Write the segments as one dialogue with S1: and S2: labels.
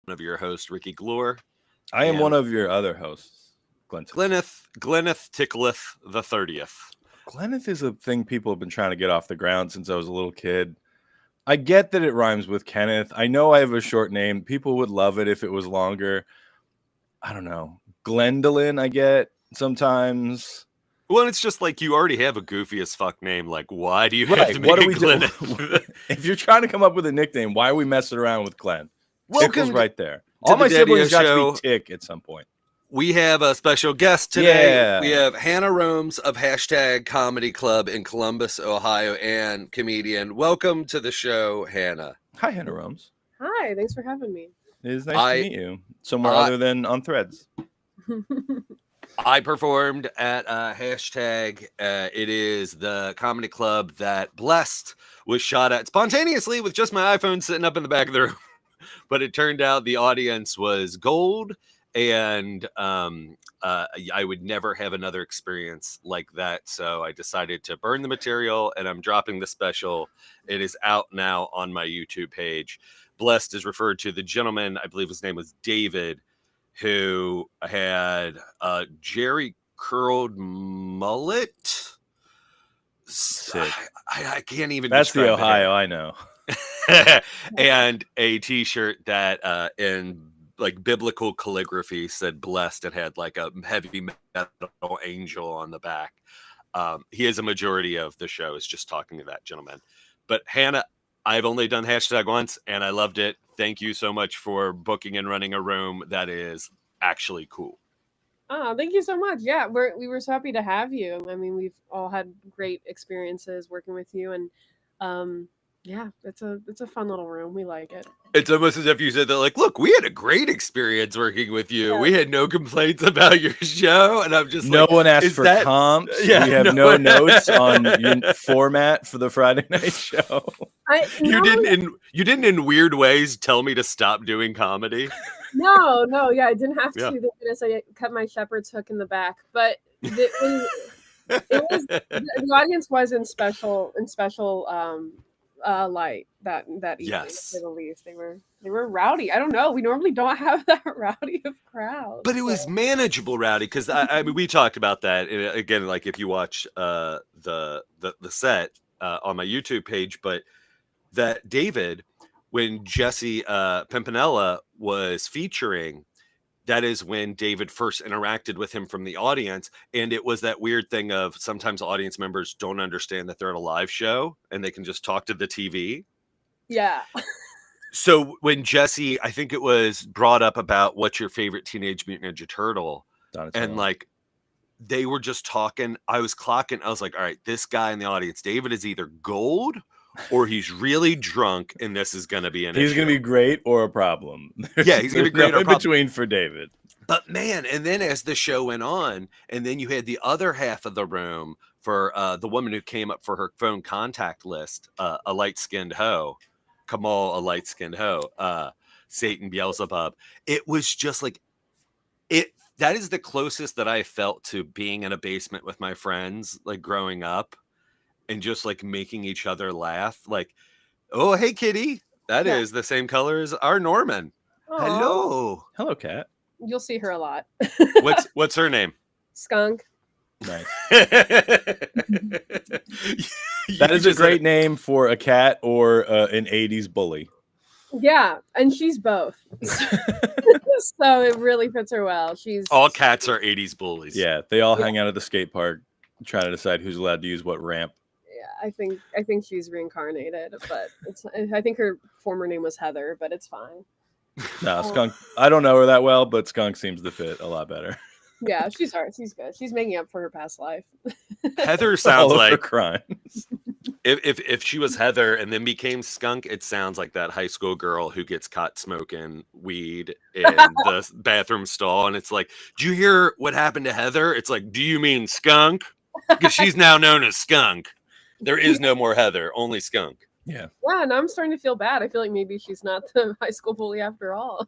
S1: of your hosts, Ricky Glore,
S2: I am one
S1: and
S2: of your other hosts, Glenton.
S1: Glenneth Tickleth the 30th.
S2: Gleneth is a thing people have been trying to get off the ground since I was a little kid. I get that it rhymes with Kenneth. I know I have a short name. People would love it if it was longer. I don't know. Glendolyn, I get sometimes.
S1: Well, it's just like you already have a goofy as fuck name. Like, why do you have
S2: Right.
S1: to
S2: What
S1: make
S2: are
S1: it
S2: we doing?
S1: Glenneth?
S2: If you're trying to come up with a nickname, why are we messing around with Glenn? Tickle's
S1: Welcome
S2: right there.
S1: to
S2: All
S1: the
S2: my siblings
S1: Daddios
S2: got to
S1: show.
S2: be Tick at some point.
S1: We have a special guest today.
S2: Yeah.
S1: We have Hannah Romes of Hashtag Comedy Club in Columbus, Ohio, and comedian. Welcome to the show, Hannah.
S2: Hi, Hannah Romes.
S3: Hi, thanks for having me.
S2: It is nice to meet you. Somewhere other than on Threads.
S1: I performed at Hashtag. It is the comedy club that Blessed was shot at spontaneously with just my iPhone sitting up in the back of the room. But it turned out the audience was gold, and I would never have another experience like that. So I decided to burn the material, and I'm dropping the special. It is out now on my YouTube page. Blessed is referred to the gentleman, I believe his name was David, who had a Jerry curled mullet.
S2: Sick.
S1: I can't even.
S2: That's the
S1: describe
S2: Ohio I know.
S1: And a T-shirt that in like biblical calligraphy said "blessed." It had like a heavy metal angel on the back. He is a majority of the show is just talking to that gentleman. But Hannah, I've only done Hashtag once, and I loved it. Thank you so much for booking and running a room that is actually cool.
S3: Oh, thank you so much. Yeah, we were so happy to have you. I mean, we've all had great experiences working with you, and yeah, it's a fun little room. We like it.
S1: It's almost as if you said that, like, look, we had a great experience working with you. Yeah. We had no complaints about your show, and I'm just
S2: no
S1: like,
S2: one asked for comps. Yeah, we have no notes on your format for the Friday night show.
S1: You didn't in weird ways tell me to stop doing comedy.
S3: No, yeah, I didn't have to. Thank goodness I cut my shepherd's hook in the back, but it was the audience was in special light that evening.
S1: Yes.
S3: To say the least, they were rowdy. I don't know. We normally don't have that rowdy of crowds,
S1: but it was manageable rowdy because I mean we talked about that again. Like if you watch the set on my YouTube page, but that David, when Jesse Pimpinella was featuring, that is when David first interacted with him from the audience. And it was that weird thing of sometimes audience members don't understand that they're at a live show and they can just talk to the TV.
S3: Yeah.
S1: So when Jesse, I think it was brought up about what's your favorite Teenage Mutant Ninja Turtle. And like, they were just talking. I was clocking. I was like, all right, this guy in the audience, David, is either gold or he's really drunk, and this is going to be an issue.
S2: He's going to be great or a problem.
S1: Yeah, he's going to be great or a problem.
S2: In between for David.
S1: But man, and then as the show went on, and then you had the other half of the room for the woman who came up for her phone contact list, a light-skinned hoe, Kamal, a light-skinned hoe, Satan Beelzebub. It was just like it. That is the closest that I felt to being in a basement with my friends, like growing up. And just like making each other laugh, like, oh, hey, kitty, that is the same color as our Norman.
S3: Aww.
S2: Hello, cat.
S3: You'll see her a lot.
S1: What's her name?
S3: Skunk.
S2: Nice. That is a great name for a cat or an 80s bully.
S3: Yeah, and she's both. So it really fits her well.
S1: All cats are 80s bullies.
S2: Yeah, they all hang out at the skate park trying to decide who's allowed to use what ramp.
S3: I think she's reincarnated, but I think her former name was Heather, but it's fine.
S2: No, Skunk. I don't know her that well, but Skunk seems to fit a lot better.
S3: Yeah, she's hard. She's good. She's making up for her past life.
S1: Heather sounds
S2: all
S1: like
S2: her crimes.
S1: If she was Heather and then became Skunk, it sounds like that high school girl who gets caught smoking weed in the bathroom stall, and it's like, "Do you hear what happened to Heather?" It's like, "Do you mean Skunk?" Because she's now known as Skunk. There is no more Heather, only Skunk.
S2: Yeah.
S3: Yeah, now I'm starting to feel bad. I feel like maybe she's not the high school bully after all.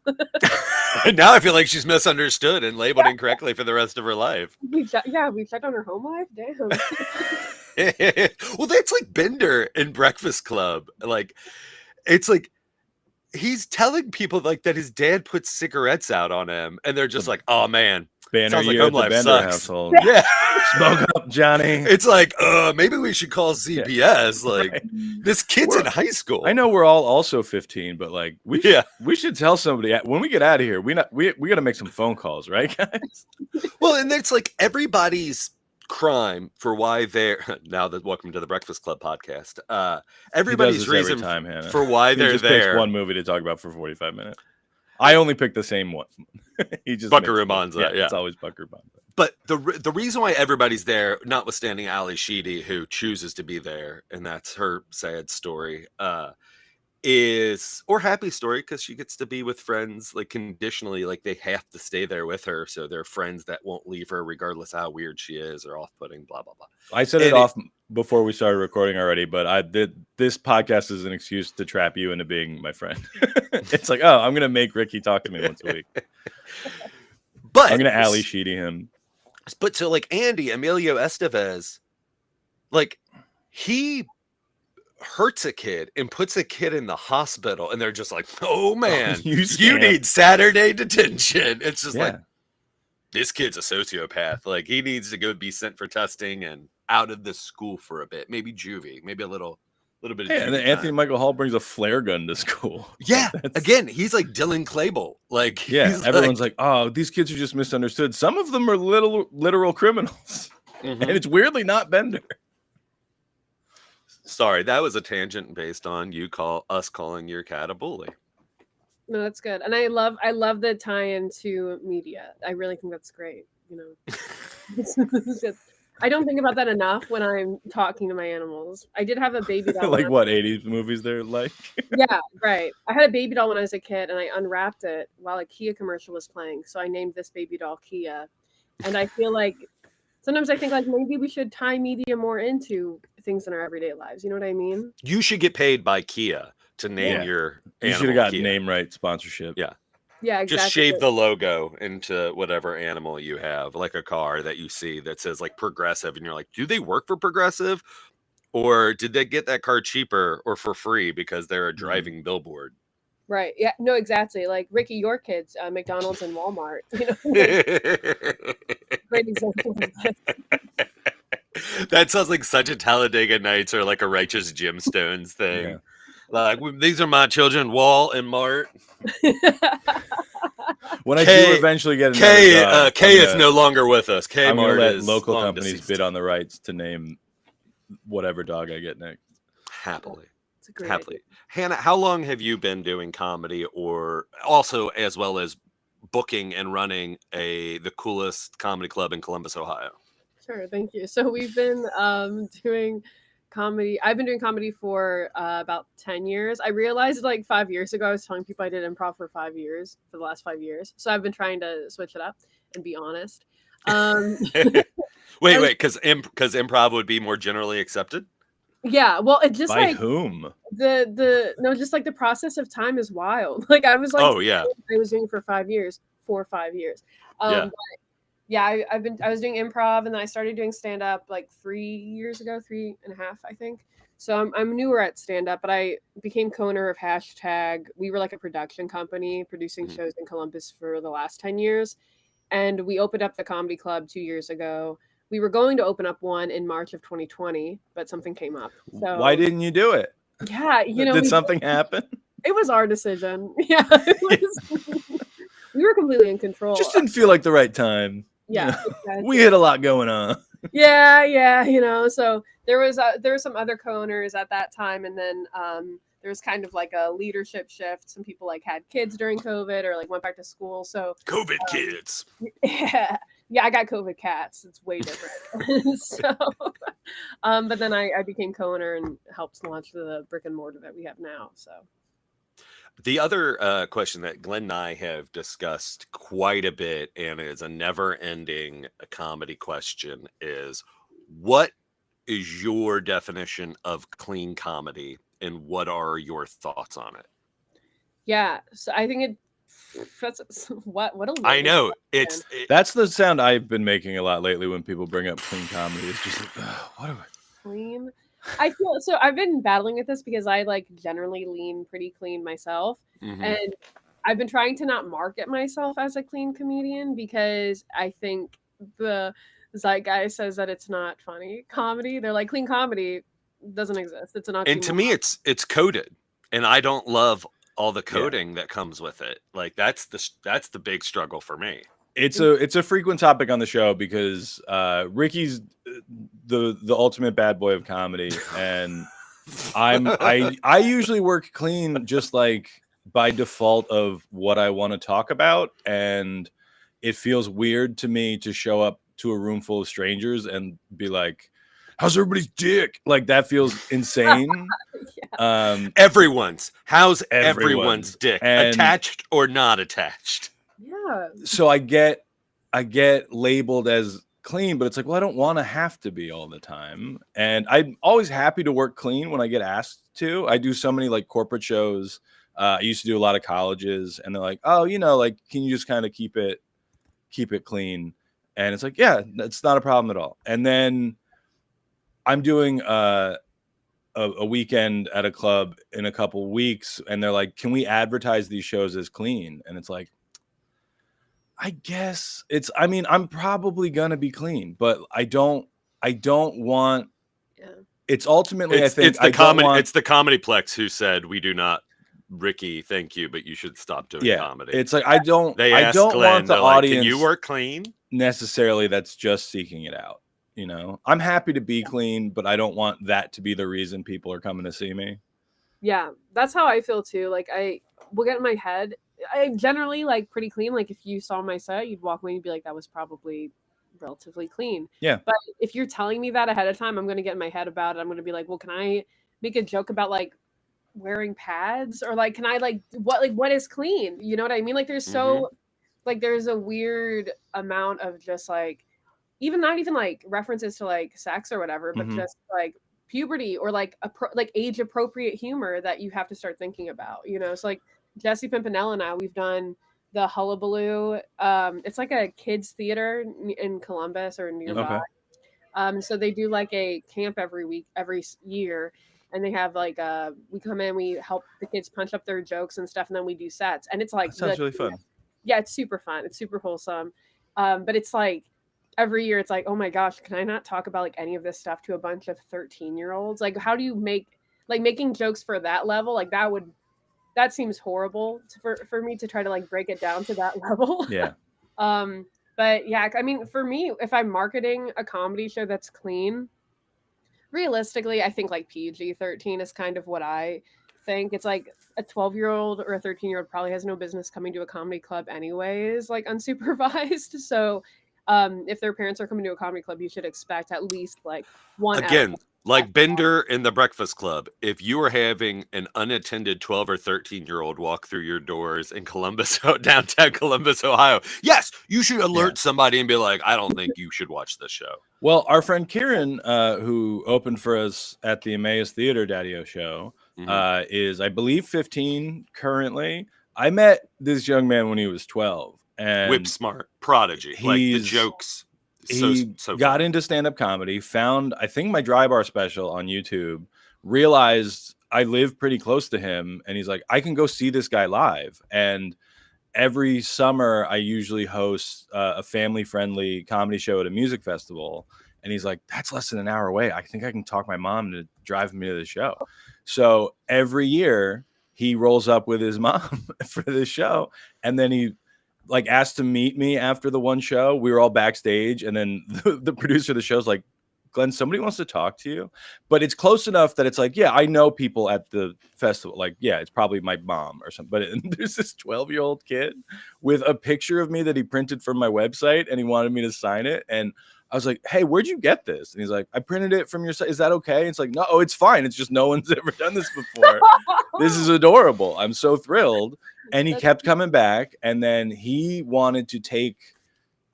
S1: Now I feel like she's misunderstood and labeled incorrectly for the rest of her life.
S3: We checked on her home life. Damn.
S1: Well, that's like Bender in Breakfast Club. Like, it's like he's telling people like that his dad puts cigarettes out on him, and they're just like, "Oh man,
S2: Banner
S1: sounds like
S2: year
S1: home
S2: at the
S1: life
S2: Bender
S1: sucks."
S2: household.
S1: Yeah,
S2: Smoke up, Johnny.
S1: it's like, maybe we should call CPS. Like,
S2: Right.
S1: this kid's in high school.
S2: I know we're all also 15, but like we should tell somebody when we get out of here. We got to make some phone calls, right, guys?
S1: Well, and it's like everybody's crime for why they're now that Welcome to the Breakfast Club podcast. Everybody's reason for why they're
S2: just
S1: there.
S2: Picks one movie to talk about for 45 minutes. I only pick the same one. He just
S1: Buckaroo Banzai. Yeah,
S2: it's always Buckaroo Banzai.
S1: But the reason why everybody's there, notwithstanding Ali Sheedy, who chooses to be there, and that's her sad story, or happy story, because she gets to be with friends, like conditionally, like they have to stay there with her, so they're friends that won't leave her regardless of how weird she is or off-putting, blah blah blah.
S2: I said it off before we started recording already, but this podcast is an excuse to trap you into being my friend. It's like, oh, I'm gonna make Ricky talk to me once a week,
S1: but
S2: I'm gonna Ali Sheedy him.
S1: But so like Emilio Estevez, like he hurts a kid and puts a kid in the hospital, and they're just like, oh man, you need Saturday detention. It's just like, this kid's a sociopath. Like, he needs to go be sent for testing and out of the school for a bit, maybe juvie, maybe a little bit of
S2: and then Anthony Michael Hall brings a flare gun to school.
S1: Yeah, again, he's like Dylan Klebold. Like,
S2: everyone's like, oh, these kids are just misunderstood. Some of them are literal criminals, and it's weirdly not Bender.
S1: Sorry, that was a tangent based on us calling your cat a bully.
S3: No, that's good, and I love the tie-in to media. I really think that's great. You know, I don't think about that enough when I'm talking to my animals. I did have a baby doll.
S2: Like what 80s movies they're like?
S3: Yeah, right. I had a baby doll when I was a kid, and I unwrapped it while a Kia commercial was playing. So I named this baby doll Kia, and I feel like sometimes I think like maybe we should tie media more into things in our everyday lives. You know what I mean?
S1: You should get paid by Kia to name your animal.
S2: You should have got name right sponsorship.
S1: Yeah.
S3: Yeah, exactly.
S1: Just shave the logo into whatever animal you have, like a car that you see that says like Progressive, and you're like, do they work for Progressive? Or did they get that car cheaper or for free because they're a driving billboard?
S3: Right. Yeah. No, exactly. Like Ricky, your kids, McDonald's and Walmart. You know? Great example.
S1: That sounds like such a Talladega Nights or like a Righteous Gemstones thing. Yeah. Like, these are my children, Wall and Mart.
S2: When I do eventually get another
S1: K is no longer with us.
S2: I'm going to let local companies bid on the rights to name whatever dog I get next.
S1: Happily. Happily. Hannah, how long have you been doing comedy, or also as well as booking and running the coolest comedy club in Columbus, Ohio?
S3: Sure, thank you. So we've been doing comedy. I've been doing comedy for about 10 years. I realized like 5 years ago, I was telling people I did improv for the last 5 years. So I've been trying to switch it up and be honest.
S1: Wait, because improv would be more generally accepted?
S3: Yeah, well, it just
S2: by
S3: like
S2: whom?
S3: Just like the process of time is wild. Like I was like,
S1: oh yeah,
S3: I was doing for 5 years. But yeah, I was doing improv, and then I started doing stand up like 3 years ago, 3.5, I think. So I'm newer at stand up, but I became co-owner of Hashtag. We were like a production company producing shows in Columbus for the last 10 years. And we opened up the comedy club 2 years ago. We were going to open up one in March of 2020, but something came up. So
S2: why didn't you do it?
S3: Yeah,
S2: did something happen?
S3: It was our decision. Yeah, we were completely in control.
S2: Just didn't feel like the right time.
S3: Yeah, exactly.
S2: We had a lot going on.
S3: Yeah, so there was some other co-owners at that time, and then there was kind of like a leadership shift. Some people like had kids during COVID or like went back to school. So
S1: COVID kids.
S3: Yeah, I got COVID cats. It's way different. So, but then I became co-owner and helped launch the brick and mortar that we have now. So.
S1: The other question that Glenn and I have discussed quite a bit, and is a never-ending comedy question, is what is your definition of clean comedy, and what are your thoughts on it?
S3: Yeah, so I think that's what
S1: I know
S2: that's the sound I've been making a lot lately when people bring up clean comedy. It's just like, what are we?
S3: Clean. I feel so. I've been battling with this because I like generally lean pretty clean myself,
S1: Mhm.
S3: and I've been trying to not market myself as a clean comedian because I think the zeitgeist says that it's not funny comedy. They're like clean comedy doesn't exist. It's an
S1: And to
S3: oxymoron.
S1: me, it's coded, and I don't love all the
S2: Yeah.
S1: coding that comes with it. Like that's the big struggle for me.
S2: It's a frequent topic on the show because Ricky's the ultimate bad boy of comedy, and I usually work clean just like by default of what I want to talk about, and it feels weird to me to show up to a room full of strangers and be like, "How's everybody's dick?" Like that feels insane.
S1: How's everyone's dick,
S2: And
S1: attached or not attached?
S3: Yeah.
S2: so I get labeled as clean, but it's like, well, I don't want to have to be all the time. And I'm always happy to work clean when I get asked to. I do so many like corporate shows. I used to do a lot of colleges, and they're like, oh, like, can you just kind of keep it clean? And it's like, yeah, that's not a problem at all. And then I'm doing a weekend at a club in a couple weeks, and they're like, can we advertise these shows as clean? And it's like, I guess I'm probably gonna be clean, but I don't want.
S3: Yeah.
S2: It's ultimately, I think,
S1: it's the comedy plex who said we do not. Ricky, thank you, but you should stop doing comedy.
S2: It's like I don't
S1: Glenn,
S2: want the
S1: they're like,
S2: audience.
S1: Can you work clean?
S2: Necessarily, that's just seeking it out. I'm happy to be clean, but I don't want that to be the reason people are coming to see me.
S3: Yeah, that's how I feel too. Like I will get in my head. I generally like pretty clean. Like if you saw my set, you'd walk away and be like, that was probably relatively clean.
S2: Yeah.
S3: But if you're telling me that ahead of time, I'm gonna get in my head about it. I'm gonna be like, well, can I make a joke about like wearing pads? Or like can I like what is clean? You know what I mean? Like there's like there's a weird amount of just like not even like references to like sex or whatever, but just like puberty or like like age appropriate humor that you have to start thinking about, so like Jesse Pimpinella and I, we've done the Hullabaloo. It's like a kids theater in Columbus or nearby. So they do like a camp every year, and they have like we come in, we help the kids punch up their jokes and stuff, and then we do sets, and it's like
S2: that sounds really fun.
S3: Yeah, it's super fun, it's super wholesome, but it's like every year it's like, oh my gosh, can I not talk about like any of this stuff to a bunch of 13-year-olds? Like how do you making jokes for that level? Like that seems horrible for me to try to like break it down to that level.
S2: Yeah.
S3: But yeah, I mean, for me, if I'm marketing a comedy show that's clean, realistically, I think like PG-13 is kind of what I think. It's like a 12-year-old or a 13-year-old probably has no business coming to a comedy club anyways, like unsupervised. So if their parents are coming to a comedy club, you should expect at least like one.
S1: Again, like Bender in the Breakfast Club, if you were having an unattended 12 or 13-year-old walk through your doors in downtown Columbus, Ohio, yes, you should alert somebody and be like, I don't think you should watch this show.
S2: Well, our friend Kieran, who opened for us at the Emmaus Theater Daddios show, is, I believe, 15 currently. I met this young man when he was 12. And
S1: whip smart, prodigy, like the jokes.
S2: He got into stand-up comedy, found, I think, my Dry Bar special on YouTube, realized I live pretty close to him, and he's like, I can go see this guy live. And every summer, I usually host a family-friendly comedy show at a music festival. And he's like, that's less than an hour away. I think I can talk my mom to drive me to the show. So every year, he rolls up with his mom for this show, and then he like asked to meet me after the one show. We were all backstage, and then the producer of the show's like, Glenn, somebody wants to talk to you. But it's close enough that it's like, yeah, I know people at the festival. Like, yeah, it's probably my mom or something. But there's this 12-year-old kid with a picture of me that he printed from my website, and he wanted me to sign it. And I was like, hey, where'd you get this? And he's like, I printed it from your site. Is that okay? And it's like, no, it's fine. It's just no one's ever done this before. This is adorable. I'm so thrilled. And he kept coming back. And then he wanted to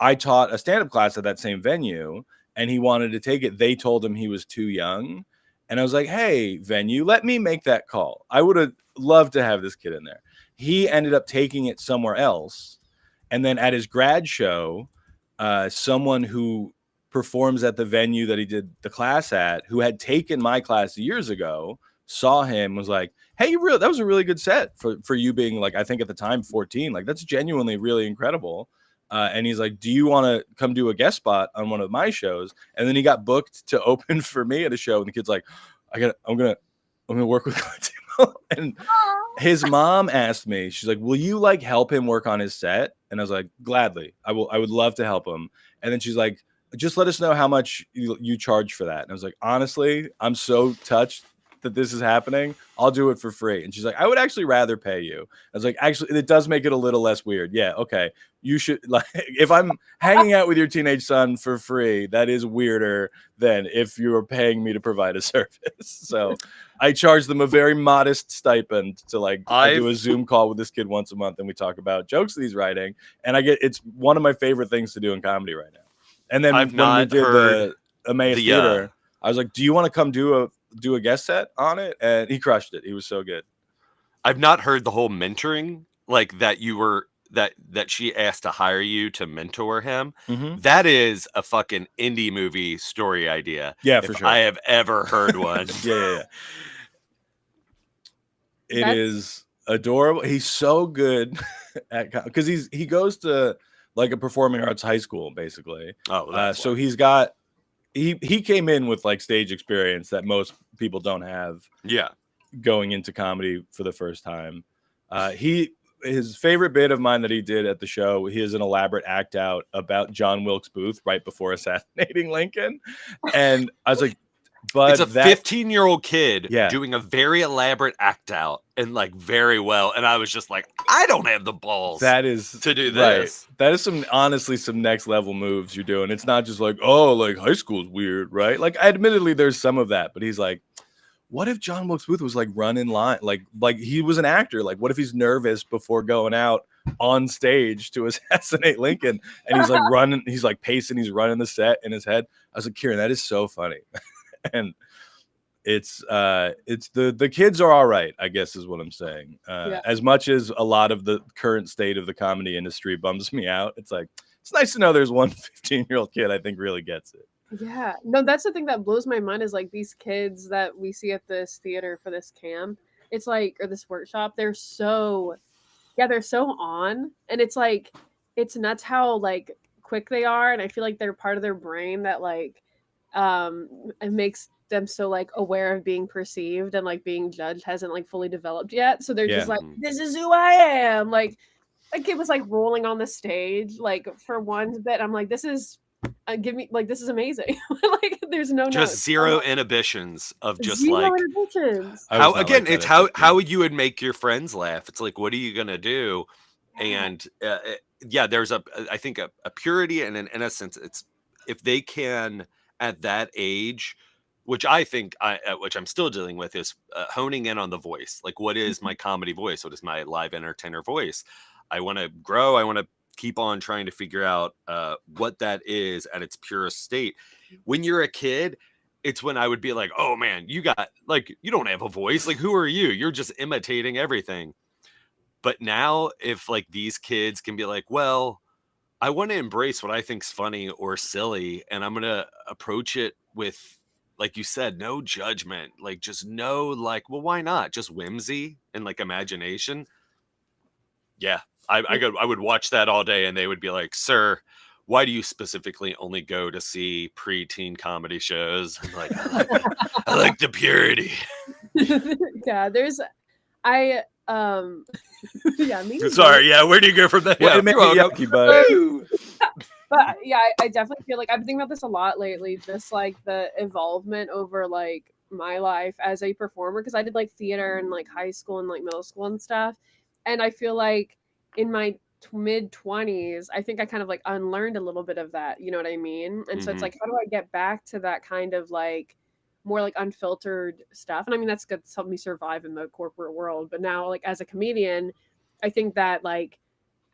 S2: I taught a stand-up class at that same venue, and he wanted to take it. They told him he was too young. And I was like, hey, venue, let me make that call. I would have loved to have this kid in there. He ended up taking it somewhere else. And then at his grad show, someone who performs at the venue that he did the class at, who had taken my class years ago, saw him, was like, hey, that was a really good set for you being like, I think at the time 14, like that's genuinely really incredible. And he's like, do you want to come do a guest spot on one of my shows? And then he got booked to open for me at a show. And the kid's like, I'm gonna work with Timo. And his mom asked me, she's like, will you like help him work on his set? And I was like, gladly, I would love to help him. And then she's like, just let us know how much you charge for that. And I was like, honestly, I'm so touched that this is happening. I'll do it for free. And she's like, I would actually rather pay you. I was like, actually, it does make it a little less weird. Yeah, okay. You should, like, if I'm hanging out with your teenage son for free, that is weirder than if you were paying me to provide a service. So I charge them a very modest stipend to like I do a Zoom call with this kid once a month, and we talk about jokes that he's writing. And it's one of my favorite things to do in comedy right now. And then when we did the Emmaus Theater, I was like, do you want to come do a guest set on it? And he crushed it. He was so good.
S1: I've not heard the whole mentoring, like that you were that she asked to hire you to mentor him.
S2: Mm-hmm.
S1: That is a fucking indie movie story idea.
S2: Yeah, for sure.
S1: I have ever heard one.
S2: Yeah. It is adorable. He's so good at, because he goes to like a performing arts high school basically.
S1: Oh,
S2: so he's got he came in with like stage experience that most people don't have.
S1: Yeah,
S2: going into comedy for the first time. His favorite bit of mine that he did at the show, he has an elaborate act out about John Wilkes Booth right before assassinating Lincoln. And I was like, but
S1: it's a 15-year-old kid doing a very elaborate act out and like very well. And I was just like, I don't have the balls to do this.
S2: Right. That is some next level moves you're doing. It's not just like, oh, like high school's weird, right? Like admittedly there's some of that, but he's like, what if John Wilkes Booth was like running line, like he was an actor? Like, what if he's nervous before going out on stage to assassinate Lincoln? And he's like running, he's like pacing, he's running the set in his head. I was like, Kieran, that is so funny. And it's the kids are all right, I guess is what I'm saying. As much as a lot of the current state of the comedy industry bums me out, it's like it's nice to know there's one 15-year-old kid I think really gets it.
S3: Yeah, no, that's the thing that blows my mind is like these kids that we see at this theater for this camp. It's like, or this workshop, they're so on, and it's like, it's nuts how like quick they are. And I feel like they're part of their brain that like, it makes them so like aware of being perceived and like being judged hasn't like fully developed yet. So they're just like, this is who I am. Like, a kid was like rolling on the stage, like for one bit. I'm like, this is this is amazing. Like there's
S1: just zero inhibitions of just
S3: zero
S1: like
S3: inhibitions.
S1: How again like it's how you would make your friends laugh. It's like, what are you gonna do? And there's I think a purity and an innocence. It's if they can at that age, which I think which I'm still dealing with, is honing in on the voice. Like, what is my comedy voice? What is my live entertainer voice? I want to grow. I want to keep on trying to figure out what that is at its purest state. When you're a kid, it's when I would be like, oh man, you don't have a voice. Like, who are you? You're just imitating everything. But now if like these kids can be like, well, I want to embrace what I think's funny or silly, and I'm going to approach it with, like you said, no judgment, like just no, like, well, why not? Just whimsy and like imagination. Yeah. I would watch that all day, and they would be like, sir, why do you specifically only go to see pre-teen comedy shows? I'm like, I like the purity.
S3: Yeah, me.
S1: Sorry, where do you go from there?
S2: Well, it made me yucky,
S3: but yeah, I definitely feel like I've been thinking about this a lot lately. Just like the evolvement over like my life as a performer, because I did like theater in like high school and like middle school and stuff, and I feel like in my mid-20s, I think I kind of like unlearned a little bit of that, you know what I mean? And so it's like, how do I get back to that kind of like more like unfiltered stuff? And I mean, that's good to help me survive in the corporate world. But now, like as a comedian, I think that like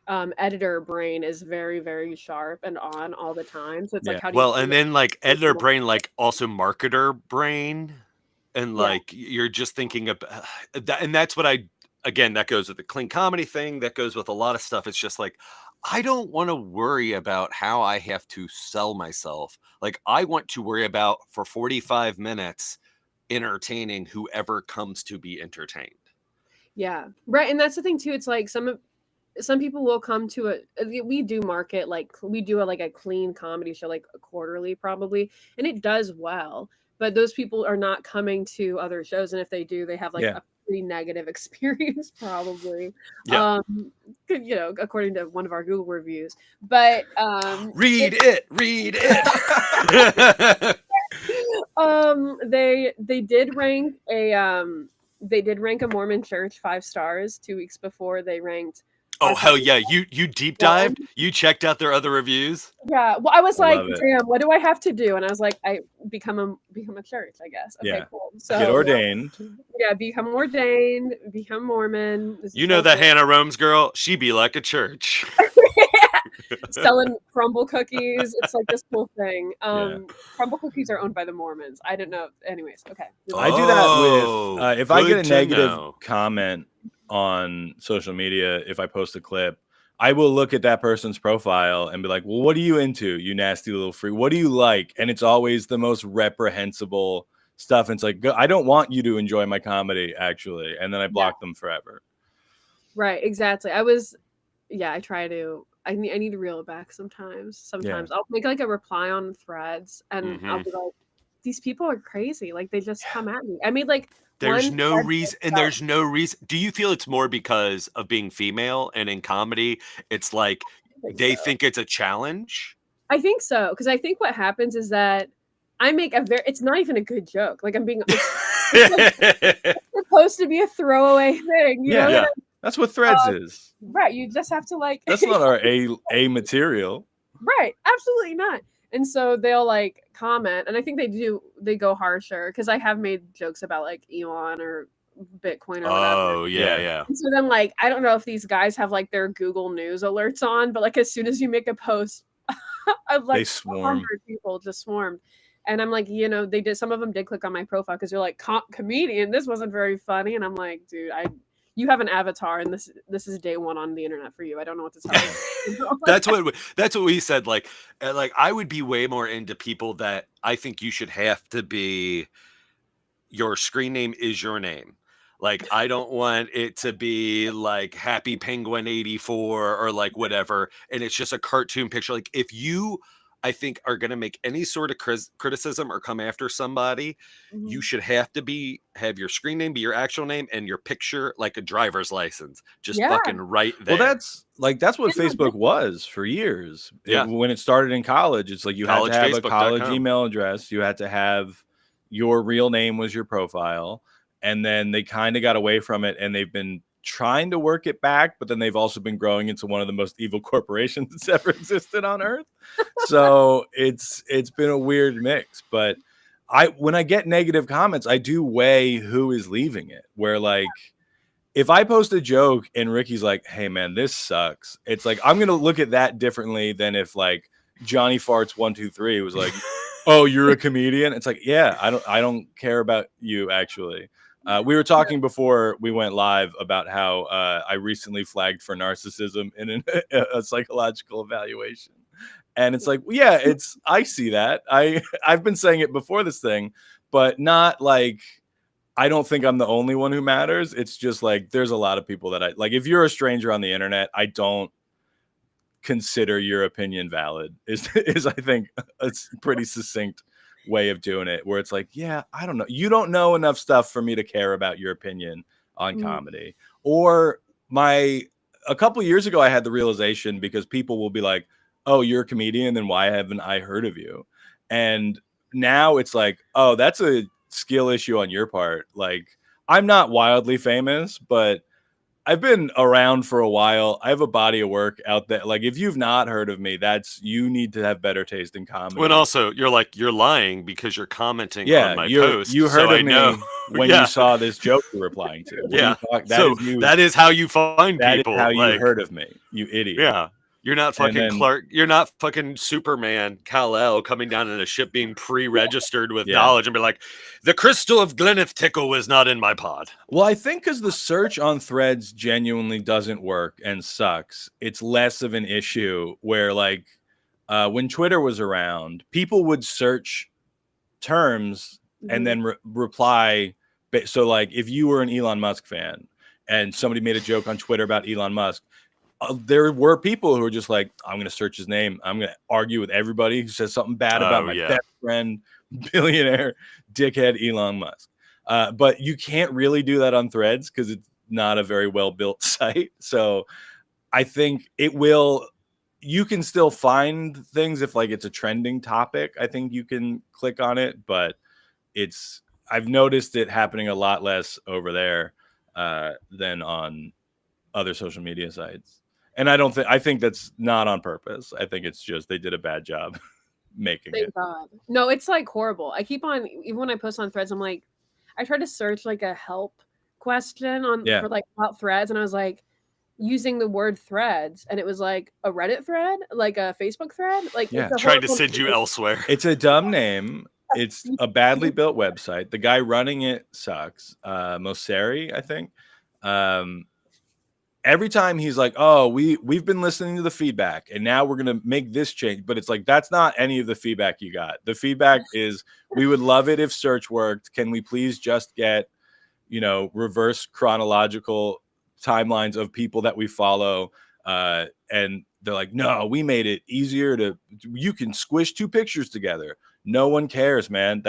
S3: editor brain is very, very sharp and on all the time. So it's like, how do you
S1: and then like editor brain, like also marketer brain, and like you're just thinking of that, and that's what again, that goes with the clean comedy thing. That goes with a lot of stuff. It's just like, I don't want to worry about how I have to sell myself. Like, I want to worry about for 45 minutes entertaining whoever comes to be entertained.
S3: Yeah. Right. And that's the thing too. It's like some people will come to we do market, like we do like a clean comedy show, like quarterly probably, and it does well, but those people are not coming to other shows, and if they do, they have like a pretty negative experience probably.
S1: Yeah.
S3: You know, according to one of our Google reviews. But
S1: read it.
S3: They did rank a Mormon church 5 stars 2 weeks before they ranked.
S1: Oh, hell yeah. You deep dived? You checked out their other reviews?
S3: Yeah. Well, I was like, damn, what do I have to do? And I was like, I become a church, I guess. Okay, cool. So
S2: get ordained.
S3: Yeah, become ordained, become Mormon.
S1: You know that Hannah Rome's girl? She be like a church.
S3: Selling crumble cookies. It's like this whole thing. Crumble cookies are owned by the Mormons. I didn't know. Anyways, okay.
S2: I do that with if I get a negative comment on social media, if I post a clip, I will look at that person's profile and be like, well, what are you into, you nasty little freak? What do you like? And it's always the most reprehensible stuff. And it's like, I don't want you to enjoy my comedy, actually. And then I block them forever.
S3: Right, exactly. I try to. I need to reel it back sometimes. Sometimes I'll make like a reply on threads, and I'll be like, these people are crazy. Like, they just come at me. I mean, like,
S1: there's no reason. Do you feel it's more because of being female, and in comedy, it's like they think it's a challenge?
S3: I think so, because I think what happens is that I make it's not even a good joke. Like, it's supposed to be a throwaway thing. You know?
S2: That's what threads is.
S3: Right. You just have to like.
S2: That's not our A material.
S3: Right. Absolutely not. And so they'll like comment, and I think they go harsher, because I have made jokes about like Elon or Bitcoin or whatever.
S1: Oh yeah.
S3: And so then, like, I don't know if these guys have like their Google News alerts on, but like as soon as you make a post, like
S2: they swarm.
S3: 100 people just swarmed. And I'm like, you know, some of them did click on my profile because they're like, comedian, this wasn't very funny. And I'm like, dude, you have an avatar, and this is day one on the internet for you. I don't know what to tell you.
S1: That's what we said. Like I would be way more into people that I think you should have to be. Your screen name is your name. Like, I don't want it to be like Happy Penguin 84 or like whatever, and it's just a cartoon picture. Like, if you, I think, are going to make any sort of criticism or come after somebody, you should have have your screen name be your actual name, and your picture like a driver's license, just fucking right there.
S2: Well, that's what Facebook was for years. When it started in college, it's like you had to have a college email address. You had to have your real name was your profile. And then they kind of got away from it, and they've been trying to work it back, but then they've also been growing into one of the most evil corporations that's ever existed on Earth. So it's been a weird mix. But when I get negative comments, I do weigh who is leaving it. Where, like, if I post a joke and Ricky's like, hey man, this sucks, it's like, I'm gonna look at that differently than if like Johnny Farts 123 was like, oh, you're a comedian. It's like, yeah, I don't care about you, actually. We were talking before we went live about how I recently flagged for narcissism in a psychological evaluation. And it's like, yeah, I see that. I've been saying it before this thing, but not like, I don't think I'm the only one who matters. It's just like, there's a lot of people that like, if you're a stranger on the internet, I don't consider your opinion valid is I think a pretty succinct way of doing it, where it's like, yeah, I don't know. You don't know enough stuff for me to care about your opinion on comedy. Or a couple years ago, I had the realization, because people will be like, oh, you're a comedian, then why haven't I heard of you? And now it's like, oh, that's a skill issue on your part. Like, I'm not wildly famous, but I've been around for a while. I have a body of work out there. Like, if you've not heard of me, you need to have better taste in comedy.
S1: When also you're lying because you're commenting on my post.
S2: You heard of me when you saw this joke you're replying to.
S1: That is how you find
S2: that
S1: people.
S2: That is how you heard of me, you idiot.
S1: Yeah. You're not
S2: And
S1: fucking
S2: then-
S1: Clark. You're not fucking Superman Kal-El coming down in a ship being pre-registered with
S2: Yeah.
S1: knowledge and be like, the crystal of Gleneth Tickle was not in my pod.
S2: Well, I think because the search on Threads genuinely doesn't work and sucks, it's less of an issue where, like, when Twitter was around, people would search terms and then reply. So, like, if you were an Elon Musk fan and somebody made a joke on Twitter about Elon Musk, there were people who were just like, I'm going to search his name. I'm going to argue with everybody who says something bad about my best friend, billionaire, dickhead Elon Musk. But you can't really do that on Threads because it's not a very well-built site. So I think you can still find things if, like, it's a trending topic. I think you can click on it, but I've noticed it happening a lot less over there than on other social media sites. And I think that's not on purpose. I think it's just they did a bad job making it.
S3: Thank God. No, it's like horrible. I keep on, even when I post on Threads, I'm like, I tried to search like a help question for like about Threads, and I was like using the word threads, and it was like a Reddit thread, like a Facebook thread, like
S1: trying to send you elsewhere.
S2: It's a dumb name. It's a badly built website. The guy running it sucks. Mosseri, I think. Every time he's like, oh, we've been listening to the feedback and now we're going to make this change. But it's like, that's not any of the feedback you got. The feedback is, we would love it if search worked. Can we please just get, reverse chronological timelines of people that we follow? And they're like, no, we made it easier you can squish two pictures together. No one cares, man.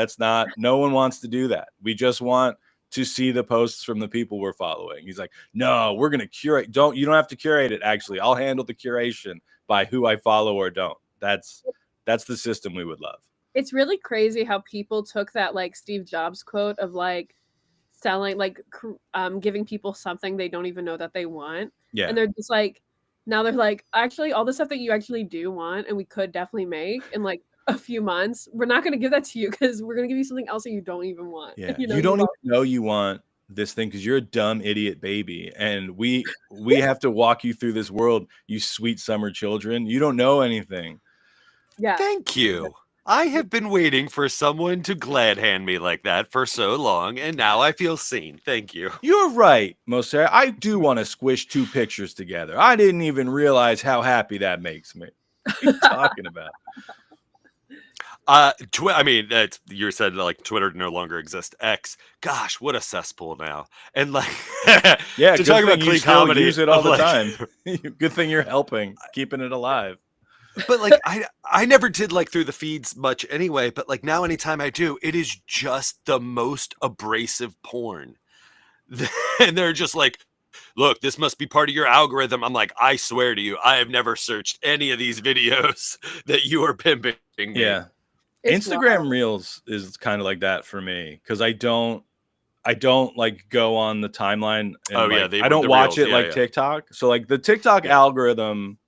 S2: No one wants to do that. We just want to see the posts from the people we're following. He's like, no, we're going to curate. You don't have to curate it. Actually, I'll handle the curation by who I follow or don't. That's the system we would love.
S3: It's really crazy how people took that, like, Steve Jobs quote of like selling, like, giving people something they don't even know that they want.
S2: Yeah.
S3: And they're just like, now they're like, actually, all the stuff that you actually do want and we could definitely make in like a few months, we're not going to give that to you because we're going to give you something else that you don't even want.
S2: Yeah. You don't even know you want this thing because you're a dumb idiot baby, and we have to walk you through this world, you sweet summer children. You don't know anything.
S3: Yeah.
S1: Thank you. I have been waiting for someone to glad hand me like that for so long, and now I feel seen. Thank you.
S2: You're right, Moser. I do want to squish two pictures together. I didn't even realize how happy that makes me. What are you talking about?
S1: I mean, you said like Twitter no longer exists. X, gosh, what a cesspool now. And like,
S2: yeah,
S1: to talk about clean comedy,
S2: use it all the time. Good thing you're helping, keeping it alive.
S1: But like, I never did like through the feeds much anyway. But like now, anytime I do, it is just the most abrasive porn, and they're just like, look, this must be part of your algorithm. I'm like, I swear to you, I have never searched any of these videos that you are pimping me.
S2: Yeah.
S3: It's
S2: Instagram
S3: wild.
S2: Reels is kind of like that for me because I don't like go on the timeline. And I don't watch it like TikTok. So like the TikTok algorithm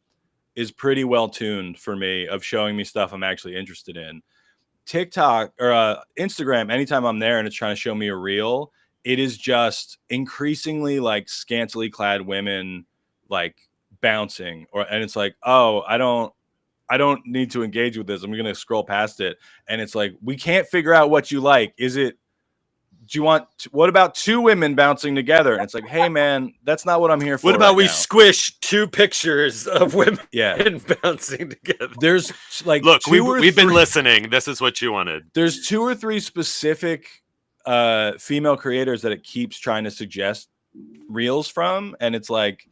S2: is pretty well tuned for me of showing me stuff I'm actually interested in. TikTok or Instagram, anytime I'm there and it's trying to show me a reel, it is just increasingly like scantily clad women like bouncing, and it's like, oh, I don't need to engage with this. I'm going to scroll past it. And it's like, we can't figure out what you like. What about two women bouncing together? And it's like, hey man, that's not what I'm here for.
S1: What about we
S2: now.
S1: Squish two pictures of women bouncing together?
S2: There's like,
S1: look, we've been listening. This is what you wanted.
S2: There's 2 or 3 specific female creators that it keeps trying to suggest reels from. And it's like,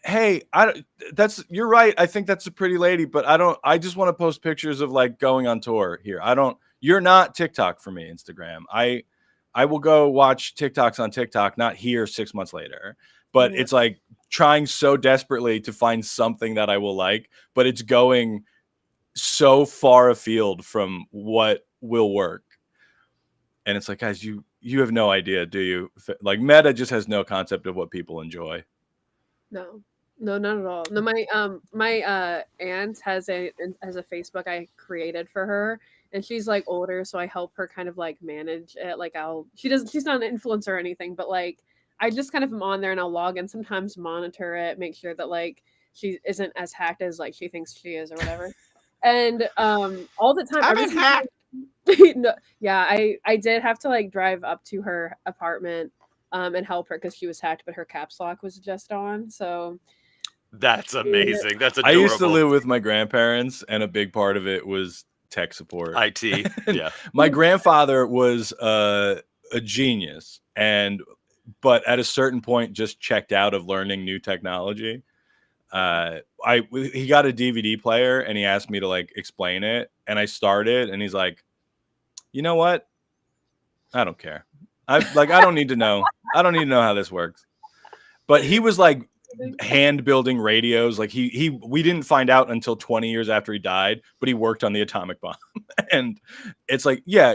S2: hey, you're right. I think that's a pretty lady, but I just want to post pictures of like going on tour here. You're not TikTok for me, Instagram. I will go watch TikToks on TikTok, not here 6 months later, but it's like trying so desperately to find something that I will like, but it's going so far afield from what will work. And it's like, guys, you have no idea, do you? Like Meta just has no concept of what people enjoy.
S3: No, not at all. No, my aunt has a Facebook I created for her, and she's like older, so I help her kind of like manage it. Like she's not an influencer or anything, but like I just kind of am on there and I'll log in sometimes, monitor it, make sure that like she isn't as hacked as like she thinks she is or whatever. And all the time,
S1: I've
S3: ever
S1: been
S3: since
S1: hacked.
S3: no, yeah, I did have to like drive up to her apartment and help her because she was hacked, but her caps lock was just on. So
S1: That's amazing. That's
S2: I used to
S1: adorable.
S2: live with my grandparents, and a big part of it was tech support.
S1: IT. Yeah.
S2: My grandfather was a genius, but at a certain point just checked out of learning new technology. He got a DVD player and he asked me to like explain it, and I started, and he's like, you know what? I don't care. I don't need to know. I don't need to know how this works. But he was like hand building radios. Like we didn't find out until 20 years after he died, but he worked on the atomic bomb. And it's like, yeah,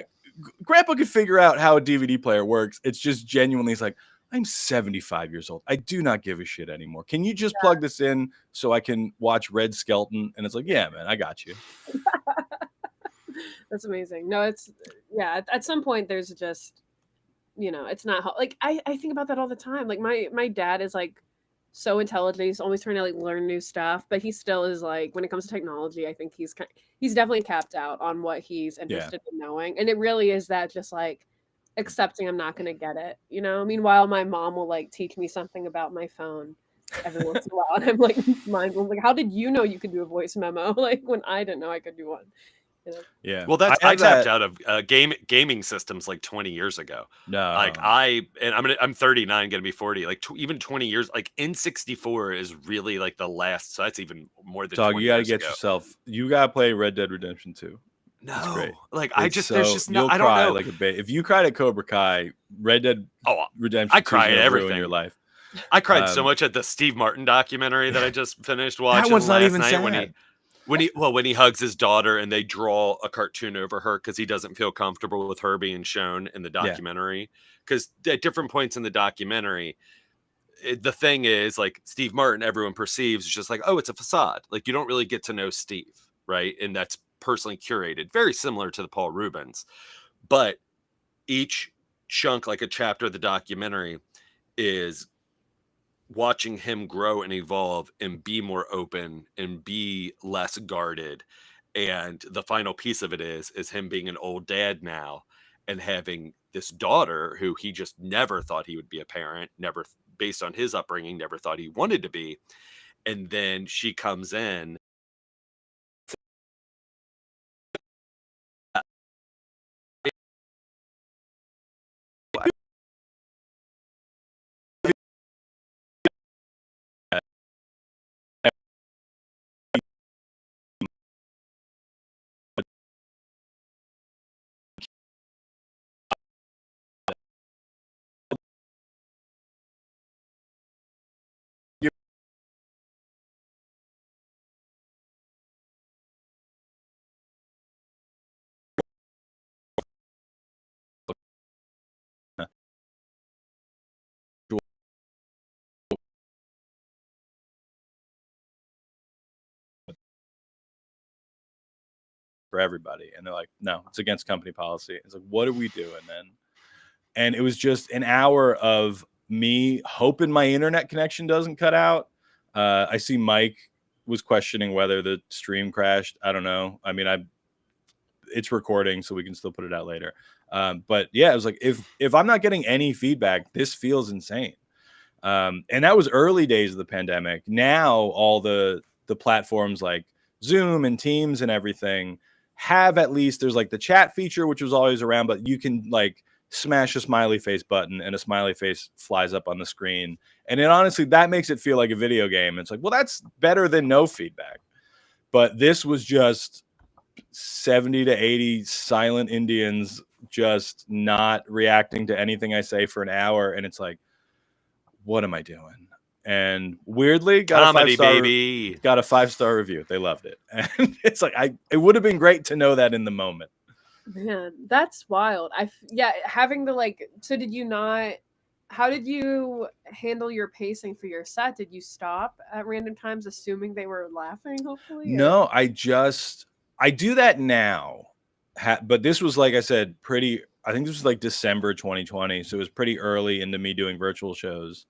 S2: Grandpa could figure out how a DVD player works. It's just genuinely, it's like, I'm 75 years old. I do not give a shit anymore. Can you just plug this in so I can watch Red Skelton? And it's like, yeah, man, I got you.
S3: That's amazing. No, it's at some point there's just, it's not like I think about that all the time. Like my dad is like so intelligent. He's always trying to like learn new stuff, but he still is like, when it comes to technology, I think he's definitely capped out on what he's interested in knowing. And it really is that just like accepting I'm not going to get it, Meanwhile, my mom will like teach me something about my phone every once in a while, and I'm like mind blown. Like, how did you know you could do a voice memo? Like when I didn't know I could do one.
S2: Yeah.
S1: Well, I tapped out of gaming systems like 20 years ago.
S2: No.
S1: Like I'm 39, gonna be 40. Like even 20 years. Like N64 is really like the last. So that's even more than.
S2: Dog,
S1: 20
S2: you got to
S1: years
S2: get
S1: ago.
S2: yourself. You got to play Red Dead Redemption 2.
S1: No,
S2: great.
S1: Like
S2: there's just
S1: no.
S2: You'll
S1: I don't
S2: cry
S1: know.
S2: like a baby. If you cried at Cobra Kai, Red Dead Redemption,
S1: I cry at everything.
S2: Ruin your life.
S1: I cried so much at the Steve Martin documentary that I just finished watching.
S2: That one's not
S1: last
S2: even
S1: night
S2: sad.
S1: when he hugs his daughter and they draw a cartoon over her because he doesn't feel comfortable with her being shown in the documentary. Because at different points in the documentary, the thing is, like, Steve Martin, everyone perceives is just like, oh, it's a facade. Like, you don't really get to know Steve, right? And that's personally curated, very similar to the Paul Rubens. But each chunk, like a chapter of the documentary, is watching him grow and evolve and be more open and be less guarded. And the final piece of it is him being an old dad now and having this daughter who he just never thought he would be a parent, never, based on his upbringing, never thought he wanted to be. And then she comes in.
S2: For everybody, and they're like, no, it's against company policy. It's like, what are we doing, man? And it was just an hour of me hoping my internet connection doesn't cut out. I see Mike was questioning whether the stream crashed. I don't know. I mean, it's recording, so we can still put it out later. But yeah, it was like, if I'm not getting any feedback, this feels insane. And that was early days of the pandemic. Now all the platforms like Zoom and Teams and everything have, at least there's like the chat feature, which was always around, but you can like smash a smiley face button and a smiley face flies up on the screen. And it honestly, that makes it feel like a video game. It's like, well, that's better than no feedback. But this was just 70 to 80 silent Indians just not reacting to anything I say for an hour. And it's like, what am I doing? And weirdly, got a 5-star review. They loved it. And it's like, it would have been great to know that in the moment.
S3: Man, that's wild. Having the like, so how did you handle your pacing for your set? Did you stop at random times assuming they were laughing, hopefully?
S2: No, I do that now. But this was, like I said, I think this was like December 2020. So it was pretty early into me doing virtual shows.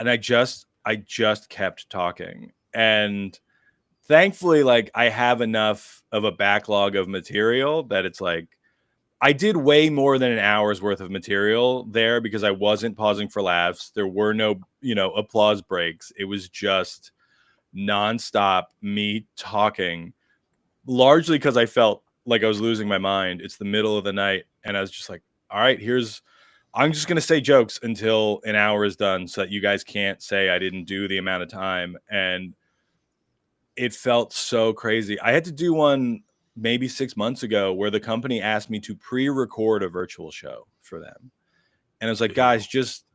S2: And I I just kept talking. And thankfully, like, I have enough of a backlog of material that it's like, I did way more than an hour's worth of material there because I wasn't pausing for laughs. There were no, applause breaks. It was just nonstop me talking, largely because I felt like I was losing my mind. It's the middle of the night, and I was just like, all right, I'm just going to say jokes until an hour is done so that you guys can't say I didn't do the amount of time. And it felt so crazy. I had to do one maybe 6 months ago where the company asked me to pre-record a virtual show for them. And I was like, guys, just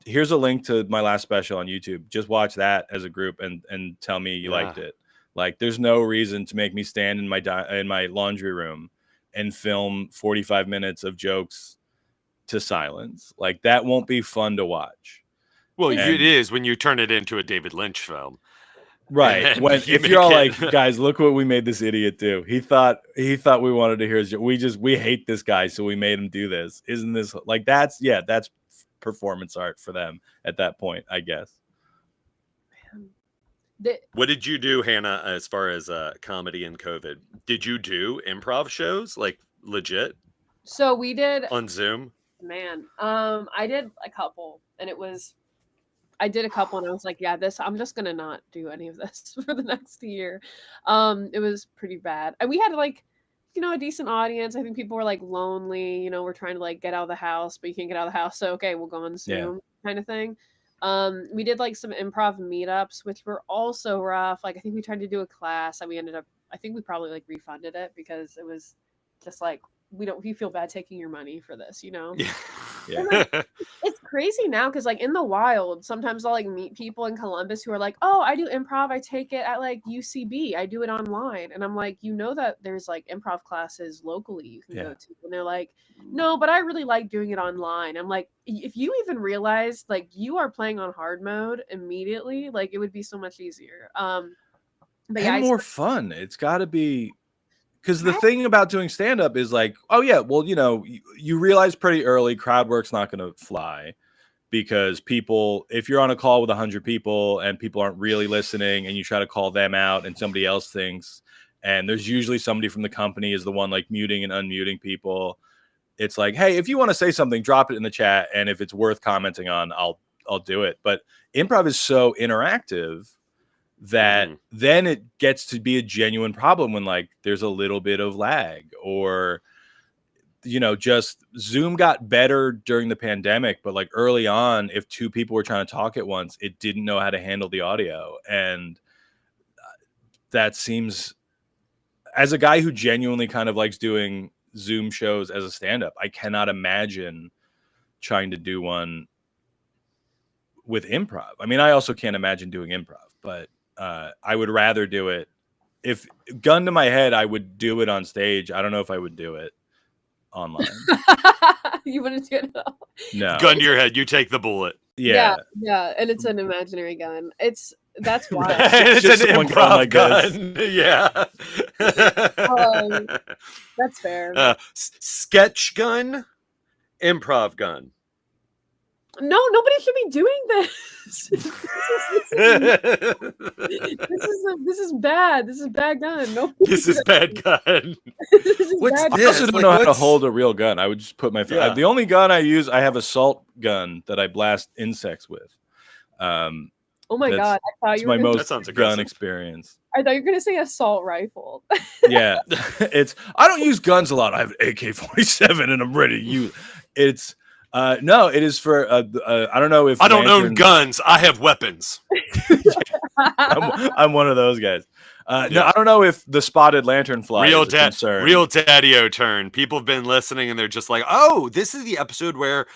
S2: here's a link to my last special on YouTube. Just watch that as a group and tell me you liked it. Like, there's no reason to make me stand in my laundry room and film 45 minutes of jokes to silence. Like, that won't be fun to watch.
S1: Well, it is when you turn it into a David Lynch film.
S2: Right. If you're all like, guys, look what we made this idiot do. He thought we wanted to hear his joke. We hate this guy, so we made him do this. Isn't this like that's performance art for them at that point, I guess.
S1: What did you do, Hannah, as far as comedy and COVID? Did you do improv shows, like legit?
S3: So we did
S1: on Zoom.
S3: Man, I did a couple, and I did a couple, and I was like, yeah, I'm just gonna not do any of this for the next year. It was pretty bad. And we had like, a decent audience. I think people were like lonely, we're trying to like get out of the house, but you can't get out of the house. So, okay, we'll go on Zoom kind of thing. We did like some improv meetups, which were also rough. Like, I think we tried to do a class and I think we probably like refunded it because it was just like, we feel bad taking your money for this,
S1: Yeah.
S3: Like, it's crazy now because like in the wild, sometimes I'll like meet people in Columbus who are like, oh, I do improv. I take it at like UCB. I do it online. And I'm like, that there's like improv classes locally you can go to. And they're like, no, but I really like doing it online. I'm like, if you even realize like you are playing on hard mode immediately, like it would be so much easier. But
S2: and more fun. It's got to be. Because the thing about doing stand-up is like, oh, yeah, well, you realize pretty early crowd work's not going to fly because people, if you're on a call with 100 people and people aren't really listening and you try to call them out and somebody else thinks, and there's usually somebody from the company is the one like muting and unmuting people. It's like, hey, if you want to say something, drop it in the chat. And if it's worth commenting on, I'll do it. But improv is so interactive that then it gets to be a genuine problem when like there's a little bit of lag or just Zoom got better during the pandemic, but like early on, if two people were trying to talk at once, it didn't know how to handle the audio. And that seems, as a guy who genuinely kind of likes doing Zoom shows as a stand-up, I cannot imagine trying to do one with improv. I mean, I also can't imagine doing improv, but I would rather do it. If gun to my head, I would do it on stage. I don't know if I would do it online.
S3: You wouldn't do it at all?
S2: No.
S1: Gun to your head. You take the bullet.
S3: Yeah. And it's an imaginary gun. That's why.
S1: It's an improv gun. Yeah.
S3: That's fair.
S1: Sketch gun, improv gun.
S3: No, nobody should be doing this. This is bad. This is bad gun. No,
S1: this is bad gun.
S3: What's
S2: I also don't know how to hold a real gun. I would just put my phone. The only gun I use, I have a salt gun that I blast insects with.
S3: Oh my god! I thought you were
S2: my most gun experience.
S3: I thought you were gonna say assault rifle.
S2: Yeah, I don't use guns a lot. I have an AK-47 and I'm ready to use. It's. No, it is for. I don't know if
S1: I don't own guns. I have weapons.
S2: I'm one of those guys. No, I don't know if the spotted lanternfly is a concern.
S1: Real Daddio turn. People have been listening and they're just like, oh, this is the episode where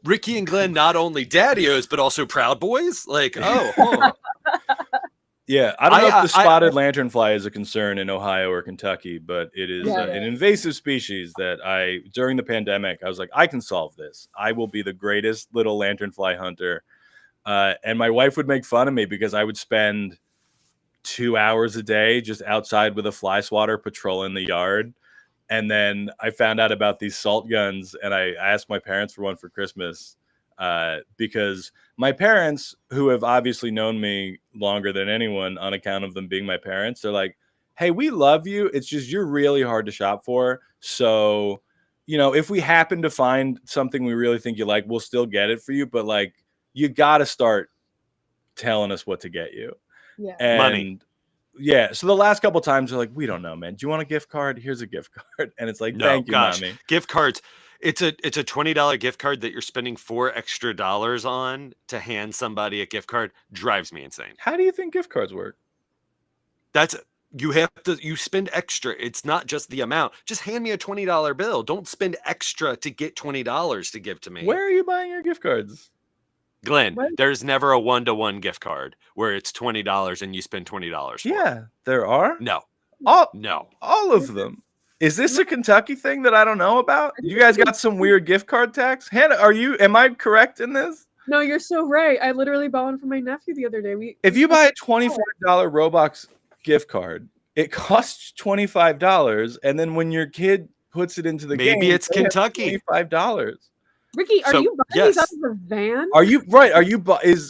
S1: Ricky and Glenn not only Daddios but also Proud Boys. Like, oh.
S2: Yeah, I don't know if the spotted lanternfly is a concern in Ohio or Kentucky, but it is an invasive species that during the pandemic, I was like, I can solve this. I will be the greatest little lanternfly hunter. And my wife would make fun of me because I would spend 2 hours a day just outside with a fly swatter patrolling the yard. And then I found out about these salt guns and I asked my parents for one for Christmas. because my parents, who have obviously known me longer than anyone on account of them being my parents, they're like, hey, we love you. It's just you're really hard to shop for. So, if we happen to find something we really think you like, we'll still get it for you. But like, you got to start telling us what to get you.
S3: Yeah.
S2: And
S1: Money.
S2: yeah, so the last couple times they're like, we don't know, man. Do you want a gift card? Here's a gift card. And it's like,
S1: No,
S2: thank you,
S1: gosh,
S2: mommy.
S1: gift cards. It's a $20 gift card that you're spending $4 extra on to hand somebody a gift card. Drives me insane.
S2: How do you think gift cards work?
S1: You spend extra. It's not just the amount. Just hand me a $20 bill. Don't spend extra to get $20 to give to me.
S2: Where are you buying your gift cards?
S1: Glenn,
S3: What?
S1: there's never a 1-to-1 gift card where it's $20 and you spend $20 for it.
S2: Yeah, there are.
S1: No.
S2: All of them. Is this a Kentucky thing that I don't know about? You guys got some weird gift card tax? Hannah, am I correct in this?
S3: No, you're so right. I literally bought one for my nephew the other day.
S2: If you buy a $25 Roblox gift card, it costs $25, and then when your kid puts it into the game,
S1: Maybe it's
S2: they have
S1: Kentucky.
S2: $25.
S3: Ricky, are
S1: So,
S3: you buying these out
S1: yes.
S3: of the van?
S2: Are you right?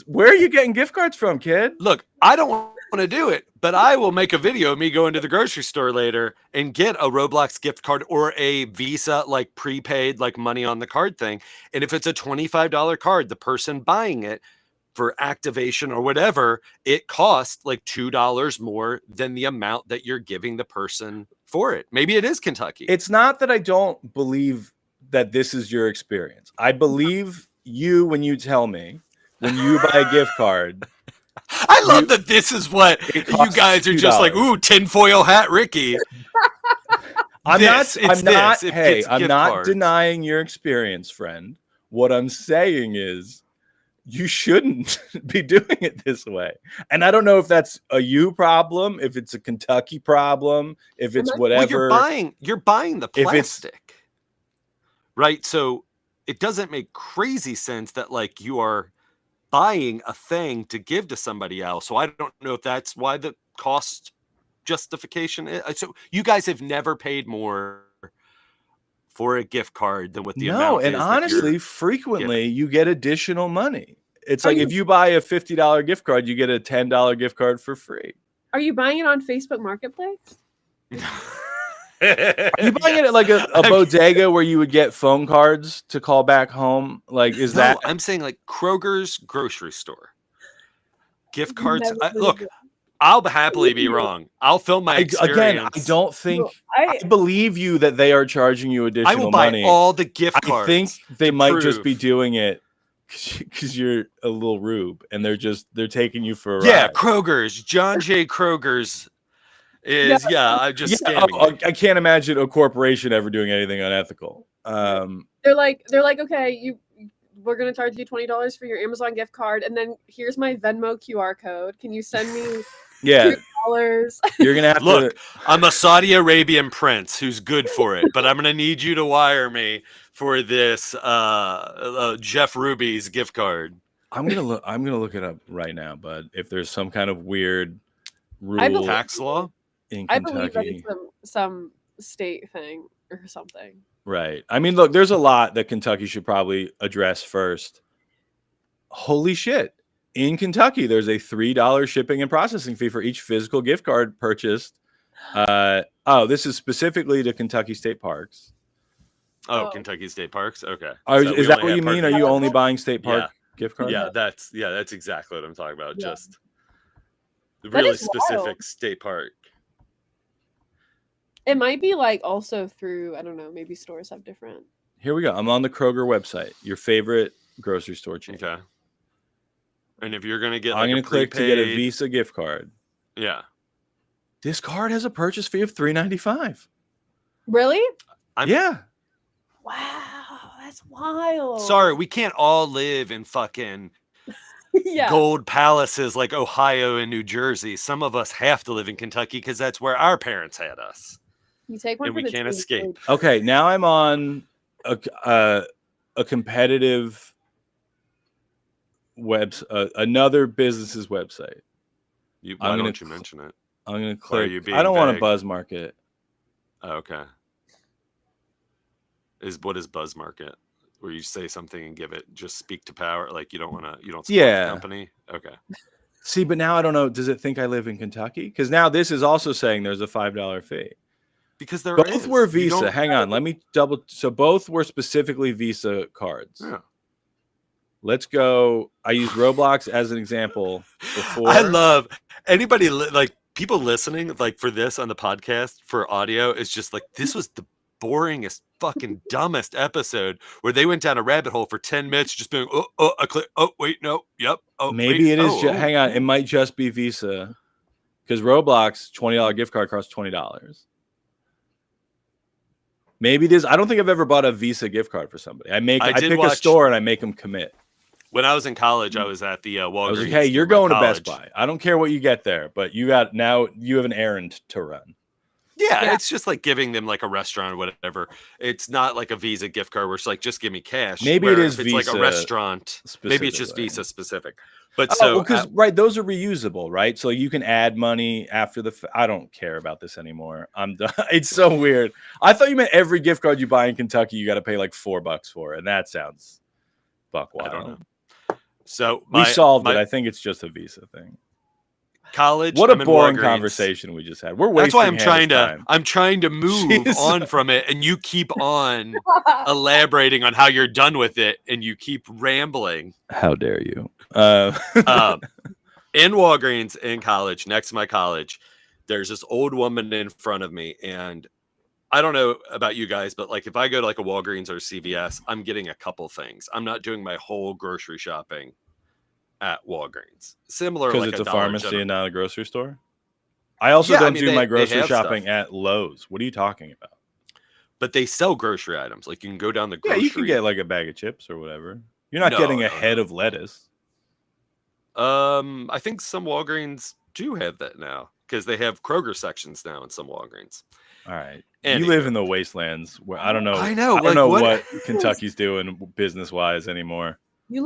S2: Where are you getting gift cards from, kid?
S1: Look, I don't want to do it, but I will make a video of me going to the grocery store later and get a Roblox gift card or a Visa, like prepaid, like money on the card thing. And if it's a $25 card, the person buying it for activation or whatever, it costs like $2 more than the amount that you're giving the person for it. Maybe it is Kentucky.
S2: It's not that I don't believe that this is your experience. I believe you when you tell me when you buy a gift card.
S1: I love that this is what
S2: It
S1: you
S2: costs
S1: guys are just like,
S2: $2.
S1: ooh, tinfoil hat Ricky.
S2: I'm not
S1: cards.
S2: denying your experience, friend. What I'm saying is you shouldn't be doing it this way. And I don't know if that's a you problem, if it's a Kentucky problem, if it's whatever.
S1: Well, you're buying the
S2: If it's-
S1: plastic. Right? So it doesn't make crazy sense that like you are buying a thing to give to somebody else. So I don't know if that's why the cost justification is. So you guys have never paid more for a gift card than what the amount is.
S2: And honestly, frequently you get additional money. It's like
S3: you-
S2: if you buy a $50 gift card, you get a $10 gift card for free.
S3: Are you buying it on Facebook Marketplace?
S2: Are you buying it at like a bodega where you would get phone cards to call back home? Like, is that?
S1: I'm saying like Kroger's grocery store. Gift cards.
S3: Never heard
S1: Look,
S3: of it.
S1: I'll happily be wrong. I'll film my experience.
S2: Again, I don't think
S3: I
S2: I believe you that they are charging you additional
S1: I will buy
S2: money.
S1: all the gift
S2: I
S1: cards.
S2: think they might just be
S1: prove.
S2: doing it because you're a little rube and they're taking you for a
S1: Yeah,
S2: ride.
S1: Kroger's. John J. Kroger's is I'm just
S2: Yeah,
S1: scamming you.
S2: I can't imagine a corporation ever doing anything unethical.
S3: they're like, okay, we're gonna charge you $20 for your Amazon gift card, and then here's my Venmo QR code. Can you send me
S2: Yeah,
S3: $2?
S2: you're gonna have
S1: Look,
S2: to.
S1: I'm a Saudi Arabian prince who's good for it, but I'm gonna need you to wire me for this Jeff Ruby's gift card.
S2: I'm gonna look it up right now, bud. If there's some kind of weird
S3: I
S2: rule
S3: believe-
S1: Tax law?
S2: in
S3: I believe that
S2: Kentucky,
S3: it's some state thing or something.
S2: right? I mean, look, there's a lot that Kentucky should probably address first. Holy shit! In Kentucky, there's a $3 shipping and processing fee for each physical gift card purchased. This is specifically to Kentucky State Parks.
S1: Oh,
S3: Oh.
S1: Kentucky State Parks. Okay.
S2: Is
S1: So we
S2: that
S1: only
S2: what
S1: have
S2: you mean? Are
S1: parking
S2: you
S1: lots.
S2: only buying state park gift cards?
S1: Yeah, that's exactly what I'm talking about.
S3: Yeah.
S1: Just the
S3: That
S1: really
S3: is wild.
S1: specific state park.
S3: It might be like also through, I don't know, maybe stores have different.
S2: Here we go. I'm on the Kroger website. Your favorite grocery store chain.
S1: Okay. And if you're gonna get,
S2: I'm
S1: like,
S2: going to click to get a
S1: prepaid-
S2: Visa gift card.
S1: Yeah.
S2: This card has a purchase fee of $3.95.
S3: Really?
S2: Yeah.
S3: Wow, that's wild.
S1: Sorry, we can't all live in fucking
S3: Yeah.
S1: gold palaces like Ohio and New Jersey. Some of us have to live in Kentucky because that's where our parents had us.
S3: You take one
S1: and
S3: for
S1: we
S3: the
S1: can't
S3: team.
S1: escape.
S2: Okay, now I'm on a competitive another business's website.
S1: Why
S2: I'm gonna
S1: don't you mention it?
S2: I'm going to
S1: Why are
S2: click.
S1: you being
S2: I don't want to
S1: vague?
S2: buzz market.
S1: Oh, okay. What is Buzz Market? where you say something and give it just speak to power? Like you don't support
S2: Yeah.
S1: the company. Okay.
S2: See, but now I don't know. Does it think I live in Kentucky? Because now this is also saying there's a $5 fee.
S1: Because there
S2: Both
S1: is.
S2: were
S1: You
S2: Visa.
S1: don't-
S2: Hang on, let me double. So both were specifically Visa cards.
S1: Yeah.
S2: Let's go. I used Roblox as an example before.
S1: I love anybody like people listening like for this on the podcast for audio is just like this was the boringest fucking dumbest episode where they went down a rabbit hole for 10 minutes just being I click, oh wait, no, yep, oh
S2: Maybe
S1: wait,
S2: it is.
S1: oh,
S2: Hang on, it might just be Visa because Roblox $20 gift card costs $20. Maybe it is. I don't think I've ever bought a Visa gift card for somebody. I pick a store and I make them commit.
S1: When I was in college, I was at the Walgreens.
S2: I was like, hey, you're
S1: near my
S2: going to
S1: college.
S2: Best Buy. I don't care what you get there, but you have an errand to run.
S1: Yeah, it's just like giving them like a restaurant or whatever. It's not like a Visa gift card where it's like just give me cash.
S2: Maybe
S1: Where
S2: it is
S1: if it's
S2: Visa
S1: like a restaurant. Maybe it's just
S2: specifically.
S1: Visa specific. But
S2: because right, those are reusable, right? So you can add money after I don't care about this anymore. I'm done. It's so weird. I thought you meant every gift card you buy in Kentucky, you got to pay like $4 for, and that sounds buck wild.
S1: I don't know. So
S2: we solved it. I think it's just a Visa thing.
S1: College.
S2: What a boring conversation we just had. We're wasting.
S1: That's why I'm trying to move on from it, and you keep on elaborating on how you're done with it, and you keep rambling.
S2: How dare you?
S1: In Walgreens in college, next to my college, there's this old woman in front of me, and I don't know about you guys, but like if I go to like a Walgreens or CVS, I'm getting a couple things. I'm not doing my whole grocery shopping at Walgreens. Similar
S2: because
S1: like
S2: it's a
S1: Dollar
S2: pharmacy
S1: General.
S2: and not a grocery store. I also don't do my grocery shopping
S1: stuff
S2: at Lowe's. What are you talking about?
S1: But they sell grocery items. Like you can go down the grocery.
S2: Yeah, you can get like a bag of chips or whatever. You're not getting a head of lettuce.
S1: I think some Walgreens do have that now because they have Kroger sections now in some Walgreens.
S2: All right.
S1: Anyway.
S2: You live in the wastelands where I don't know.
S1: I know.
S2: I don't know what Kentucky's doing business wise anymore.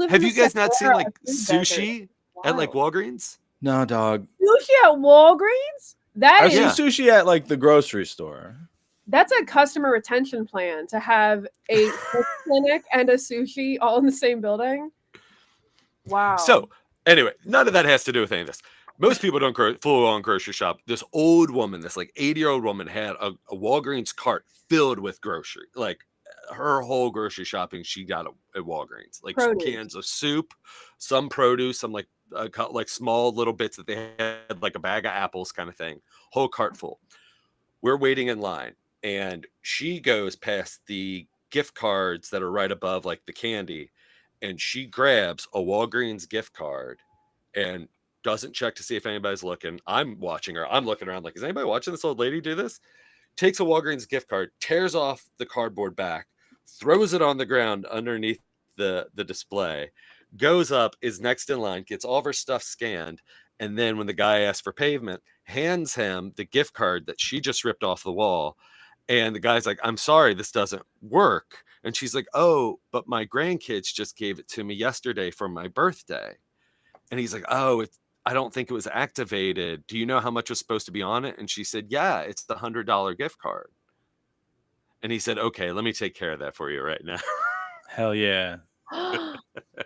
S1: Have you guys not seen like sushi at like Walgreens?
S2: No, dog.
S3: Sushi at Walgreens?
S2: I've seen sushi at like the grocery store.
S3: That's a customer retention plan to have a clinic and a sushi all in the same building. Wow.
S1: So anyway, none of that has to do with any of this. Most people don't full on grocery shop. This old woman, this like 80-year-old woman had a Walgreens cart filled with grocery. Like her whole grocery shopping she got at Walgreens. Like some cans of soup, some produce, some like small little bits that they had, like a bag of apples kind of thing. Whole cart full. We're waiting in line and she goes past the gift cards that are right above like the candy and she grabs a Walgreens gift card and doesn't check to see if anybody's looking. I'm watching her. I'm looking around like, is anybody watching this old lady do this? Takes a Walgreens gift card, tears off the cardboard back, throws it on the ground underneath the display, goes up, is next in line, gets all of her stuff scanned, and then when the guy asks for payment, hands him the gift card that she just ripped off the wall. And the guy's like, I'm sorry, this doesn't work. And she's like, oh, but my grandkids just gave it to me yesterday for my birthday. And he's like, oh, I don't think it was activated. Do you know how much was supposed to be on it? And she said, yeah, it's the $100 gift card. And he said, okay, let me take care of that for you right now.
S2: Hell yeah.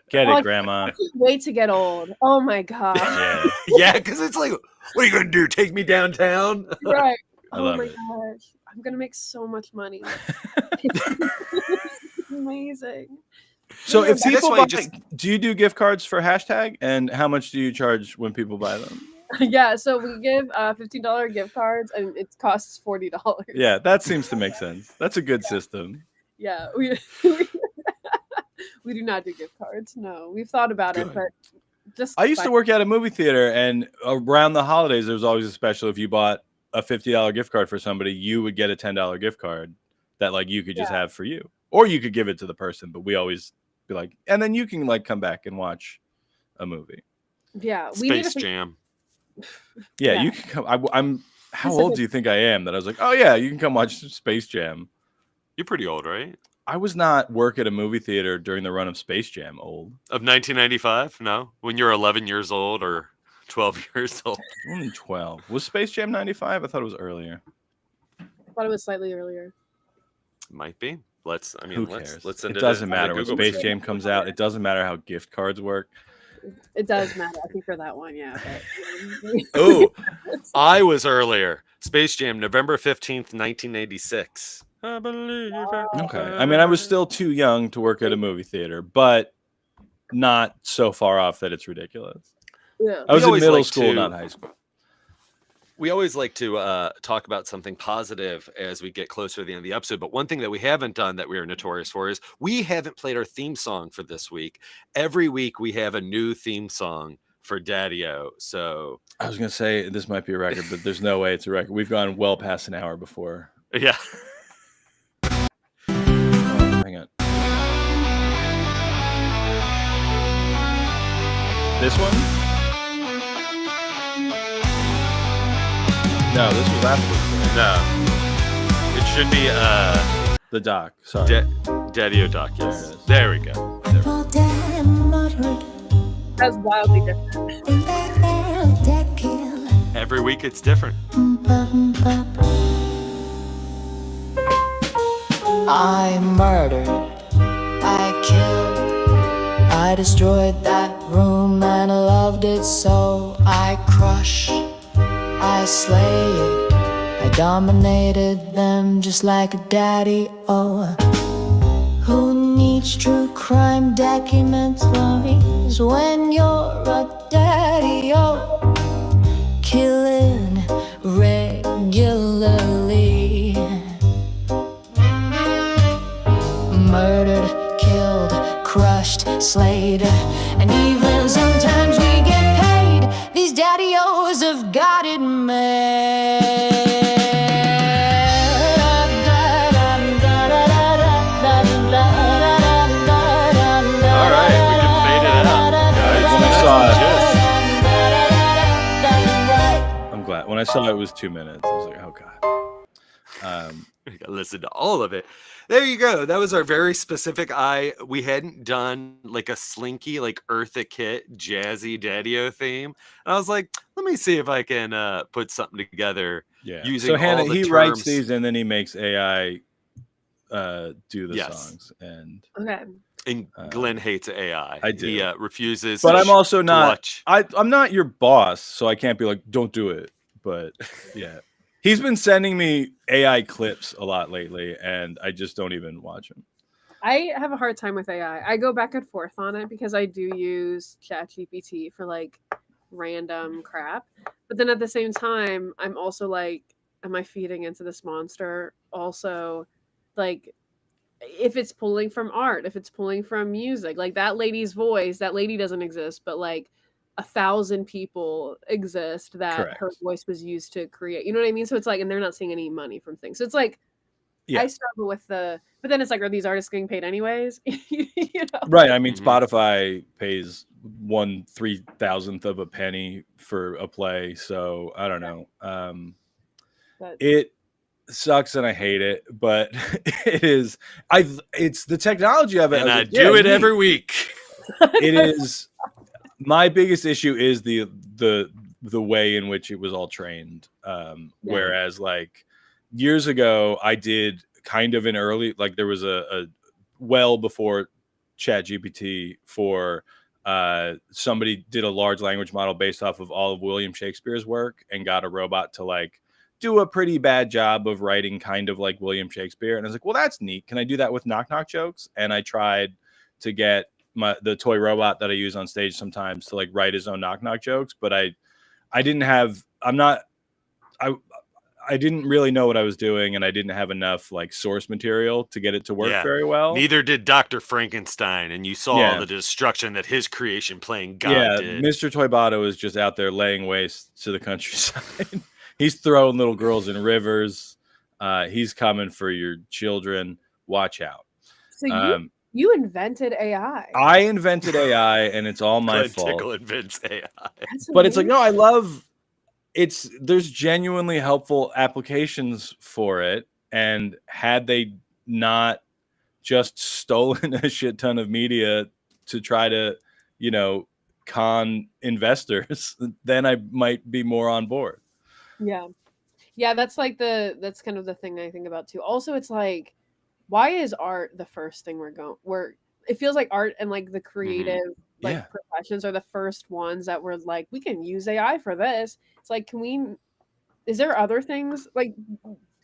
S2: Get it, Grandma.
S3: I can't wait to get old. Oh my God.
S2: Yeah.
S1: Yeah, because it's like, what are you going to do? Take me downtown?
S3: Right.
S2: Oh
S3: my gosh. I'm going to make so much money. Amazing.
S2: So if people buy, do you do gift cards for hashtag? And how much do you charge when people buy them?
S3: Yeah, so we give $15 gift cards and it costs $40.
S2: Yeah, that seems to make sense. That's a good system.
S3: Yeah, we do not do gift cards. No, we've thought about it, but just
S2: I used to work at a movie theater, and around the holidays, there was always a special. If you bought a $50 gift card for somebody, you would get a $10 gift card that like you could just have for you, or you could give it to the person. But we always be like, and then you can like come back and watch a movie.
S3: Yeah,
S1: Space Jam.
S2: Yeah, you can come. I'm. How old do you think I am? That I was like, oh yeah, you can come watch Space Jam.
S1: You're pretty old, right?
S2: I was not work at a movie theater during the run of Space Jam. Old
S1: of 1995? No, when you're 11 years old or 12 years old.
S2: Only 12. Was Space Jam 95? I thought it was earlier.
S3: I thought it was slightly earlier.
S1: Might be.
S2: Who cares?
S1: Let's send
S2: It
S1: it
S2: doesn't
S1: to
S2: matter when
S1: Google
S2: Space
S1: machine.
S2: Jam comes out. It doesn't matter how gift cards work.
S3: It does matter, I think, for that one, yeah. But
S1: Oh, I was earlier. Space Jam, November 15th, 1986. I believe I can
S2: Okay. I mean, I was still too young to work at a movie theater, but not so far off that it's ridiculous.
S3: yeah.
S2: I was in
S1: always
S2: middle
S1: like
S2: school,
S1: to-
S2: not high school.
S1: We always like to talk about something positive as we get closer to the end of the episode. But one thing that we haven't done that we are notorious for is we haven't played our theme song for this week. Every week we have a new theme song for Daddio. So
S2: I was going to say this might be a record, but there's no way it's a record. We've gone well past an hour before.
S1: yeah.
S2: Oh, hang on. This one? No, this was after.
S1: No. It should be
S2: The doc. Sorry.
S1: Daddio Doc.
S2: There
S1: Yes.
S2: it is.
S1: There we go.
S3: That's wildly different.
S1: Every week it's different.
S4: I murdered, I killed, I destroyed that room and I loved it so. I crush, I slay, I dominated them just like a daddy. Oh, who needs true crime documentaries when you're a daddy? Oh, killing regularly. Murdered, killed, crushed, slayed, and even sometimes we get paid. These daddios have got it made.
S1: All right, we can fade it out. Guys,
S2: When I
S1: that's
S2: saw
S1: the
S2: it, I'm glad. When I saw it was 2 minutes, I was like, oh God.
S1: You gotta listen to all of it. There you go. That was our very specific we hadn't done like a slinky, like Eartha Kitt, jazzy Daddio theme. And I was like, let me see if I can put something together.
S2: Yeah.
S1: Using
S2: So Hannah,
S1: all the
S2: he writes
S1: terms.
S2: these and then he makes AI do the
S1: Yes.
S2: songs. And
S3: Okay.
S1: And Glenn hates AI.
S2: I do.
S1: He refuses.
S2: but
S1: to
S2: I'm also
S1: to
S2: not
S1: watch.
S2: I'm not your boss, so I can't be like, don't do it. But yeah. He's been sending me AI clips a lot lately, and I just don't even watch them.
S3: I have a hard time with AI. I go back and forth on it because I do use ChatGPT for like random crap. But then at the same time, I'm also like, am I feeding into this monster? Also, like, if it's pulling from art, if it's pulling from music, like that lady's voice, that lady doesn't exist, but like 1,000 people exist that
S2: Correct.
S3: her voice was used to create. You know what I mean? So it's like, and they're not seeing any money from things. So it's like,
S2: Yeah.
S3: I struggle with but then it's like, are these artists getting paid anyways? You know?
S2: Right. I mean,
S1: Mhm.
S2: Spotify pays 1/3000th of a penny for a play, so I don't know.
S3: But
S2: It sucks and I hate it, but it is. It's the technology of it.
S1: And
S2: was
S1: I
S2: like,
S1: do
S2: yeah,
S1: it
S2: neat.
S1: every week.
S2: It is. My biggest issue is the way in which it was all trained. Whereas like years ago, I did kind of an early, like there was a well before ChatGPT for somebody did a large language model based off of all of William Shakespeare's work and got a robot to like do a pretty bad job of writing kind of like William Shakespeare. And I was like, well, that's neat. Can I do that with knock knock jokes? And I tried to get the toy robot that I use on stage sometimes to like write his own knock knock jokes, but I didn't really know what I was doing, and I didn't have enough like source material to get it to work
S1: Yeah.
S2: very well.
S1: Neither did Dr. Frankenstein, and you saw
S2: Yeah.
S1: the destruction that his creation playing God
S2: Yeah,
S1: did.
S2: Mr. Toybato is just out there laying waste to the countryside. He's throwing little girls in rivers. He's coming for your children. Watch out.
S3: so you invented AI.
S2: I invented AI, and it's all my
S1: Glenn
S2: fault.
S1: Tickle invents AI.
S3: That's
S2: But it's like,
S3: amazing.
S2: no, I love there's genuinely helpful applications for it. And had they not just stolen a shit ton of media to try to, con investors, then I might be more on board.
S3: Yeah. Yeah, that's like that's kind of the thing I think about too. Also, it's like why is art the first thing we're it feels like art and like the creative like
S2: Yeah.
S3: professions are the first ones that were like, we can use AI for this. It's like, is there other things like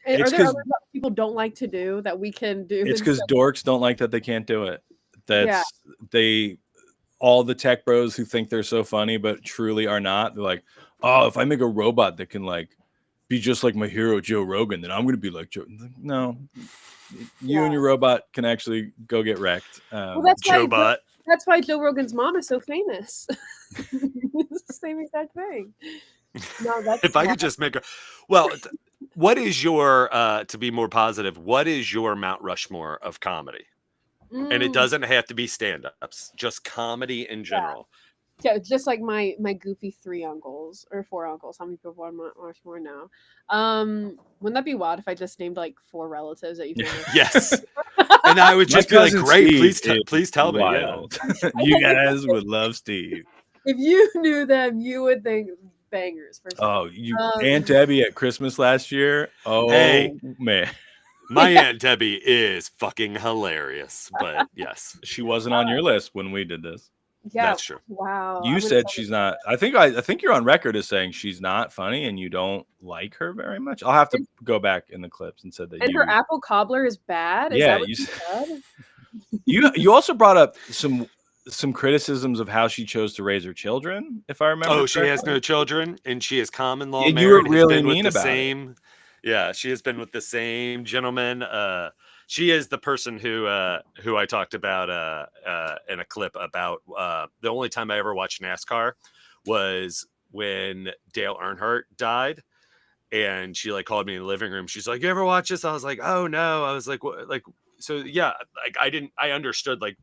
S2: It's
S3: are there
S2: because
S3: other that people don't like to do that we can do
S2: it's because
S3: instead?
S2: dorks don't like that they can't do it.
S3: Yeah.
S2: That's they all the tech bros who think they're so funny but truly are not. They're like, oh, if I make a robot that can like be just like my hero Joe Rogan, then I'm gonna be like Joe. No, you and your robot can actually go get wrecked.
S3: Well,
S1: Joe Butt.
S3: that's why Joe Rogan's mom is so famous. It's the same exact thing. No, that's
S1: If I could just make a, well, what is your to be more positive? What is your Mount Rushmore of comedy? And it doesn't have to be stand-ups, just comedy in general.
S3: Yeah, just like my goofy 3 uncles or 4 uncles. How many people are Mount Rushmore now? Wouldn't that be wild if I just named like 4 relatives that you know?
S1: Yes. And I would
S2: My
S1: just be like,
S2: cousin
S1: great,
S2: Steve
S1: please tell me. Yeah.
S2: wild. You guys would love Steve.
S3: If you knew them, you would think bangers for sure.
S2: Oh, you Aunt Debbie at Christmas last year. Oh
S1: Hey.
S2: man,
S1: My Aunt Debbie is fucking hilarious. But yes,
S2: she wasn't on your list when we did this.
S3: Yeah,
S1: that's true.
S3: wow.
S2: You said she's not. I think you're on record as saying she's not funny and you don't like her very much. I'll have to go back in the clips and said that
S3: and her apple cobbler is bad. Is
S2: Yeah,
S3: that what
S2: you
S3: you said?
S2: you also brought up some criticisms of how she chose to raise her children, if I remember.
S1: Oh, she has
S2: correctly.
S1: no children, and she is common law
S2: And you were
S1: married. has
S2: really
S1: been with
S2: mean
S1: the
S2: about it.
S1: same. Yeah, she has been with the same gentleman. She is the person who I talked about in a clip about the only time I ever watched NASCAR was when Dale Earnhardt died. And she like called me in the living room. She's like, "You ever watch this?" I was like, "Oh no." I was like, "What?" Like, so yeah, like I understood like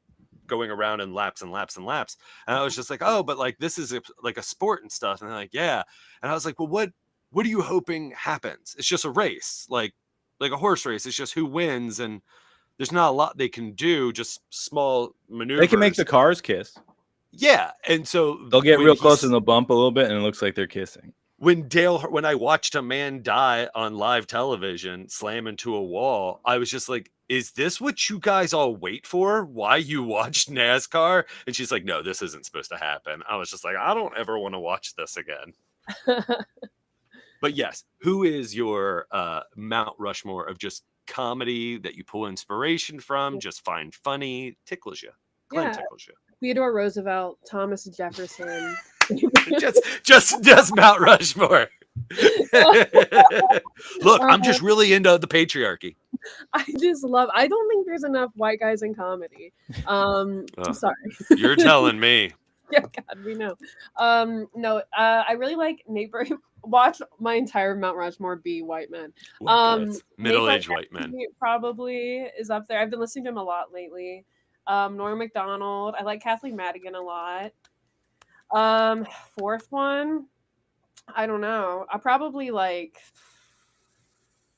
S1: going around in laps and laps and laps. And I was just like, "Oh, but like this is like a sport and stuff." And they're like, "Yeah." And I was like, "Well, what are you hoping happens? It's just a race, like a horse race. It's just who wins, and there's not a lot they can do. Just small maneuvers.
S2: They can make the cars kiss.
S1: Yeah." And so
S2: They'll get
S1: when
S2: real close and they'll bump a little bit, and it looks like they're kissing.
S1: when I watched a man die on live television, slam into a wall, I was just like, is this what you guys all wait for? Why you watch NASCAR? And she's like, no, this isn't supposed to happen. I was just like, I don't ever want to watch this again. But yes, who is your Mount Rushmore of just comedy that you pull inspiration from, just find funny, tickles you? Glenn tickles you.
S3: Theodore Roosevelt, Thomas Jefferson.
S1: just Mount Rushmore. Look, I'm just really into the patriarchy.
S3: I don't think there's enough white guys in comedy. Sorry.
S1: You're telling me.
S3: Yeah, God, we know. No, I really like Nate watch my entire Mount Rushmore be white men.
S1: Middle-aged white men.
S3: Probably is up there. I've been listening to him a lot lately. Norm Macdonald. I like Kathleen Madigan a lot. Fourth one, I don't know. I probably like.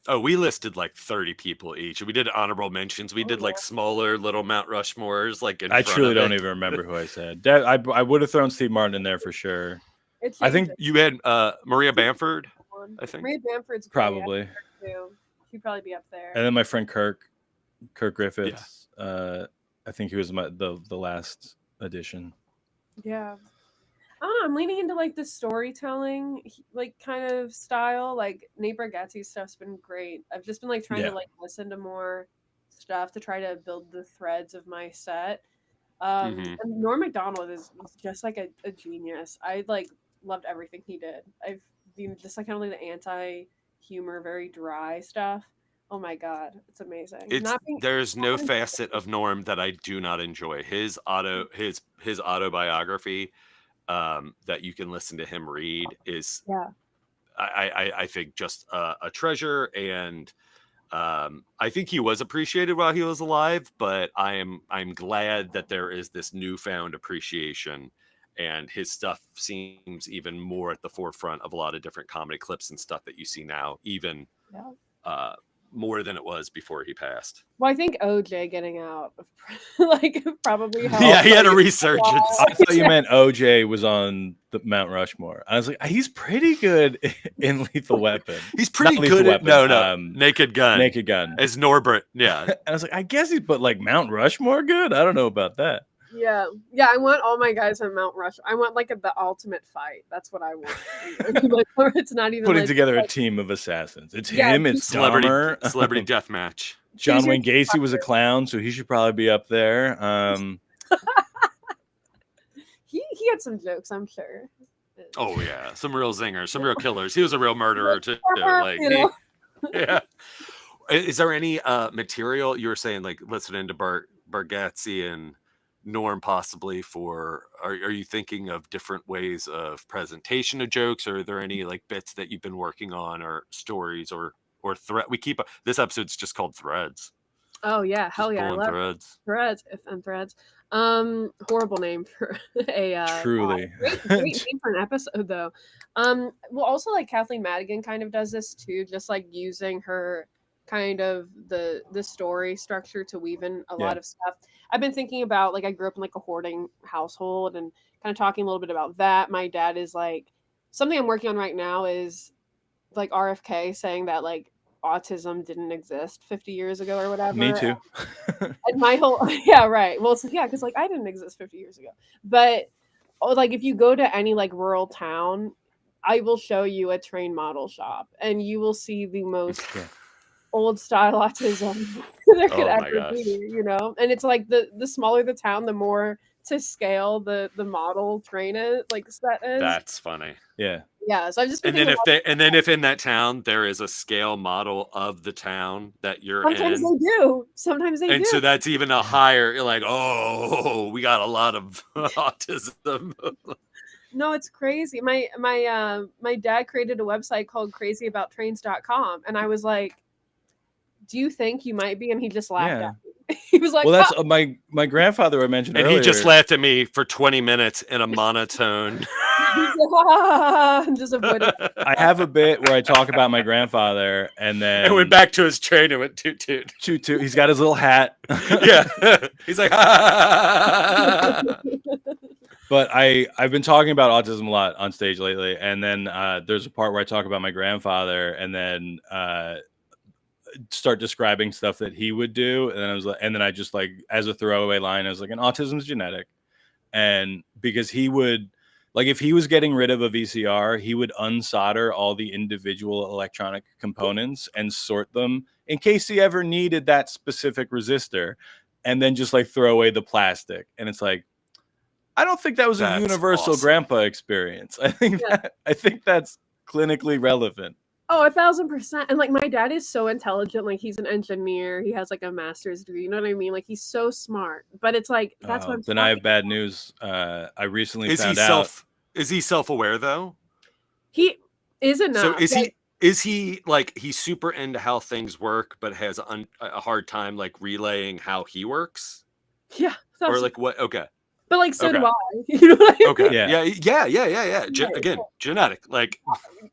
S1: Oh, we listed like 30 people each. We did honorable mentions. We did like smaller little Mount Rushmores. Like
S2: I truly don't even remember who I said. I would have thrown Steve Martin in there for sure. I think
S1: you had Maria Bamford. I think
S3: Maria Bamford's
S2: probably.
S3: She'd probably be up there.
S2: And then my friend Kirk Griffiths. Yeah. I think he was the last edition.
S3: Yeah. I don't know. I'm leaning into like the storytelling, like kind of style. Like Nate Bargatze's stuff's been great. I've just been like trying to like listen to more stuff to try to build the threads of my set. And Norm Macdonald is just like a genius. I like loved everything he did. I've been just like kind of like the anti-humor, very dry stuff. Oh my God, it's amazing.
S1: There's no facet of Norm that I do not enjoy. His autobiography that you can listen to him read is I think just a treasure, and I think he was appreciated while he was alive, but I'm glad that there is this newfound appreciation, and his stuff seems even more at the forefront of a lot of different comedy clips and stuff that you see now, even more than it was before he passed.
S3: Well, I think OJ getting out like probably helped.
S1: Yeah, he had a
S2: you-
S1: resurgence.
S2: I thought you meant OJ was on the Mount Rushmore. I was like, he's pretty good in Lethal Weapon.
S1: He's pretty
S2: Not Lethal
S1: good at
S2: Weapon,
S1: Naked Gun.
S2: Naked Gun.
S1: As Norbert. Yeah.
S2: And I was like, I guess he's, but like Mount Rushmore good? I don't know about that.
S3: Yeah, I want all my guys on Mount Rush. I want like the ultimate fight. That's what I want. Like, or it's not even
S2: Putting
S3: like,
S2: together a
S3: like,
S2: team of assassins. It's
S3: Yeah,
S2: him, it's
S1: Celebrity
S2: Dahmer.
S1: celebrity death match.
S2: John
S3: Choose your
S2: Wayne Gacy was a clown, so he should probably be up there.
S3: he had some jokes, I'm sure.
S1: Oh yeah, some real zingers, some real killers. He was a real murderer too. Like,
S3: You know?
S1: yeah. Is there any material you were saying like listening to Bargatze and Norm possibly for? Are you thinking of different ways of presentation of jokes, or are there any like bits that you've been working on, or stories, or thread? We keep this episode's just called Threads.
S3: Oh yeah, hell
S1: Just
S3: yeah, I
S1: pulling
S3: love
S1: threads.
S3: Threads. And Threads. Horrible name for a
S2: Truly.
S3: great name for an episode though. Well, also like Kathleen Madigan kind of does this too, just like using her kind of the story structure to weave in a lot of stuff. I've been thinking about, like, I grew up in like a hoarding household and kind of talking a little bit about that. My dad is like, something I'm working on right now is like RFK saying that like autism didn't exist 50 years ago or whatever.
S2: Me too.
S3: And my whole yeah, right. Well, so, yeah, because like I didn't exist 50 years ago. But like if you go to any like rural town, I will show you a train model shop and you will see the most old style autism there could
S1: Oh my
S3: ever
S1: gosh.
S3: be, you know. And it's like the smaller the town, the more to scale the model train is like set is.
S1: That's funny.
S2: Yeah.
S3: Yeah, so I've just been
S1: And then
S3: thinking
S1: if in that town there is a scale model of the town that you're
S3: sometimes
S1: in,
S3: they do. Sometimes they
S1: and
S3: do.
S1: so that's even a higher. You're like, oh, we got a lot of autism.
S3: No, it's crazy. My dad created a website called crazyaboutrains.com, and I was like, do you think you might be? And he just laughed
S2: Yeah.
S3: at me. He was like,
S2: Well, that's
S3: "Oh."
S2: my grandfather I mentioned
S1: And
S2: earlier.
S1: he just laughed at me for 20 minutes in a monotone.
S3: Just avoid it.
S2: I have a bit where I talk about my grandfather, and then
S1: And went back to his train and went toot toot.
S2: toot. He's got his little hat.
S1: Yeah. He's like,
S2: But I've been talking about autism a lot on stage lately, and then there's a part where I talk about my grandfather, and then start describing stuff that he would do, and then I was like, and then I just like as a throwaway line, I was like, "And autism's genetic," and because he would like if he was getting rid of a VCR, he would unsolder all the individual electronic components and sort them in case he ever needed that specific resistor, and then just like throw away the plastic, and it's like. I don't think that was a
S1: That's
S2: universal
S1: awesome.
S2: grandpa experience. I think that's clinically relevant.
S3: Oh, 1,000%. And like my dad is so intelligent. Like he's an engineer. He has like a master's degree. You know what I mean? Like he's so smart. But it's like that's what I'm
S2: Then I have
S3: talking
S2: bad news. I recently
S1: is
S2: found out.
S1: Is he self-aware though?
S3: He is enough.
S1: So
S3: but-
S1: is he like he's super into how things work, but has a hard time like relaying how he works,
S3: Yeah.
S1: or like what? Okay,
S3: but like so
S1: okay.
S3: do I. You know what I mean?
S1: okay,
S2: Yeah.
S1: yeah. Again, genetic. Like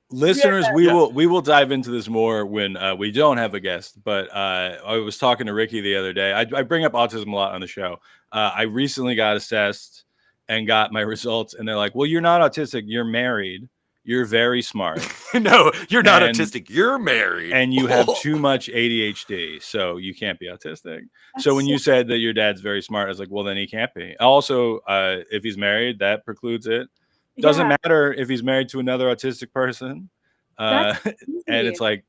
S2: Listeners,
S3: Yeah.
S2: we will dive into this more when we don't have a guest. But I was talking to Ricky the other day. I bring up autism a lot on the show. I recently got assessed and got my results, and they're like, "Well, you're not autistic. You're married. You're very smart,
S1: no, you're not
S2: And-
S1: autistic. You're married,
S2: and you have too much ADHD, so you can't be autistic."
S3: That's
S2: So when you said that your dad's very smart, I was like, "Well, then he can't be." Also, if he's married, that precludes it. Doesn't
S3: Yeah,
S2: matter if he's married to another autistic person.
S3: That's
S2: And it's like,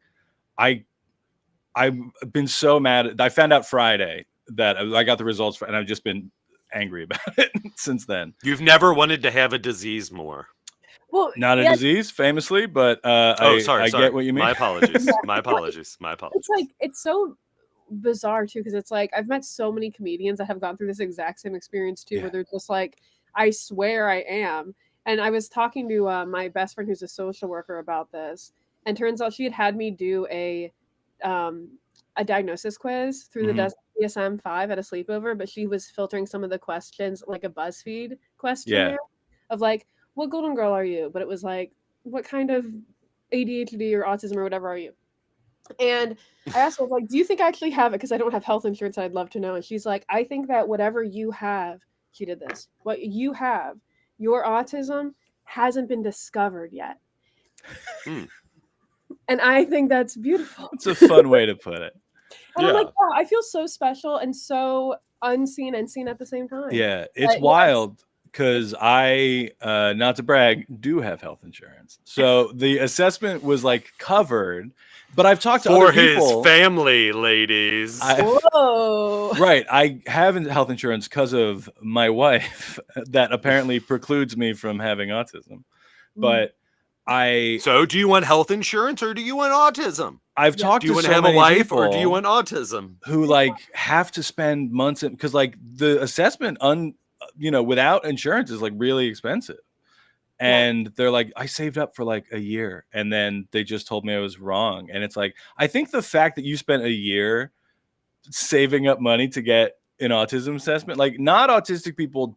S2: I've been so mad. I found out Friday that I got the results, and I've just been angry about it since then.
S1: You've never wanted to have a disease more.
S3: well,
S2: Not a
S3: yeah,
S2: disease, famously, but
S1: Oh, sorry.
S2: I get what you mean.
S1: My apologies. My apologies. My apologies.
S3: it's like it's so bizarre too because it's like I've met so many comedians that have gone through this exact same experience too,
S2: Yeah.
S3: where they're just like, I swear I am. And I was talking to my best friend who's a social worker about this, and turns out she had me do a diagnosis quiz through
S2: Mhm.
S3: the DSM-5 at a sleepover, but she was filtering some of the questions like a BuzzFeed questionnaire of like, what golden girl are you? But it was like, what kind of ADHD or autism or whatever are you? And I asked her, like, do you think I actually have it? Because I don't have health insurance. I'd love to know. And she's like, I think that whatever you have, she did this, what you have, your autism hasn't been discovered yet.
S1: Hmm.
S3: And I think that's beautiful.
S2: It's a fun way to put it.
S3: And I'm like, wow, I feel so special and so unseen and seen at the same time.
S2: Yeah, it's wild because I, not to brag, do have health insurance. So the assessment was like covered, but I've talked to
S1: For
S2: other people.
S1: his family, ladies.
S3: Whoa.
S2: Right. I have health insurance because of my wife that apparently precludes me from having autism. But
S1: So do you want health insurance or do you want autism?
S2: I've talked
S1: do you
S2: to
S1: want
S2: so
S1: to have a
S2: many
S1: wife
S2: people
S1: or do you want autism?
S2: who like have to spend months because like the assessment without insurance is like really expensive. And they're like, I saved up for like a year and then they just told me I was wrong. And it's like, I think the fact that you spent a year saving up money to get an autism assessment, like not autistic people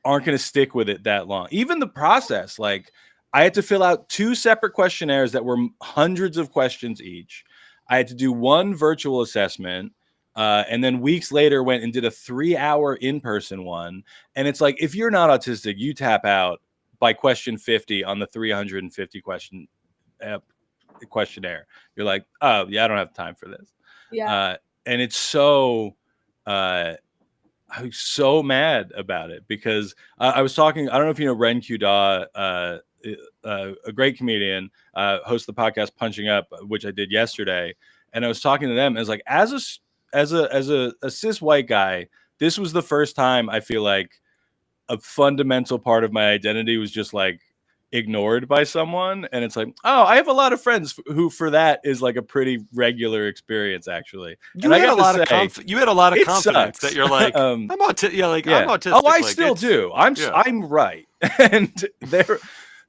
S2: aren't going to stick with it that long. Even the process, like I had to fill out 2 separate questionnaires that were hundreds of questions each. I had to do 1 virtual assessment. And then weeks later went and did a 3-hour in-person one. And it's like, if you're not autistic, you tap out by question 50 on the 350 question questionnaire. You're like, oh yeah, I don't have time for this.
S3: Yeah.
S2: And it's so, I was so mad about it because I was talking, I don't know if you know Ren Kuda, a great comedian, hosts the podcast Punching Up, which I did yesterday. And I was talking to them as like, as a cis white guy, this was the first time I feel like a fundamental part of my identity was just like ignored by someone. And it's like, oh, I have a lot of friends who for that is like a pretty regular experience actually.
S1: You had a lot of confidence
S2: sucks.
S1: that you're like, I'm autistic. I'm autistic.
S2: Oh, I still do. I'm right. And there,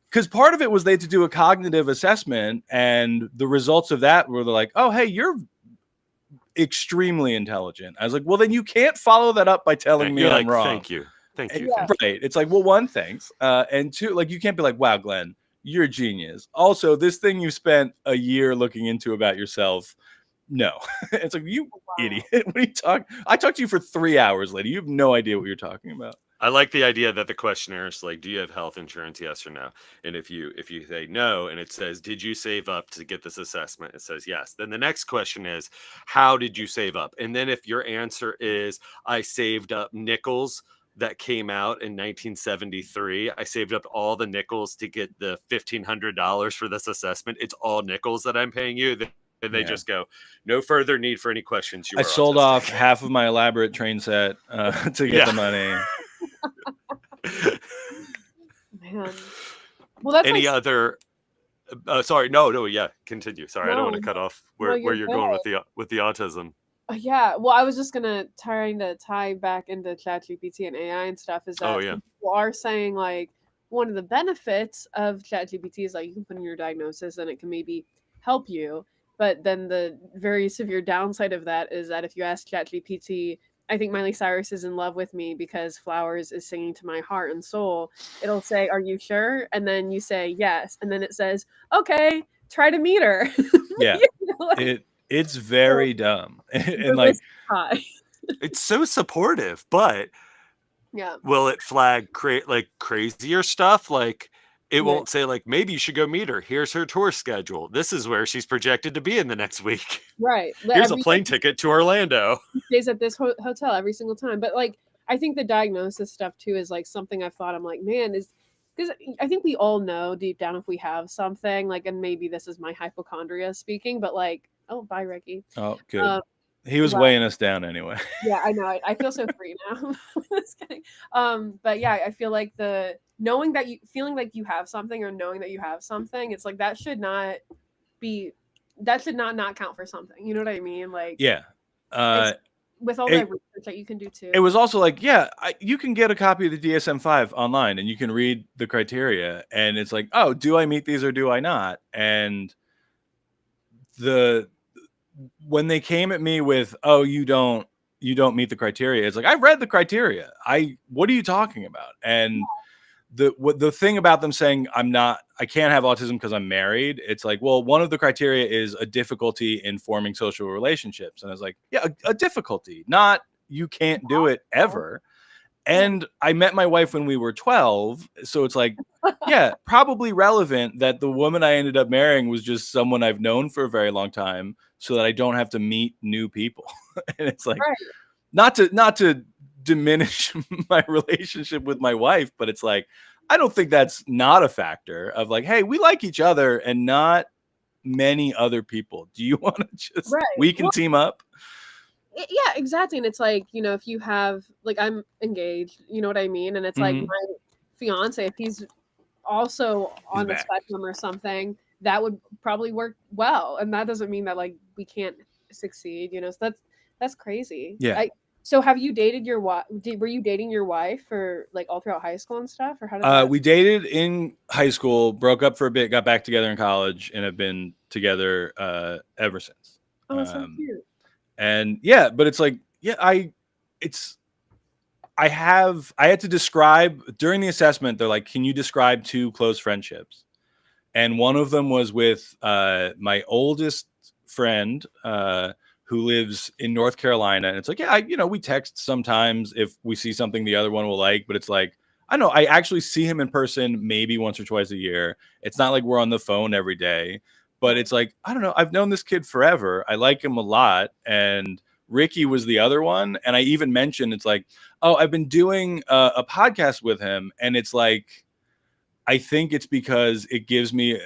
S2: because part of it was they had to do a cognitive assessment, and the results of that were like, oh, hey, you're extremely intelligent. I was like, well, then you can't follow that up by telling me I'm wrong.
S1: Thank you.
S3: Yeah.
S2: Right. It's like, well, 1, thanks. And 2, like, you can't be like, wow, Glenn, you're a genius. Also, this thing you spent a year looking into about yourself. No. It's like, you idiot. What are you talking? I talked to you for 3 hours later. You have no idea what you're talking about.
S1: I like the idea that the questionnaire is like, do you have health insurance? Yes or no. And if you say no, and it says, did you save up to get this assessment? It says yes. Then the next question is, how did you save up? And then if your answer is, I saved up nickels that came out in 1973. I saved up all the nickels to get the $1,500 for this assessment. It's all nickels that I'm paying you. And they just go, no further need for any questions.
S2: I sold off half of my elaborate train set to get the money.
S3: Man. Well, that's
S1: any other. Sorry, no, yeah, continue. Sorry, I don't want to cut off where you're going with the autism.
S3: Yeah, well, I was just gonna tie back into ChatGPT and AI and stuff. Is that people are saying like one of the benefits of ChatGPT is like you can put in your diagnosis and it can maybe help you. But then the very severe downside of that is that if you ask ChatGPT, I think Miley Cyrus is in love with me because Flowers is singing to my heart and soul, it'll say, are you sure? And then you say yes. And then it says, okay, try to meet her.
S2: Yeah. It's very dumb. And like,
S1: it's so supportive, but will it flag crazier stuff? Like, it won't say like, maybe you should go meet her. Here's her tour schedule. This is where she's projected to be in the next week.
S3: Right.
S1: Here's a plane ticket to Orlando.
S3: She stays at this hotel every single time. But like, I think the diagnosis stuff too is like something I've thought. I'm like, man, because I think we all know deep down if we have something like, and maybe this is my hypochondria speaking, but like, oh, bye, Ricky.
S2: Oh, good. He was weighing us down anyway.
S3: Yeah, I know. I feel so free now. Just kidding. But yeah, I feel like feeling like you have something or knowing that you have something, it's like that should not count for something. You know what I mean? Like,
S2: yeah.
S3: With all that research that you can do too.
S2: It was also like, you can get a copy of the DSM-5 online and you can read the criteria, and it's like, oh, do I meet these or do I not? And when they came at me with, oh, you don't meet the criteria, it's like, I read the criteria. What are you talking about? And the thing about them saying I can't have autism because I'm married. It's like, well, one of the criteria is a difficulty in forming social relationships. And I was like, yeah, a difficulty, not you can't do it ever. And I met my wife when we were 12. So it's like, yeah, probably relevant that the woman I ended up marrying was just someone I've known for a very long time so that I don't have to meet new people. And it's like, not to diminish my relationship with my wife, but it's like, I don't think that's not a factor of like, hey, we like each other and not many other people. Do you want to just, we can team up?
S3: Yeah, exactly. And it's like, you know, if you have, like, I'm engaged, you know what I mean? And it's like my fiance, if he's also on the spectrum or something, that would probably work well. And that doesn't mean that like we can't succeed, you know. So that's crazy.
S2: Yeah.
S3: So have you dated your wife? Were you dating your wife for like all throughout high school and stuff? Or how did that?
S2: We dated in high school, broke up for a bit, got back together in college, and have been together ever since.
S3: Oh, that's so cute.
S2: And yeah, but it's like, yeah, I had to describe during the assessment. They're like, can you describe 2 close friendships? And one of them was with my oldest friend who lives in North Carolina. And it's like, yeah, we text sometimes if we see something the other one will like, but it's like, I know I actually see him in person maybe once or twice a year. It's not like we're on the phone every day. But it's like, I don't know. I've known this kid forever. I like him a lot. And Ricky was the other one. And I even mentioned, it's like, oh, I've been doing a podcast with him. And it's like, I think it's because it gives me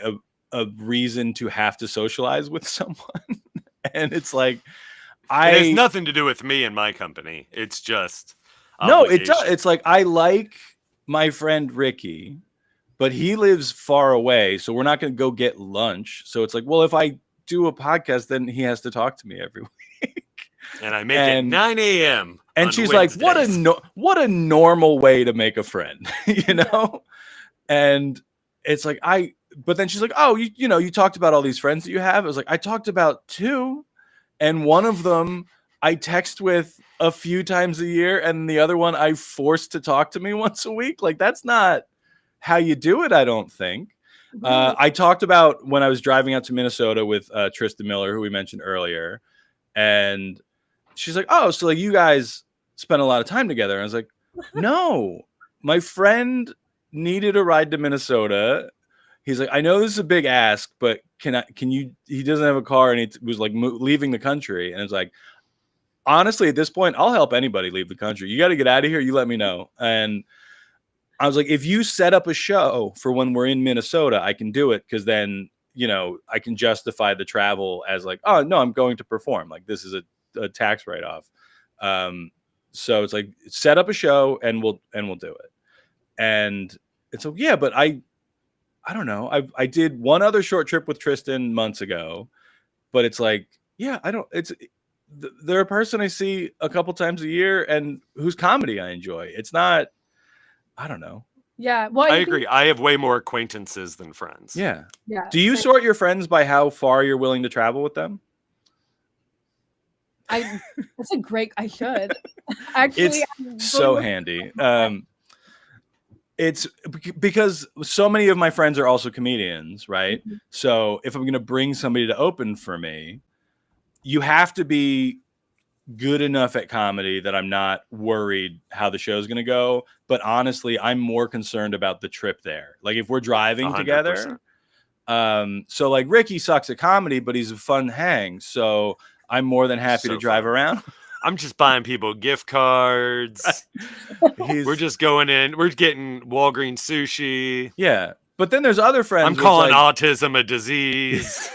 S2: a reason to have to socialize with someone. And it's like,
S1: it has nothing to do with me and my company. It's just
S2: no, it does. It's like, I like my friend Ricky, but he lives far away, so we're not going to go get lunch. So it's like, well, if I do a podcast, then he has to talk to me every week.
S1: And I make it 9 a.m.
S2: And she's Wednesdays. Like, what a normal way to make a friend, you know? And it's like, but then she's like, oh, you talked about all these friends that you have. I was like, I talked about 2, and one of them I text with a few times a year, and the other one I forced to talk to me once a week. Like, that's not how you do it, I don't think. I talked about when I was driving out to Minnesota with Tristan Miller, who we mentioned earlier, and she's like, oh, so like you guys spent a lot of time together. And I was like, no, my friend needed a ride to Minnesota. He's like, I know this is a big ask, but can you, he doesn't have a car and he was like leaving the country. And it's like, honestly, at this point, I'll help anybody leave the country. You got to get out of here. You let me know. And I was like, if you set up a show for when we're in Minnesota, I can do it. Cause then, I can justify the travel as like, oh no, I'm going to perform. Like this is a tax write-off. So it's like, set up a show and we'll do it. And it's like, yeah, but I don't know. I did one other short trip with Tristan months ago, but it's like, yeah, they're a person I see a couple times a year and whose comedy I enjoy. It's not, I don't know.
S3: Yeah. Well,
S1: I agree. I have way more acquaintances than friends.
S2: Yeah. Yeah. Do you sort your friends by how far you're willing to travel with them?
S3: That's a great, I should. Actually,
S2: it's so handy. It's because so many of my friends are also comedians, right? Mm-hmm. So if I'm going to bring somebody to open for me, you have to be good enough at comedy that I'm not worried how the show's going to go. But honestly, I'm more concerned about the trip there. Like if we're driving 100%. Together. So like Ricky sucks at comedy, but he's a fun hang. So I'm more than happy to drive around.
S1: I'm just buying people gift cards. We're just going in. We're getting Walgreens sushi.
S2: Yeah. But then there's other friends.
S1: I'm calling autism a disease.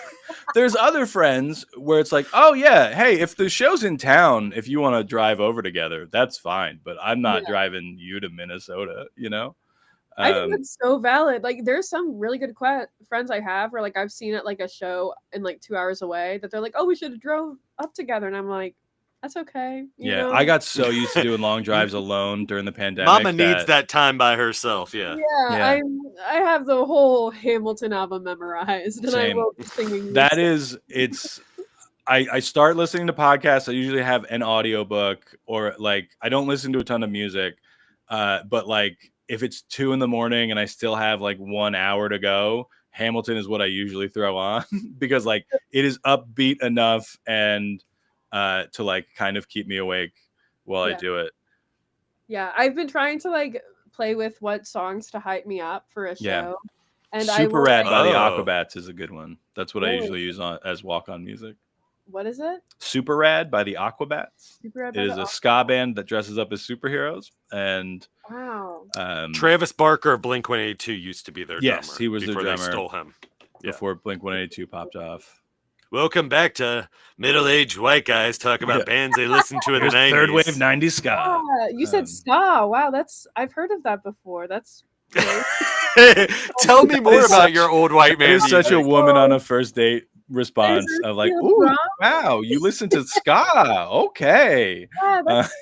S2: There's other friends where it's like, oh, yeah, hey, if the show's in town, if you want to drive over together, that's fine. But I'm not driving you to Minnesota,
S3: I think that's so valid. Like, there's some really good friends I have where, like, I've seen at, like, a show in, like, 2 hours away that they're like, oh, we should have drove up together. And I'm like, that's okay. You know?
S2: I got so used to doing long drives alone during the pandemic.
S1: Mama needs that time by herself. Yeah.
S3: I have the whole Hamilton album memorized, and I will be singing.
S2: That is, I start listening to podcasts. I usually have an audiobook, or like I don't listen to a ton of music, but like if it's 2 a.m. and I still have like 1 hour to go, Hamilton is what I usually throw on because like it is upbeat enough and to like kind of keep me awake while I do it.
S3: Yeah, I've been trying to like play with what songs to hype me up for a show.
S2: Yeah.
S3: And
S2: Super
S3: I
S2: Rad
S3: will,
S2: by the
S1: Oh.
S2: Aquabats is a good one. That's what I usually use as walk-on music.
S3: What is it?
S2: Super Rad by the Aquabats.
S3: Super Rad
S2: It
S3: by
S2: is
S3: the
S2: a ska band that dresses up as superheroes. And
S3: Wow.
S1: Travis Barker of Blink 182 used to be their drummer.
S2: Yes, he was their
S1: before
S2: drummer.
S1: They stole him.
S2: Before Blink 182 popped off.
S1: Welcome back to middle-aged white guys talk about bands they listened to in the 90s.
S2: Third wave 90s ska.
S3: You said ska. Wow, I've heard of that before. That's
S1: Tell me more about your old white man.
S2: It is such a
S1: music.
S2: woman on a first date response of like, ooh, wow, you listen to ska. Okay.
S3: Yeah, that's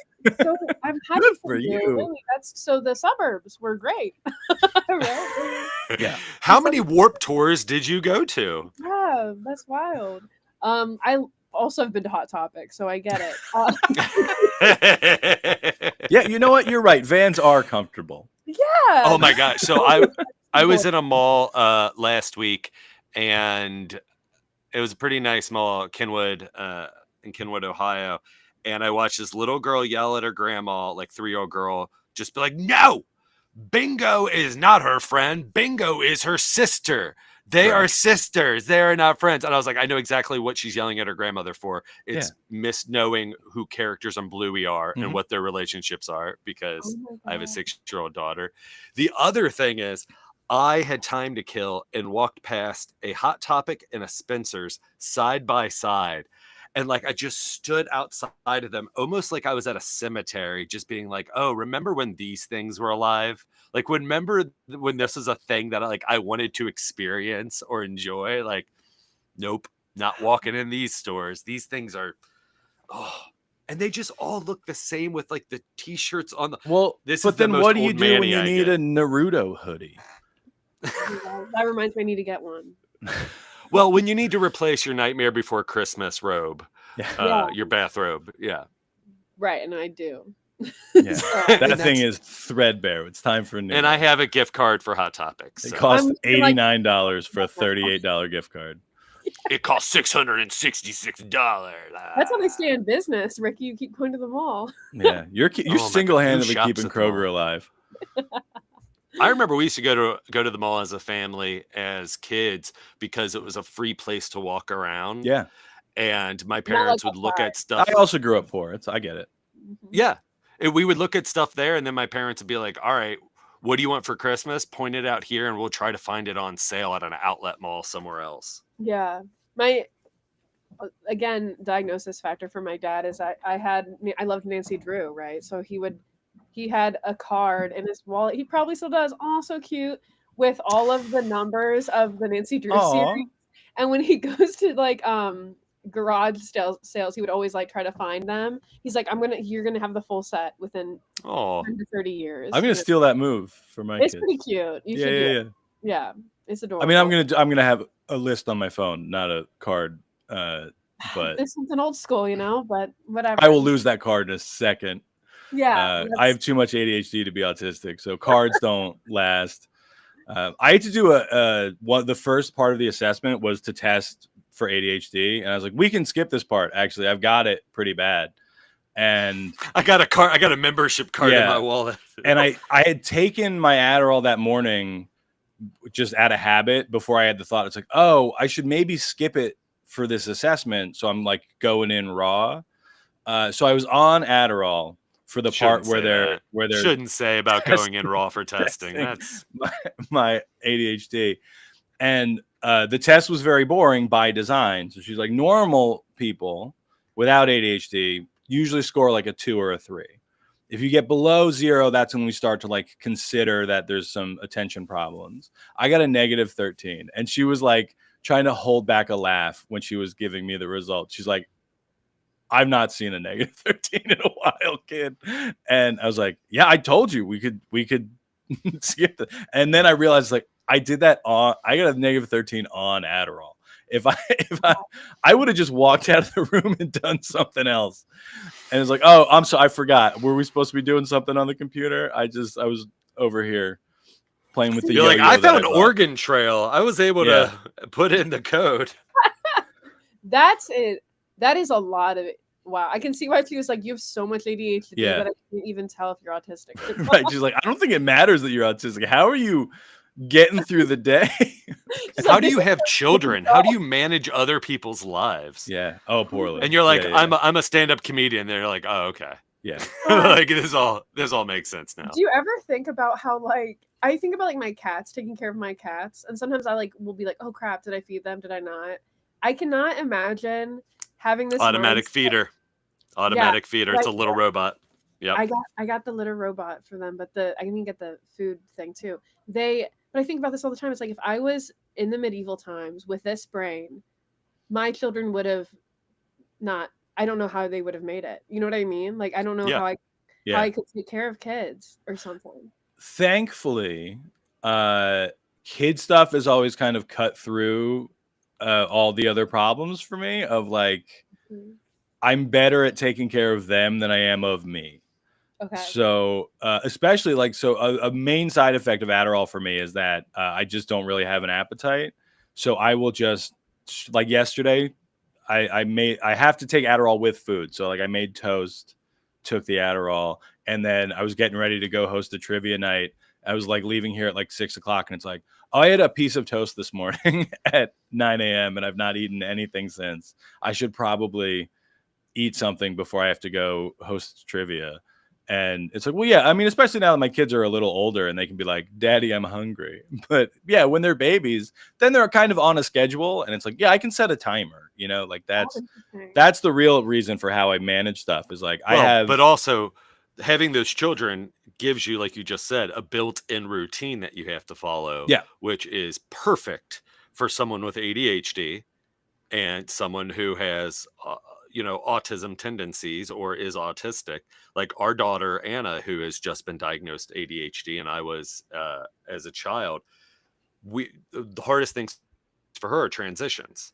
S3: so I'm happy
S2: Good
S3: for
S2: for
S3: you.
S2: you.
S3: Really, that's so the suburbs were great. Right?
S2: Yeah.
S1: How many Warp tours did you go to?
S3: Yeah, that's wild. I also have been to Hot Topic, so I get it.
S2: Yeah, you know what? You're right. Vans are comfortable.
S3: Yeah.
S1: Oh my gosh. So I was in a mall last week, and it was a pretty nice mall, Kenwood, in Kenwood, Ohio. And I watched this little girl yell at her grandma, like 3-year-old girl, just be like, "No, Bingo is not her friend. Bingo is her sister. They are sisters. They are not friends." And I was like, I know exactly what she's yelling at her grandmother for. It's misknowing who characters on Bluey are and what their relationships are, because I have a 6-year-old daughter. The other thing is, I had time to kill and walked past a Hot Topic and a Spencer's side by side. And like, I just stood outside of them, almost like I was at a cemetery, just being like, oh, remember when these things were alive? Like, remember when this was a thing that I wanted to experience or enjoy? Like, nope, not walking in these stores. These things are, and they just all look the same with like the t-shirts on the.
S2: Well,
S1: this
S2: but
S1: is the
S2: then
S1: most
S2: what do you
S1: old
S2: do when
S1: manny
S2: you
S1: I
S2: need
S1: get.
S2: a Naruto hoodie?
S3: That reminds me, I need to get one.
S1: Well, when you need to replace your Nightmare Before Christmas robe, your bathrobe,
S3: Right, and I do.
S2: Yeah.
S3: So-
S2: That thing is threadbare. It's time for a new
S1: and
S2: one.
S1: I have a gift card for Hot Topics.
S2: It
S1: So.
S2: costs
S3: I'm like-
S2: $89 for a $38 gift card.
S1: It costs $666.
S3: That's how they stay in business, Ricky. You keep going to the mall.
S2: Yeah, you're
S1: Oh my God,
S2: single-handedly
S1: who shops
S2: keeping
S1: at the mall?
S2: Kroger alive.
S1: I remember we used to go to the mall as a family, as kids, because it was a free place to walk around.
S2: Yeah,
S1: And my parents would look at stuff.
S2: I also grew up poor. I get it.
S1: Yeah. We would look at stuff there, and then my parents would be like, all right, what do you want for Christmas? Point it out here, and we'll try to find it on sale at an outlet mall somewhere else.
S3: Yeah. Again, diagnosis factor for my dad is I loved Nancy Drew, right? So he had a card in his wallet. He probably still does. Oh, so cute, with all of the numbers of the Nancy Drew series. And when he goes to like garage sales, he would always like try to find them. He's like, you're gonna have the full set within 10 to 30 years.
S2: I'm gonna steal that move for my kids.
S3: It's pretty cute. You should do it. Yeah, it's adorable.
S2: I mean, I'm gonna have a list on my phone, not a card. But
S3: it's something old school, but whatever.
S2: I will lose that card in a second.
S3: Yeah,
S2: I have too much ADHD to be autistic, so cards don't last. I had to do the first part of the assessment was to test for ADHD, and I was like, we can skip this part. Actually, I've got it pretty bad, and
S1: I got a membership card in my wallet.
S2: And I had taken my Adderall that morning just out of habit before I had the thought. It's like, oh, I should maybe skip it for this assessment. So I'm like going in raw. So I was on Adderall for the part where they're
S1: shouldn't say about going in raw for testing. That's
S2: my ADHD. And the test was very boring by design. So she's like, normal people without ADHD usually score like a 2 or a 3. If you get below 0, that's when we start to like consider that there's some attention problems. I got a -13, and she was like trying to hold back a laugh when she was giving me the results. She's like, I've not seen a -13 in a while, kid. And I was like, yeah, I told you we could skip it. And then I realized like I did that I got a -13 on Adderall. If I would have just walked out of the room and done something else. And it's like, oh, I'm sorry, I forgot. Were we supposed to be doing something on the computer? I was over here playing with the
S1: You're like,
S2: yo-yo
S1: I
S2: that
S1: found
S2: bought.
S1: Oregon Trail. I was able
S2: Yeah.
S1: to put in the code.
S3: That's it. That is a lot of it. Wow. I can see why she was like, you have so much ADHD
S2: Yeah.
S3: that I can't even tell if you're autistic.
S2: Right. She's like, I don't think it matters that you're autistic. How are you getting through the day?
S3: She's
S1: How
S3: like,
S1: do
S3: "This
S1: you
S3: is
S1: have
S3: a
S1: children? How do you manage other people's lives?
S2: Yeah. Oh, poorly.
S1: And you're like,
S2: Yeah, yeah,
S1: I'm a stand-up comedian. They're like, oh, okay.
S2: yeah.
S1: Like this all makes sense now.
S3: Do you ever think about how like I think about like my cats, taking care of my cats, and sometimes I like will be like, oh crap, did I feed them? Did I not? I cannot imagine having this
S1: Automatic
S3: mindset.
S1: feeder. Automatic feeder. It's a
S3: like
S1: little robot. Yep.
S3: I got the litter robot for them, but I didn't get the food thing too. But I think about this all the time. It's like if I was in the medieval times with this brain, my children would have not. I don't know how they would have made it. You know what I mean? Like I don't know
S1: Yeah.
S3: how
S2: Yeah.
S3: I could take care of kids or something.
S2: Thankfully, kid stuff is always kind of cut through all the other problems for me of like,
S3: Mhm.
S2: I'm better at taking care of them than I am of me.
S3: Okay.
S2: So, especially like, so a main side effect of Adderall for me is that I just don't really have an appetite. So I will just, like yesterday, I have to take Adderall with food. So like I made toast, took the Adderall, and then I was getting ready to go host a trivia night. I was like leaving here at like 6 o'clock, and it's like, oh, I had a piece of toast this morning at 9 a.m. and I've not eaten anything since. I should probably eat something before I have to go host trivia. And it's like, well, yeah, I mean, especially now that my kids are a little older and they can be like, Daddy, I'm hungry. But yeah, when they're babies, then they're kind of on a schedule. And it's like, yeah, I can set a timer, you know, like that's the real reason for how I manage stuff is like,
S1: But also having those children gives you, like you just said, a built-in routine that you have to follow.
S2: Yeah.
S1: Which is perfect for someone with ADHD and someone who has, autism tendencies or is autistic. Like our daughter, Anna, who has just been diagnosed ADHD, and I was, as a child, the hardest things for her are transitions.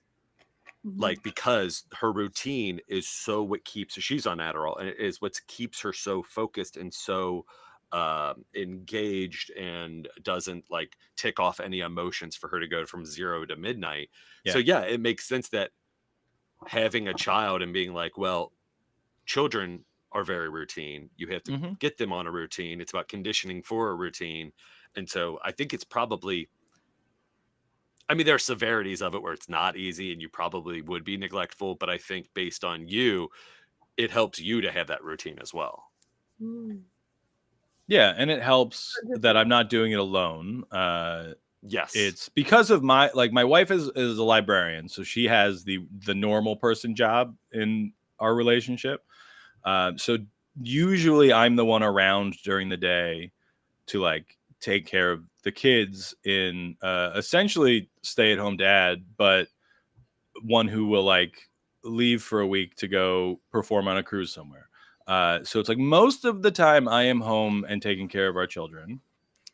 S1: Like, because her routine is so what keeps her, she's on Adderall, and it is what keeps her so focused and so engaged and doesn't like tick off any emotions for her to go from 0 to midnight.
S2: Yeah.
S1: So yeah, it makes sense that having a child and being like, well, children are very routine. You have to get them on a routine. It's about conditioning for a routine. And so I think it's probably, I mean, there are severities of it where it's not easy and you probably would be neglectful, but I think based on you, it helps you to have that routine as well.
S2: Yeah, and it helps that I'm not doing it alone.
S1: Yes.
S2: It's because of my wife is a librarian, so she has the normal person job in our relationship. So usually I'm the one around during the day to like take care of the kids in essentially stay-at-home dad, but one who will like leave for a week to go perform on a cruise somewhere. So it's like most of the time I am home and taking care of our children.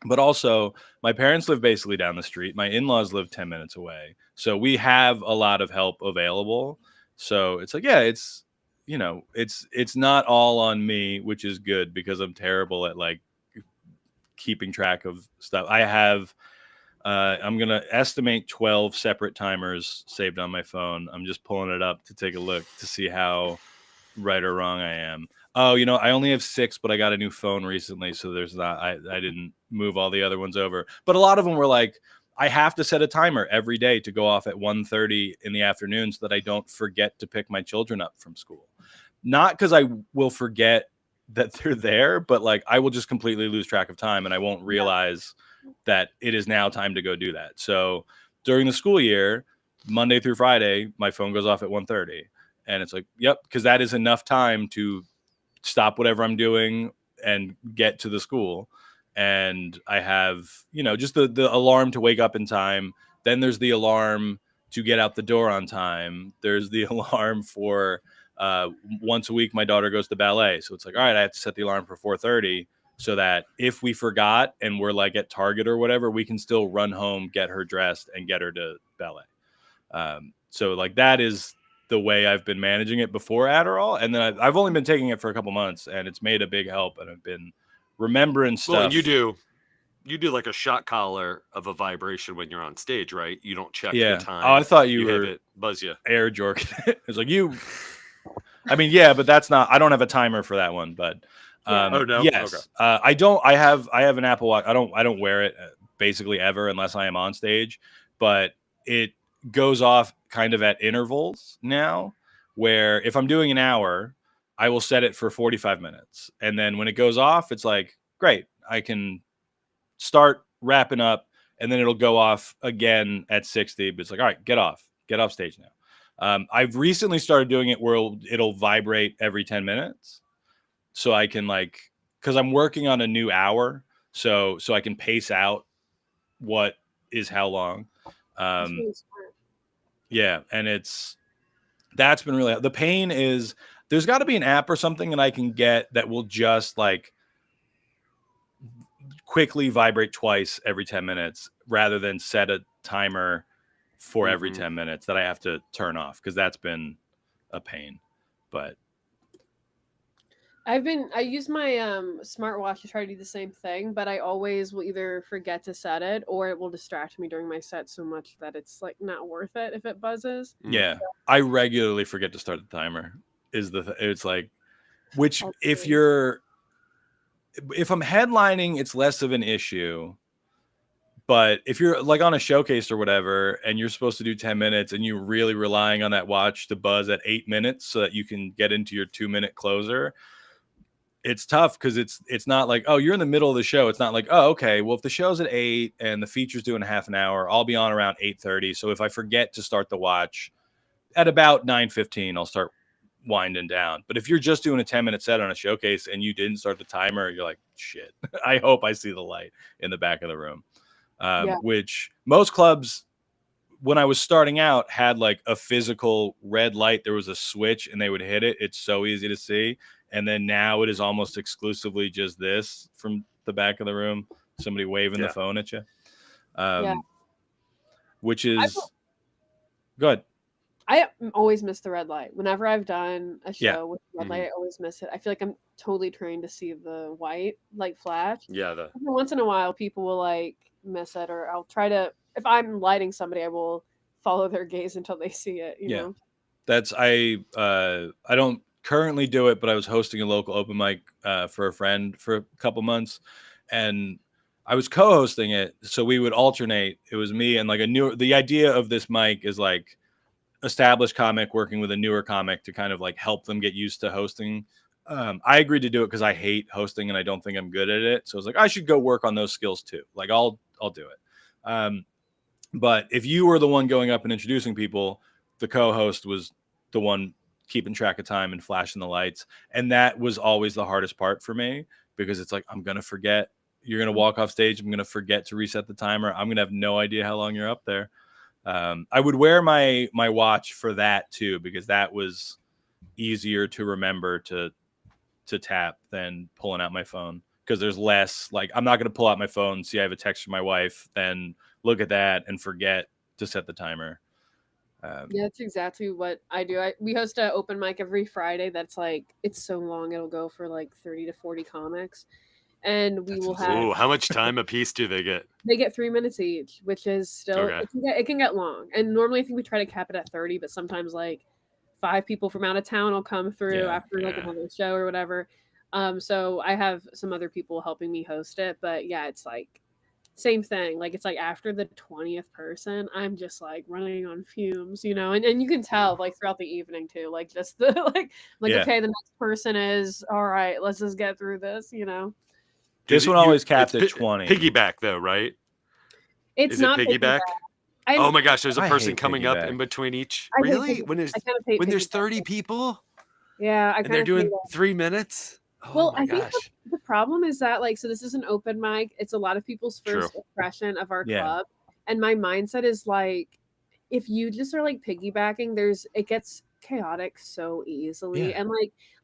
S2: But also, my parents live basically down the street. My in-laws live 10 minutes away. So we have a lot of help available. So it's like, yeah, it's, you know, it's not all on me, which is good because I'm terrible at like keeping track of stuff. I have, I'm going to estimate 12 separate timers saved on my phone. I'm just pulling it up to take a look to see how right or wrong I am. Oh, you know, I only have 6, but I got a new phone recently, so there's not. I didn't move all the other ones over. But a lot of them were like, I have to set a timer every day to go off at 1:30 in the afternoon so that I don't forget to pick my children up from school. Not because I will forget that they're there, but like I will just completely lose track of time and I won't realize that it is now time to go do that. So during the school year, Monday through Friday, my phone goes off at 1:30. And it's like, yep, because that is enough time to stop whatever I'm doing and get to the school. And I have, you know, just the alarm to wake up in time. Then there's the alarm to get out the door on time. There's the alarm for once a week, my daughter goes to ballet. So it's like, all right, I have to set the alarm for 4:30 so that if we forgot and we're like at Target or whatever, we can still run home, get her dressed and get her to ballet. So like that is the way I've been managing it before Adderall. And then I've only been taking it for a couple months and it's made a big help. And I've been remembering stuff.
S1: Well, and you do you do like a shot collar of a vibration when you're on stage, right? You don't check
S2: Yeah.
S1: the time.
S2: Oh, I thought you
S1: have
S2: were
S1: it buzz you.
S2: Air Jork. It's like you. I mean, yeah, but that's not. I don't have a timer for that one, but
S3: Yeah.
S1: Oh, no?
S2: yes,
S1: Okay.
S2: I don't. I have an Apple Watch. I don't wear it basically ever unless I am on stage, but it goes off kind of at intervals now. Where if I'm doing an hour, I will set it for 45 minutes, and then when it goes off, it's like great. I can start wrapping up, and then it'll go off again at 60. But it's like, all right, get off stage now. I've recently started doing it where it'll vibrate every 10 minutes. So I can because I'm working on a new hour. So I can pace out what is how long.
S3: That's really smart.
S2: Yeah. And that's been really, the pain is there's got to be an app or something that I can get that will just quickly vibrate twice every 10 minutes rather than set a timer for every 10 minutes that I have to turn off, because that's been a pain. But
S3: I use my smartwatch to try to do the same thing, but I always will either forget to set it or it will distract me during my set so much that it's like not worth it if it buzzes.
S2: yeah, I regularly forget to start the timer. It's like, which if I'm headlining, it's less of an issue. But if you're like on a showcase or whatever, and you're supposed to do 10 minutes and you're really relying on that watch to buzz at 8 minutes so that you can get into your 2-minute closer, it's tough because it's not like, oh, you're in the middle of the show. It's not like, oh, okay, well, if the show's at 8 and the feature's doing a half an hour, I'll be on around 8:30. So if I forget to start the watch at about 9:15, I'll start winding down. But if you're just doing a 10-minute set on a showcase and you didn't start the timer, you're like, shit, I hope I see the light in the back of the room. Which most clubs, when I was starting out, had like a physical red light. There was a switch and they would hit it. It's so easy to see. And then now it is almost exclusively just this from the back of the room, somebody waving the phone at you. Which is good.
S3: I always miss the red light. Whenever I've done a show with red light, I always miss it. I feel like I'm totally trained to see the white like flash.
S1: Yeah.
S3: Every once in a while, people will like miss it, or I'll try to. If I'm lighting somebody, I will follow their gaze until they see it. You know?
S2: That's I don't currently do it, but I was hosting a local open mic for a friend for a couple months, and I was co-hosting it, so we would alternate. It was me and like the idea of this mic is like established comic working with a newer comic to kind of like help them get used to hosting. I agreed to do it because I hate hosting and I don't think I'm good at it. So I was like, I should go work on those skills too. Like I'll do it. But if you were the one going up and introducing people, the co-host was the one keeping track of time and flashing the lights. And that was always the hardest part for me, because it's like, I'm going to forget. You're going to walk off stage. I'm going to forget to reset the timer. I'm going to have no idea how long you're up there. I would wear my watch for that too, because that was easier to remember to tap than pulling out my phone, because there's less like, I'm not going to pull out my phone, see I have a text from my wife, then look at that and forget to set the timer.
S3: Yeah, that's exactly what I do. We host an open mic every Friday. That's like, it's so long. It'll go for like 30 to 40 comics. And we will have.
S1: Ooh, how much time a piece do they get?
S3: They get 3 minutes each, which is still, it can get long. And normally I think we try to cap it at 30, but sometimes like 5 people from out of town will come through after like another show or whatever. So I have some other people helping me host it, but yeah, it's like same thing. Like it's like after the 20th person, I'm just like running on fumes, you know, and you can tell like throughout the evening too, like just the okay, the next person is all right, let's just get through this, you know.
S2: This one always capped at 20.
S1: Piggyback though, right?
S3: It's not
S1: piggyback. Oh my gosh, there's a person coming up in between each. Really? When there's 30 people?
S3: Yeah,
S1: and they're doing 3 minutes? Oh my gosh.
S3: Think the problem is that like, so this is an open mic. It's a lot of people's first impression of our club. And my mindset is like, if you just are like piggybacking, it gets chaotic so easily. And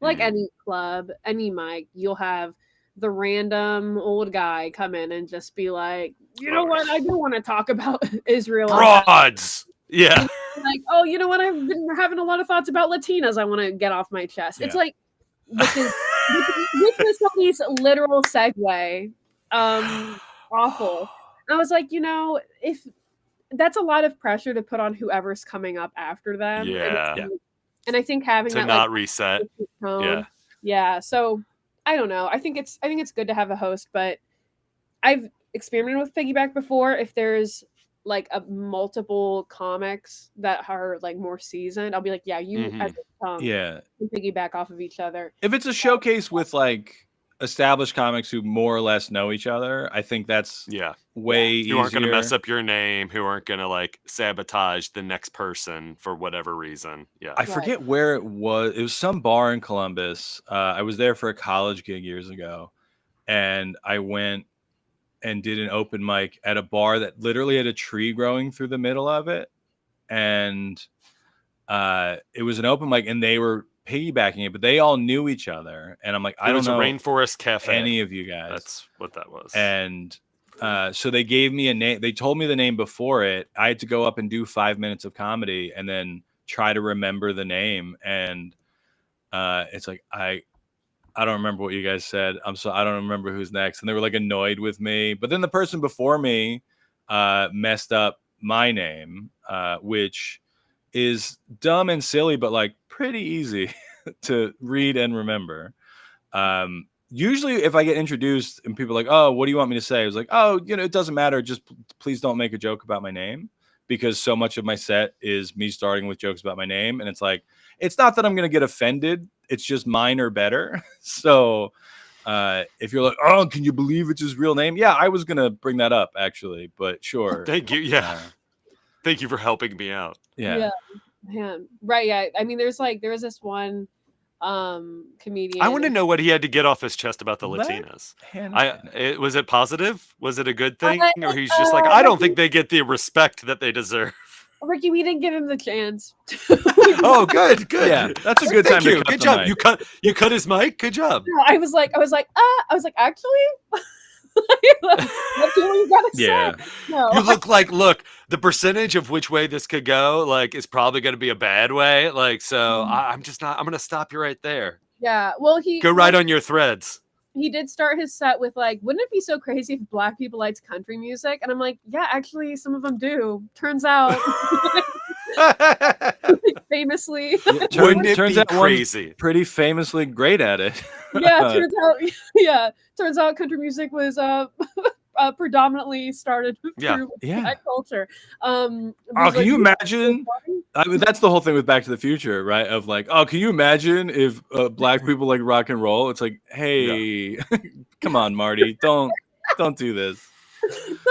S3: like any club, any mic, you'll have the random old guy come in and just be like, you know what, I do want to talk about Israel.
S1: Broads. Yeah.
S3: Like, oh, you know what, I've been having a lot of thoughts about Latinas I want to get off my chest. It's like, with this literal segue. awful. I was like, if that's a lot of pressure to put on whoever's coming up after them.
S1: Yeah.
S3: And I think having
S1: To
S3: that
S1: not
S3: like
S1: reset.
S3: tone, yeah. So I don't know. I think it's good to have a host, but I've experimented with piggyback before. If there's like a multiple comics that are like more seasoned, I'll be like, yeah, you as a
S2: Yeah.
S3: can piggyback off of each other.
S2: If it's a showcase with like established comics who more or less know each other, I think that's way easier.
S1: Who aren't going to mess up your name, who aren't going to like sabotage the next person for whatever reason. Yeah.
S2: I forget where it was. It was some bar in Columbus. I was there for a college gig years ago, and I went and did an open mic at a bar that literally had a tree growing through the middle of it. And it was an open mic, and they were piggybacking it, but they all knew each other. And I'm like, I don't know
S1: a Rainforest Cafe.
S2: Any of you guys.
S1: That's what that was.
S2: And so they gave me a name. They told me the name before it. I had to go up and do 5 minutes of comedy and then try to remember the name. And it's like, I don't remember what you guys said. I don't remember who's next. And they were like annoyed with me. But then the person before me messed up my name, which is dumb and silly, but like pretty easy to read and remember. Usually if I get introduced and people are like, oh, what do you want me to say? I was like, oh, it doesn't matter. Just please don't make a joke about my name, because so much of my set is me starting with jokes about my name. And it's like, it's not that I'm going to get offended. It's just mine are better. So if you're like, oh, can you believe it's his real name? Yeah, I was going to bring that up actually, but sure.
S1: Thank you. Yeah. Thank you for helping me out.
S2: Yeah.
S3: Right. Yeah. I mean, there was this one comedian.
S1: I want to know what he had to get off his chest about the Latinas. Was it positive? Was it a good thing? Or he's just like, I don't think they get the respect that they deserve.
S3: Ricky, we didn't give him the chance.
S1: Oh, good.
S2: Yeah, that's a good time to cut
S1: Good job. You cut his mic. Good job.
S3: No, I was like, actually, what do you gotta say? No.
S1: You look, the percentage of which way this could go, like, is probably going to be a bad way. Like, so I'm going to stop you right there.
S3: Yeah. Well,
S1: go right on your threads.
S3: He did start his set with like, wouldn't it be so crazy if Black people liked country music? And I'm like, yeah, actually, some of them do. Turns out, famously,
S2: turns out crazy. One's pretty famously great at it.
S3: Turns out country music was predominantly started through that culture.
S2: Can you imagine? I mean, that's the whole thing with Back to the Future, right? Of like, oh, can you imagine if Black people like rock and roll? It's like, hey, come on, Marty, don't do this.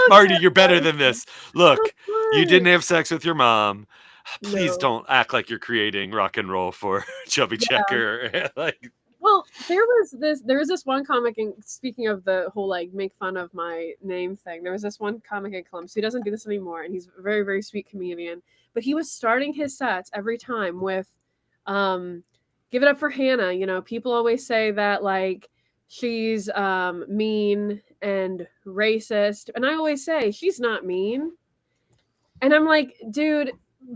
S1: Marty, you're better than this. Look, you didn't have sex with your mom. Please don't act like you're creating rock and roll for Chubby Checker. Like,
S3: well, there was this one comic, and speaking of the whole like make fun of my name thing, there was this one comic in Columbus who doesn't do this anymore, and he's a very, very sweet comedian. But he was starting his sets every time with, give it up for Hannah. People always say that like she's mean and racist, and I always say she's not mean. And I'm like, dude,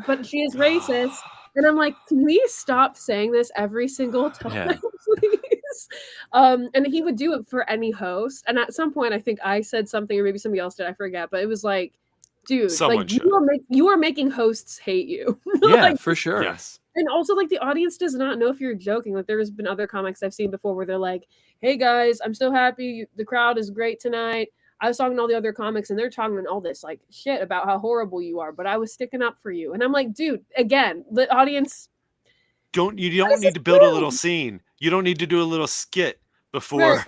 S3: but she is racist. And I'm like, can we stop saying this every single time, please? And he would do it for any host. And at some point, I think I said something, or maybe somebody else did, I forget. But it was like, dude, like you are making hosts hate you.
S2: Yeah,
S3: like,
S2: for sure.
S1: Yes.
S3: And also, like, the audience does not know if you're joking. Like, there's been other comics I've seen before where they're like, hey, guys, I'm so happy. The crowd is great tonight. I was talking to all the other comics, and they're talking all this, like, shit about how horrible you are, but I was sticking up for you. And I'm like, dude, again, the audience...
S1: You don't need to build a little scene. You don't need to do a little skit before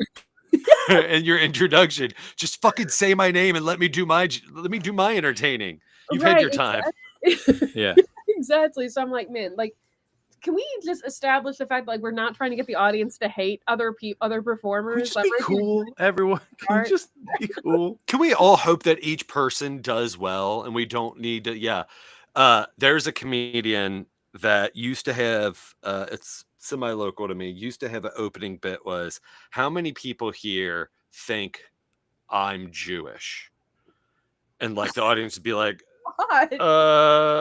S1: in your introduction. Just fucking say my name and let me do my entertaining. You've had your time.
S3: Exactly.
S2: Yeah.
S3: Exactly. So I'm like, man, like, can we just establish the fact like we're not trying to get the audience to hate other performers?
S2: Just be cool, everyone. Can you just be cool?
S1: Can we all hope that each person does well, and we don't need to? Yeah. There's a comedian that used to have. It's semi-local to me. Used to have an opening bit was, how many people here think I'm Jewish? And like the audience would be like,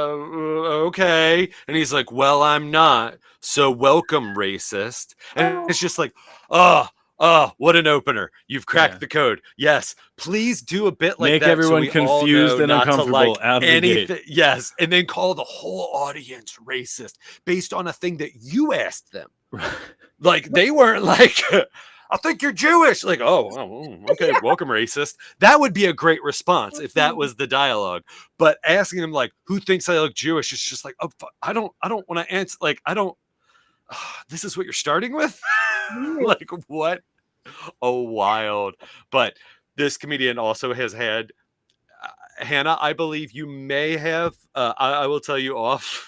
S1: okay. And he's like, well, I'm not. So welcome, racist. And it's just like, oh, Oh, what an opener. You've cracked
S2: Yeah.
S1: the code. Yes. Please do a bit like
S2: Make
S1: that.
S2: everyone
S1: so we all
S2: confused
S1: know
S2: and
S1: not to
S2: uncomfortable
S1: like
S2: out of the gate.
S1: anything. Yes. And then call the whole audience racist based on a thing that you asked them. Like they weren't like, I think you're Jewish. Like, oh, okay, welcome, racist. That would be a great response if that was the dialogue. But asking them like, who thinks I look Jewish? It's just like, oh, I don't want to answer. Like, I don't. This is what you're starting with. Like what? Oh, wild. But this comedian also has had Hannah. I believe you may have. I will tell you off.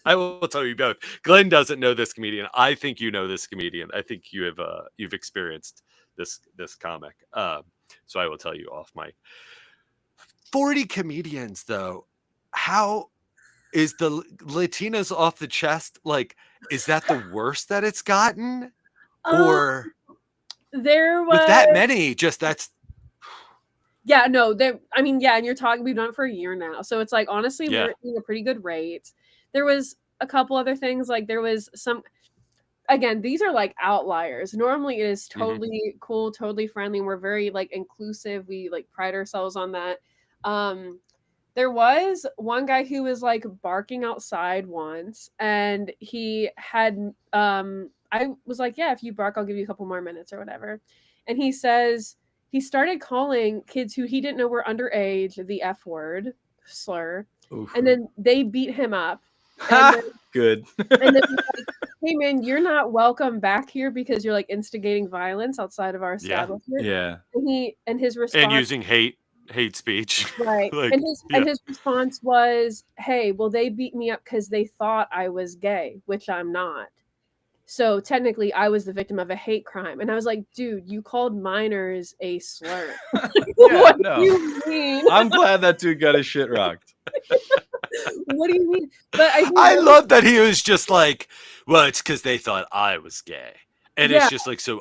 S1: I will tell you both. Glenn doesn't know this comedian. I think you know this comedian. I think you have you've experienced this comic. So I will tell you off mic. 40 comedians though. How is the Latinas off the chest? Like, is that the worst that it's gotten? Or
S3: there was
S1: with that many, just that's
S3: yeah, no, there I mean, yeah, and you're talking we've done it for a year now. So it's like honestly
S1: Yeah.
S3: we're seeing a pretty good rate. There was a couple other things, like there was some again, these are like outliers. Normally it is totally cool, totally friendly, and we're very like inclusive. We like pride ourselves on that. There was one guy who was like barking outside once, and he had I was like, yeah, if you bark, I'll give you a couple more minutes or whatever. And he says he started calling kids who he didn't know were underage the F word slur.
S2: Oof.
S3: And then they beat him up.
S2: Ha!
S3: And then,
S2: Good.
S3: and then he's like, hey man, you're not welcome back here because you're like instigating violence outside of our establishment.
S2: Yeah.
S3: And his response
S1: and using hate speech.
S3: right.
S1: Like,
S3: and his response was, hey, well they beat me up because they thought I was gay, which I'm not. So technically I was the victim of a hate crime. And I was like, dude, you called minors a slur. What
S2: no.
S3: do you mean?
S2: I'm glad that dude got his shit rocked.
S3: What do you mean? But
S1: I love that he was just like, well, it's because they thought I was gay. And
S3: Yeah.
S1: it's just like, so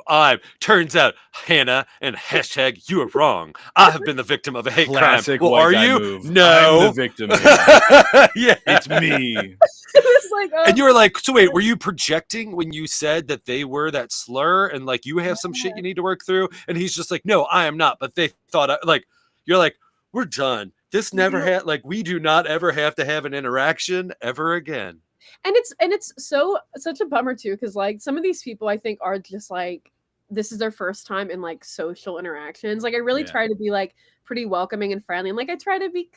S1: turns out, Hannah, and hashtag, you are wrong. I have been the victim of a hate
S2: Classic
S1: crime. Well,
S2: white
S1: are
S2: guy
S1: you?
S2: move.
S1: No.
S2: I'm the victim here.
S1: Yeah.
S2: It's me.
S3: It's like, oh,
S1: And you were like, so wait, were you projecting when you said that they were that slur and like you have some shit you need to work through? And he's just like, no, I am not. But they thought, you're like, we're done. This never had, like, we do not ever have to have an interaction ever again.
S3: and it's such a bummer too, because like some of these people I think are just like this is their first time in like social interactions. Like I really
S2: Yeah.
S3: try to be like pretty welcoming and friendly, and like I try to be,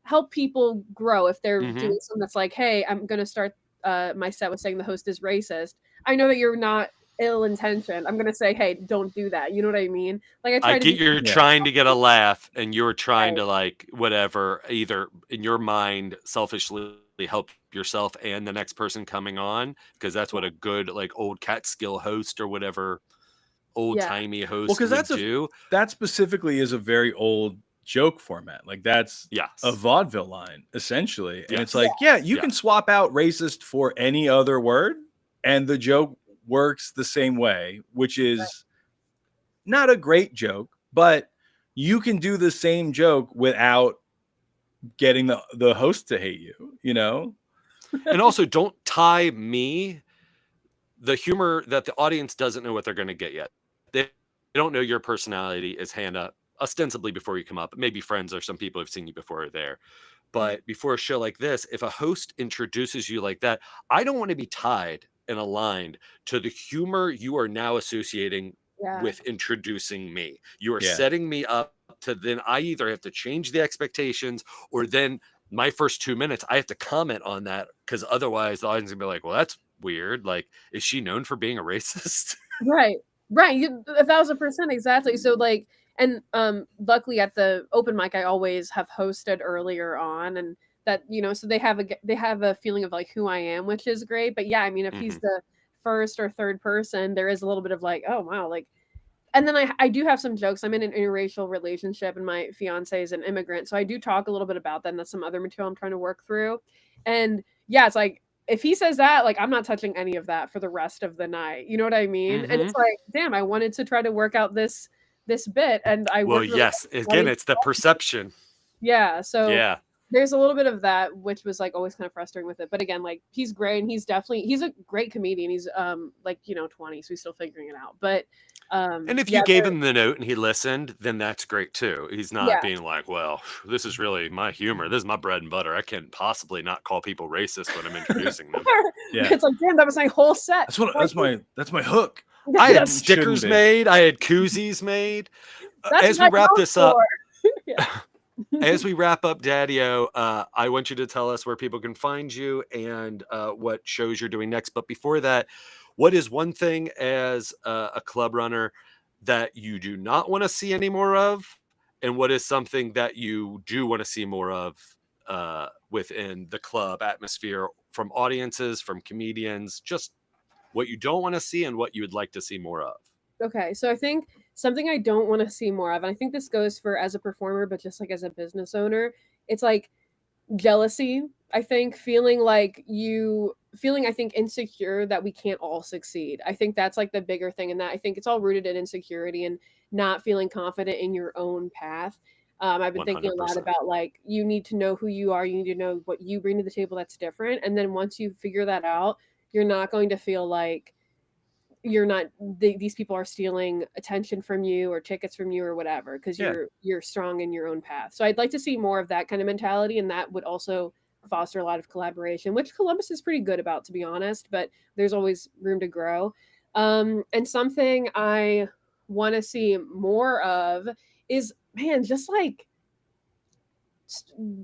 S3: help people grow if they're
S1: Mhm.
S3: doing something that's like, hey, I'm gonna start my set with saying the host is racist. I know that you're not ill intentioned. I'm gonna say, hey, don't do that. You know what I mean? Like I try
S1: I
S3: to
S1: get
S3: be
S1: you're
S2: Yeah.
S1: trying to get a laugh and you're trying
S3: Right.
S1: to like whatever, either in your mind selfishly help yourself and the next person coming on, because that's what a good like old Catskill host or whatever old timey host
S2: 'cause
S1: would
S2: that's
S1: do.
S2: That specifically is a very old joke format. Like that's
S1: Yes.
S2: a vaudeville line, essentially. And it's
S1: Yes.
S2: like, yeah, you
S1: Yeah.
S2: can swap out racist for any other word, and the joke works the same way, which is not a great joke, but you can do the same joke without getting the host to hate you.
S1: And also don't tie me the humor that the audience doesn't know what they're going to get yet. They don't know your personality as Hannah ostensibly before you come up. Maybe friends or some people have seen you before are there. But before a show like this, if a host introduces you like that, I don't want to be tied and aligned to the humor you are now associating
S3: Yeah.
S1: with introducing me. You are
S2: Yeah.
S1: setting me up to then I either have to change the expectations or then my first 2 minutes, I have to comment on that because otherwise the audience is gonna be like, well, that's weird. Like, is she known for being a racist?
S3: Right. 1,000% exactly. So like, and luckily at the open mic I always have hosted earlier on, and that so they have a feeling of like who I am, which is great. But yeah, I mean if he's the first or third person, there is a little bit of like, oh wow, like. And then I do have some jokes. I'm in an interracial relationship and my fiance is an immigrant. So I do talk a little bit about that, and that's some other material I'm trying to work through. And yeah, it's like if he says that, like I'm not touching any of that for the rest of the night. You know what I mean? And it's like, damn, I wanted to try to work out this bit, and I
S1: Well,
S3: worked really
S1: yes.
S3: hard.
S1: Again, it's the perception.
S3: Yeah. So
S1: Yeah.
S3: there's a little bit of that, which was like always kind of frustrating with it. But again, like he's great, and he's a great comedian. He's like 20, so he's still figuring it out. But
S1: And if
S3: yeah,
S1: you gave him the note and he listened, then that's great too. He's not
S3: yeah.
S1: being like, well, this is really my humor. This is my bread and butter. I can't possibly not call people racist when I'm introducing them.
S2: Yeah.
S3: It's like, damn, that was my whole set.
S2: That's my hook.
S1: I had
S3: That's-
S1: stickers
S2: be.
S1: made. I had koozies made.
S3: that's
S1: As we
S3: my
S1: wrap
S3: mouth
S1: this up,
S3: for. Yeah.
S1: as we wrap up, Daddio, I want you to tell us where people can find you and what shows you're doing next. But before that, what is one thing as a club runner that you do not want to see any more of? And what is something that you do want to see more of within the club atmosphere from audiences, from comedians, just what you don't want to see and what you would like to see more of?
S3: Okay, so I think something I don't want to see more of, and I think this goes for as a performer, but just like as a business owner, it's like jealousy. I think feeling I think insecure that we can't all succeed. I think that's like the bigger thing, and that I think it's all rooted in insecurity and not feeling confident in your own path. I've been thinking a lot
S1: 100%.
S3: about like you need to know who you are, you need to know what you bring to the table that's different, and then once you figure that out, you're not going to feel like these people are stealing attention from you or tickets from you or whatever, because
S2: Yeah.
S3: you're strong in your own path. So I'd like to see more of that kind of mentality, and that would also foster a lot of collaboration, which Columbus is pretty good about, to be honest, but there's always room to grow. And something I want to see more of is, man, just like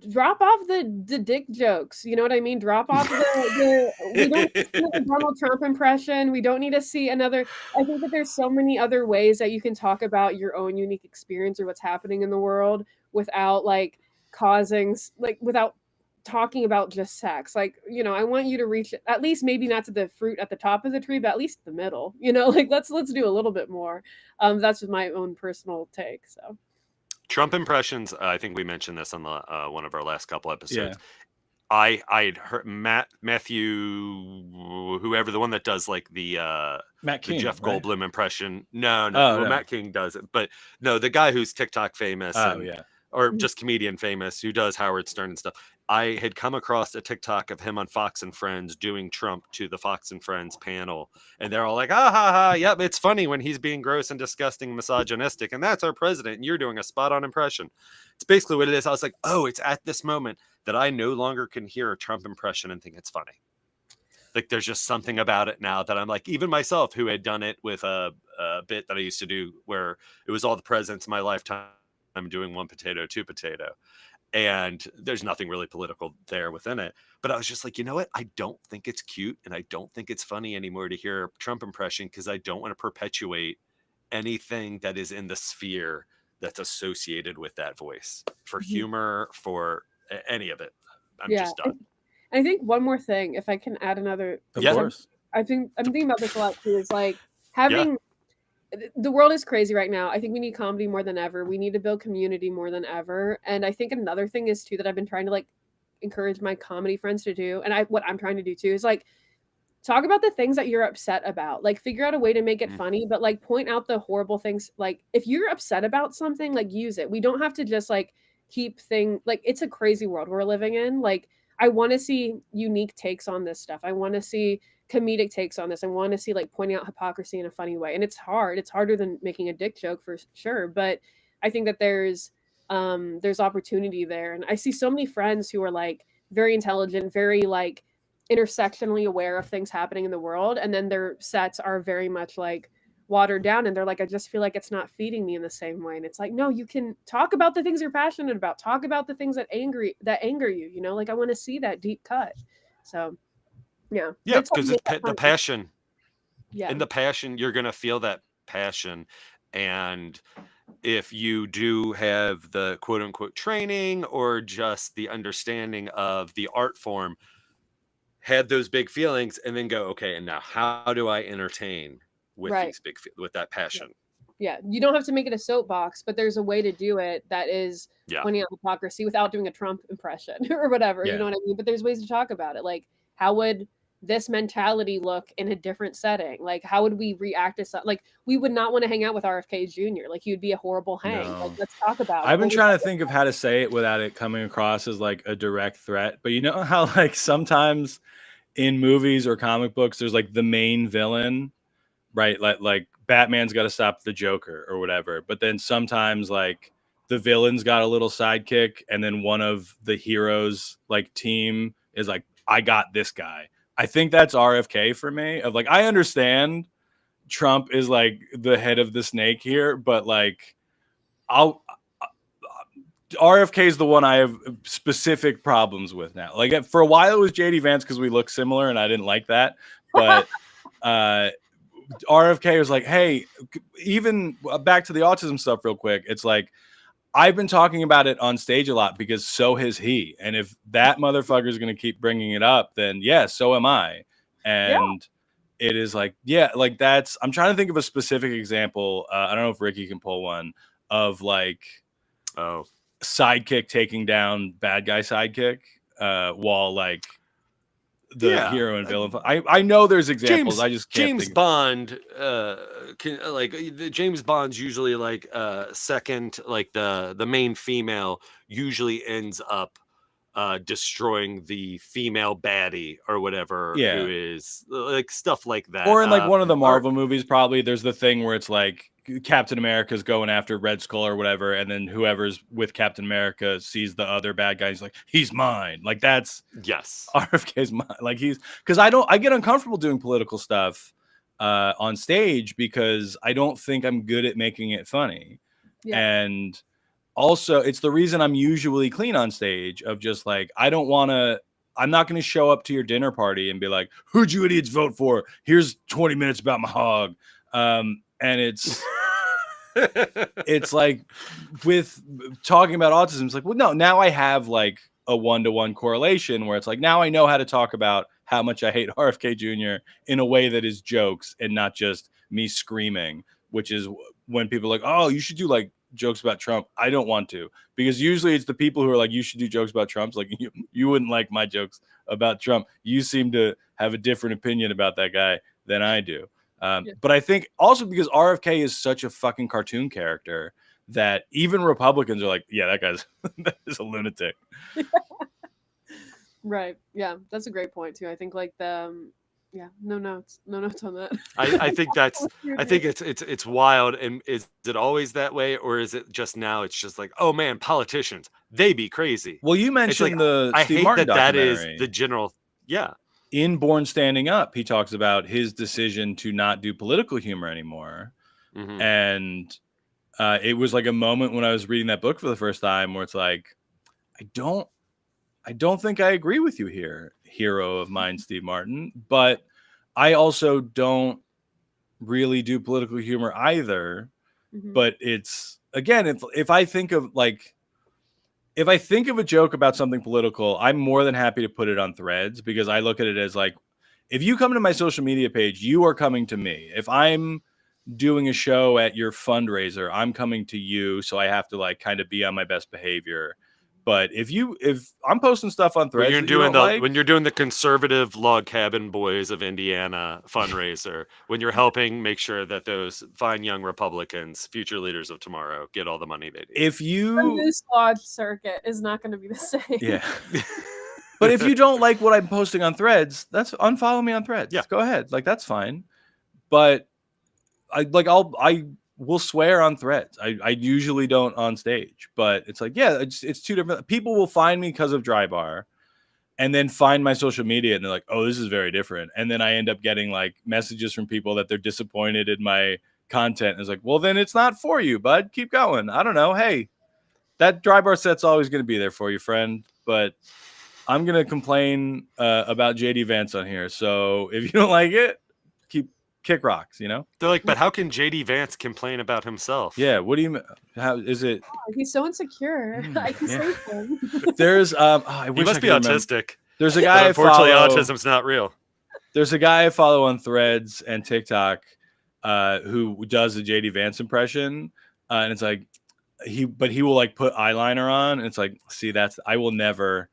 S3: drop off the dick jokes. You know what I mean? Drop off the we don't need to see a Donald Trump impression. We don't need to see another. I think that there's so many other ways that you can talk about your own unique experience or what's happening in the world without like without talking about just sex. Like, I want you to reach at least, maybe not to the fruit at the top of the tree, but at least the middle. Like let's do a little bit more. That's just my own personal take. So
S1: Trump impressions. I think we mentioned this on the one of our last couple episodes.
S2: Yeah.
S1: I'd heard Matthew, whoever, the one that does like the
S2: Matt King,
S1: Jeff
S2: right?
S1: Goldblum impression. No,
S2: Oh, no.
S1: Matt King does it, but no, the guy who's TikTok famous.
S2: Oh, yeah.
S1: Or just comedian famous who does Howard Stern and stuff. I had come across a TikTok of him on Fox and Friends doing Trump to the Fox and Friends panel. And they're all like, ha ha ha, yep, it's funny when he's being gross and disgusting, misogynistic. And that's our president. And you're doing a spot on impression. It's basically what it is. I was like, oh, it's at this moment that I no longer can hear a Trump impression and think it's funny. Like there's just something about it now that I'm like, even myself who had done it with a bit that I used to do where it was all the presidents in my lifetime. I'm doing one potato, two potato. And there's nothing really political there within it. But I was just like, you know what? I don't think it's cute and I don't think it's funny anymore to hear a Trump impression because I don't want to perpetuate anything that is in the sphere that's associated with that voice for humor, for any of it. I'm just done.
S3: I think one more thing, if I can add another.
S2: Of course.
S3: I'm thinking about this a lot too. Is like having. The world is crazy right now. I think we need comedy more than ever. We need to build community more than ever. And I think another thing is too that I've been trying to like encourage my comedy friends to do, and what I'm trying to do too is like talk about the things that you're upset about. Like figure out a way to make it funny, but like point out the horrible things. Like if you're upset about something, like use it. We don't have to just like keep like it's a crazy world we're living in. Like I want to see unique takes on this stuff. I want to see comedic takes on this. I want to see like pointing out hypocrisy in a funny way. And it's hard. It's harder than making a dick joke for sure. But I think that there's opportunity there. And I see so many friends who are like very intelligent, very like intersectionally aware of things happening in the world. And then their sets are very much like watered down. And they're like, I just feel like it's not feeding me in the same way. And it's like, no, you can talk about the things you're passionate about. Talk about the things that anger you, like I want to see that deep cut. So yeah,
S1: because it's the passion.
S3: Yeah,
S1: in the passion, you're gonna feel that passion, and if you do have the quote unquote training or just the understanding of the art form, had those big feelings, and then go, okay, and now how do I entertain with these big with that passion?
S3: Yeah, you don't have to make it a soapbox, but there's a way to do it that is pointing out hypocrisy without doing a Trump impression or whatever. You know what I mean? But there's ways to talk about it, like how would this mentality look in a different setting? Like, how would we react to something? Like, we would not want to hang out with RFK Jr. Like, he would be a horrible hang. Like,
S2: No.
S3: let's talk about it.
S2: I've been
S3: What would
S2: trying
S3: that
S2: to think of how to say it without it coming across as like a direct threat. But you know how like sometimes in movies or comic books, there's like the main villain, right? Like Batman's got to stop the Joker or whatever. But then sometimes like the villain's got a little sidekick, and then one of the heroes like team is like, I got this guy. I think that's RFK for me. Of like, I understand Trump is like the head of the snake here, but like RFK is the one I have specific problems with now. Like for a while it was JD Vance because we look similar and I didn't like that. But RFK was like, hey, even back to the autism stuff real quick. It's like, I've been talking about it on stage a lot because so has he. And if that motherfucker is going to keep bringing it up, then yeah, so am I. And it is like, yeah, like that's, I'm trying to think of a specific example. I don't know if Ricky can pull one of like, sidekick taking down bad guy sidekick while like the hero and villain. I know there's examples. I just can't
S1: James Bond the James Bond's usually like second, like the main female usually ends up destroying the female baddie or whatever, who is like stuff like that.
S2: Or in like one of the Marvel movies, probably there's the thing where it's like Captain America's going after Red Skull or whatever, and then whoever's with Captain America sees the other bad guy. He's like, he's mine. Like that's RFK's mine. Like because I get uncomfortable doing political stuff on stage because I don't think I'm good at making it funny. And also it's the reason I'm usually clean on stage of just like, I'm not going to show up to your dinner party and be like, who'd you idiots vote for? Here's 20 minutes about my hog. And it's it's like with talking about autism, it's like, well, no, now I have like a 1-to-1 correlation where it's like, now I know how to talk about how much I hate RFK Jr. in a way that is jokes and not just me screaming, which is when people are like, oh, you should do like jokes about Trump. I don't want to, because usually it's the people who are like, you should do jokes about Trump. Like you wouldn't like my jokes about Trump. You seem to have a different opinion about that guy than I do. But I think also because RFK is such a fucking cartoon character that even Republicans are like, yeah, that is a lunatic.
S3: Right. Yeah, that's a great point too. I think like no notes on that.
S1: I think it's wild. And is it always that way, or is it just now? It's just like, oh man, politicians, they be crazy.
S2: Well, you mentioned the Steve Martin documentary.
S1: That is the general. Yeah.
S2: In Born Standing Up, he talks about his decision to not do political humor anymore. Mm-hmm. And it was like a moment when I was reading that book for the first time where it's like, I don't think I agree with you here, hero of mine, Steve Martin, but I also don't really do political humor either. Mm-hmm. But it's, again, if I think of a joke about something political, I'm more than happy to put it on Threads, because I look at it as like, if you come to my social media page, you are coming to me. If I'm doing a show at your fundraiser, I'm coming to you. So I have to like kind of be on my best behavior. But if I'm posting stuff on Threads,
S1: when you're doing the conservative Log Cabin Boys of Indiana fundraiser, when you're helping make sure that those fine young Republicans, future leaders of tomorrow, get all the money they need.
S3: The News Lodge circuit is not going to be the same.
S2: Yeah. But if you don't like what I'm posting on Threads, that's unfollow me on Threads. Yeah. Go ahead. Like, that's fine. But I will swear on Threads. I usually don't on stage, but it's like, yeah, it's two different. People will find me because of Dry Bar and then find my social media and they're like, oh, this is very different. And then I end up getting like messages from people that they're disappointed in my content. And it's like, well, then it's not for you, bud. Keep going. I don't know. Hey, that Dry Bar set's always going to be there for you, friend. But I'm going to complain about JD Vance on here. So if you don't like it, kick rocks, you know?
S1: They're like, but how can JD Vance complain about himself?
S2: Yeah, what do you mean? How is it?
S3: Oh, he's so insecure. I can save him.
S2: There's
S1: he must be autistic.
S2: There's a guy
S1: unfortunately autism's not real.
S2: There's a guy I follow on Threads and TikTok who does a JD Vance impression, and it's like he will like put eyeliner on, and it's like, see, I will never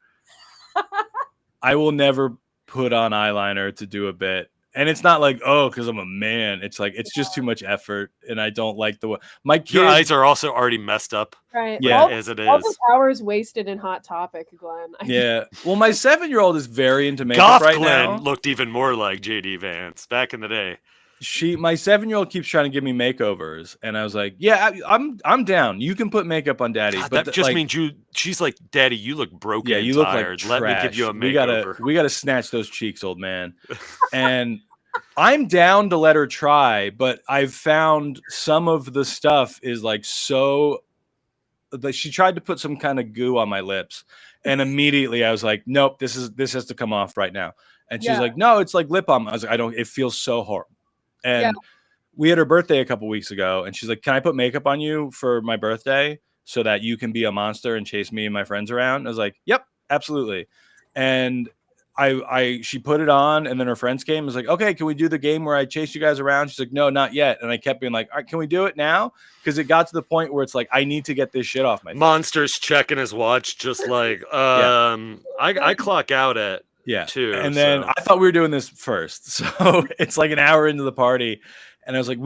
S2: put on eyeliner to do a bit. And it's not like, oh, because I'm a man. It's like, it's just too much effort. And I don't like the way my kids.
S1: Your eyes are also already messed up.
S3: Right.
S2: Yeah.
S1: As it
S3: All
S1: is.
S3: those hours wasted in Hot Topic, Glenn.
S2: Yeah. Well, my 7-year-old is very into makeup
S1: Goth
S2: right
S1: Glenn
S2: now.
S1: looked even more like JD Vance back in the day.
S2: My 7-year-old keeps trying to give me makeovers, and I was like, yeah, I'm down. You can put makeup on Daddy.
S1: God,
S2: But
S1: that just means she's like, Daddy, you look broken.
S2: yeah,
S1: and
S2: you look
S1: tired.
S2: like
S1: Let
S2: trash.
S1: me give you a makeover.
S2: We gotta snatch those cheeks, old man. And I'm down to let her try, but I've found some of the stuff is like so. Like she tried to put some kind of goo on my lips, and immediately I was like, nope, this has to come off right now. And she's like, no, it's like lip balm. I was like, I don't. It feels so horrible. And we had her birthday a couple weeks ago, and she's like, can I put makeup on you for my birthday so that you can be a monster and chase me and my friends around? I was like, yep, absolutely. And she put it on, and then her friends came. I was like, okay, can we do the game where I chase you guys around? She's like, no, not yet. And I kept being like, all right, can we do it now? Because it got to the point where it's like, I need to get this shit off my face.
S1: Monster's checking his watch, just like, I clock out at 2.
S2: And then I thought we were doing this first. So it's like an hour into the party. And I was like,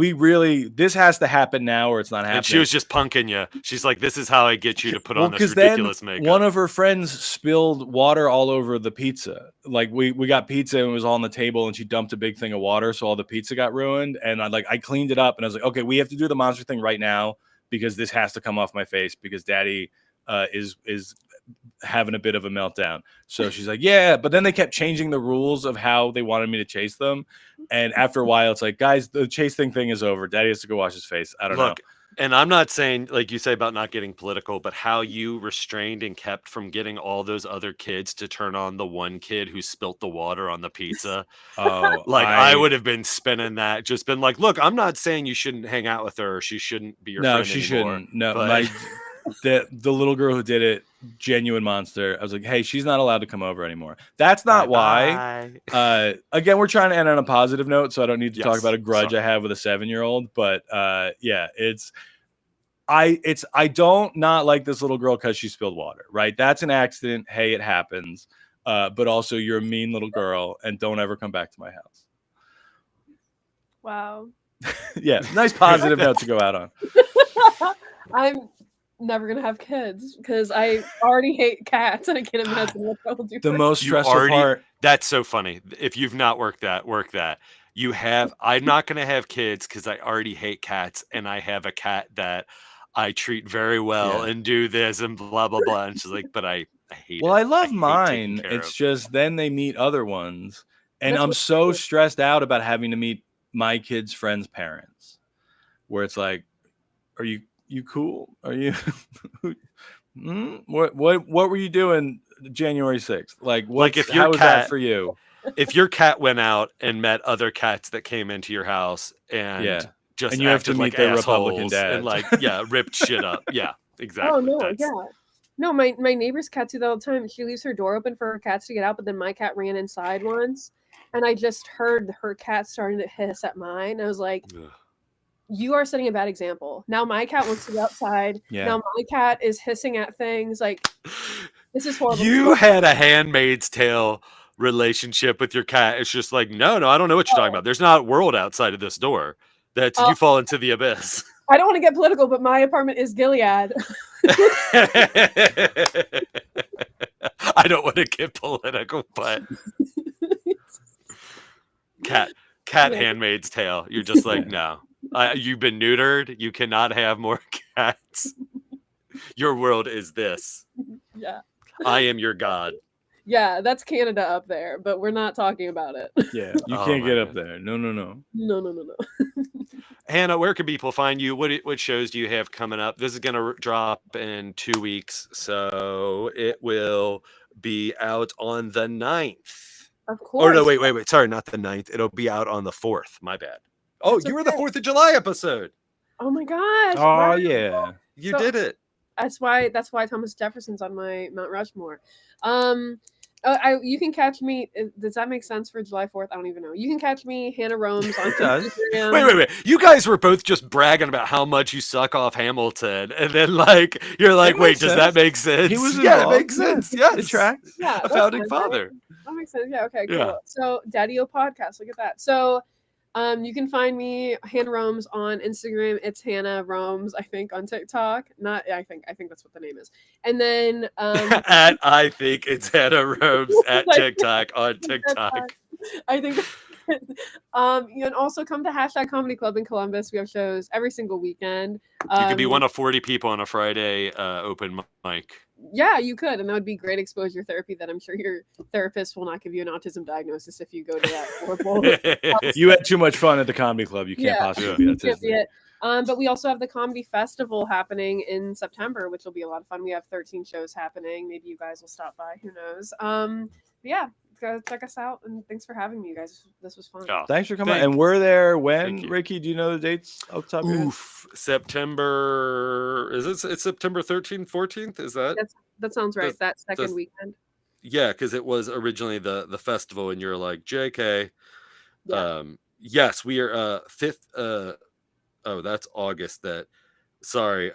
S2: this has to happen now or it's not happening.
S1: And she was just punking you. She's like, this is how I get you to put on this ridiculous makeup.
S2: One of her friends spilled water all over the pizza. Like we got pizza and it was all on the table and she dumped a big thing of water. So all the pizza got ruined. And I cleaned it up and I was like, okay, we have to do the monster thing right now because this has to come off my face because Daddy is having a bit of a meltdown. So she's like, yeah, but then they kept changing the rules of how they wanted me to chase them. And after a while, it's like, guys, the chase thing is over. Daddy has to go wash his face. I don't know.
S1: And I'm not saying, like you say about not getting political, but how you restrained and kept from getting all those other kids to turn on the one kid who spilt the water on the pizza. I would have been spinning that, just been like, look, I'm not saying you shouldn't hang out with her. Or she shouldn't be your friend anymore. No, she shouldn't.
S2: No, but the little girl who did it, genuine monster. I was like, hey, she's not allowed to come over anymore. That's not why. Again, we're trying to end on a positive note, so I don't need to talk about a grudge I have with a 7-year-old. But yeah, I don't not like this little girl because she spilled water. Right? That's an accident. Hey, it happens. But also, you're a mean little girl, and don't ever come back to my house.
S3: Wow.
S2: Yeah, nice positive note to go out on.
S3: I'm never gonna have kids because I already hate cats and I can't imagine what they'll do.
S2: The most stressful part.
S1: That's so funny. If you've not work that. You have. I'm not gonna have kids because I already hate cats, and I have a cat that I treat very well and do this and blah blah blah. And she's like, but I hate.
S2: Well,
S1: it.
S2: I love mine. It's just then they meet other ones, and I'm so stressed out about having to meet my kids' friends' parents, where it's like, are you cool? Are you what were you doing January 6th? Like how was that for you?
S1: If your cat went out and met other cats that came into your house and
S2: you have to meet their Republican dads
S1: and ripped shit up. Yeah, exactly.
S3: Oh no, no, my neighbor's cats do that all the time. She leaves her door open for her cats to get out, but then my cat ran inside once and I just heard her cat starting to hiss at mine. I was like, ugh. You are setting a bad example. Now my cat wants to go outside. Yeah. Now my cat is hissing at things. Like, this is horrible.
S1: You had a Handmaid's Tale relationship with your cat. It's just like, no, I don't know what you're talking about. There's not a world outside of this door. That's you fall into the abyss.
S3: I don't want to get political, but my apartment is Gilead.
S1: I don't want to get political, but cat Handmaid's Tale. You're just like, no. You've been neutered. You cannot have more cats. Your world is this.
S3: Yeah.
S1: I am your god.
S3: Yeah, that's Canada up there, but we're not talking about it.
S2: Yeah, you can't get up there. No.
S3: No.
S1: Hannah, where can people find you? What shows do you have coming up? This is going to drop in 2 weeks, so it will be out on the 9th.
S3: Of course.
S1: Oh, no, wait. Sorry, not the 9th. It'll be out on the 4th. My bad. Oh, you were the 4th of July episode.
S3: Oh my gosh.
S2: Oh, wow. Yeah.
S1: You did it.
S3: That's why Thomas Jefferson's on my Mount Rushmore. You can catch me. Does that make sense for July 4th? I don't even know. You can catch me, Hannah Romes, on Instagram.
S1: Wait. You guys were both just bragging about how much you suck off Hamilton. And then, you're like, wait, does that make sense?
S2: He was
S1: it makes sense. Yes.
S2: It tracks.
S3: Yeah,
S1: a founding father.
S3: Oh my makes sense. Yeah. Okay. Cool.
S1: Yeah.
S3: So Daddio podcast. Look at that. So, you can find me Hannah Romes on Instagram. It's Hannah Romes, I think, on TikTok. Not, I think that's what the name is. And then
S1: At I think it's Hannah Robes at TikTok on TikTok.
S3: I think. You can also come to Hashtag Comedy Club in Columbus. We have shows every single weekend.
S1: You could be one of 40 people on a Friday open mic.
S3: Yeah, you could, and that would be great exposure therapy that I'm sure your therapist will not give you an autism diagnosis if you go to that horrible.
S2: You had too much fun at the comedy club. You can't possibly be
S3: You can't be
S2: autistic.
S3: it. But we also have the comedy festival happening in September, which will be a lot of fun. We have 13 shows happening. Maybe you guys will stop by. Who knows? Yeah, go check us out, and thanks for having me, you guys. This was fun.
S1: Oh,
S2: Thanks for coming. And we're there when,
S1: you.
S2: Ricky? Do you know the dates off the top of your head?
S1: September. It's September 13th, 14th? Is that?
S3: That sounds right. That second weekend.
S1: Yeah, because it was originally the festival, and you're like, JK.
S3: Yeah.
S1: Yes, we are 5th. Oh, that's August. Sorry,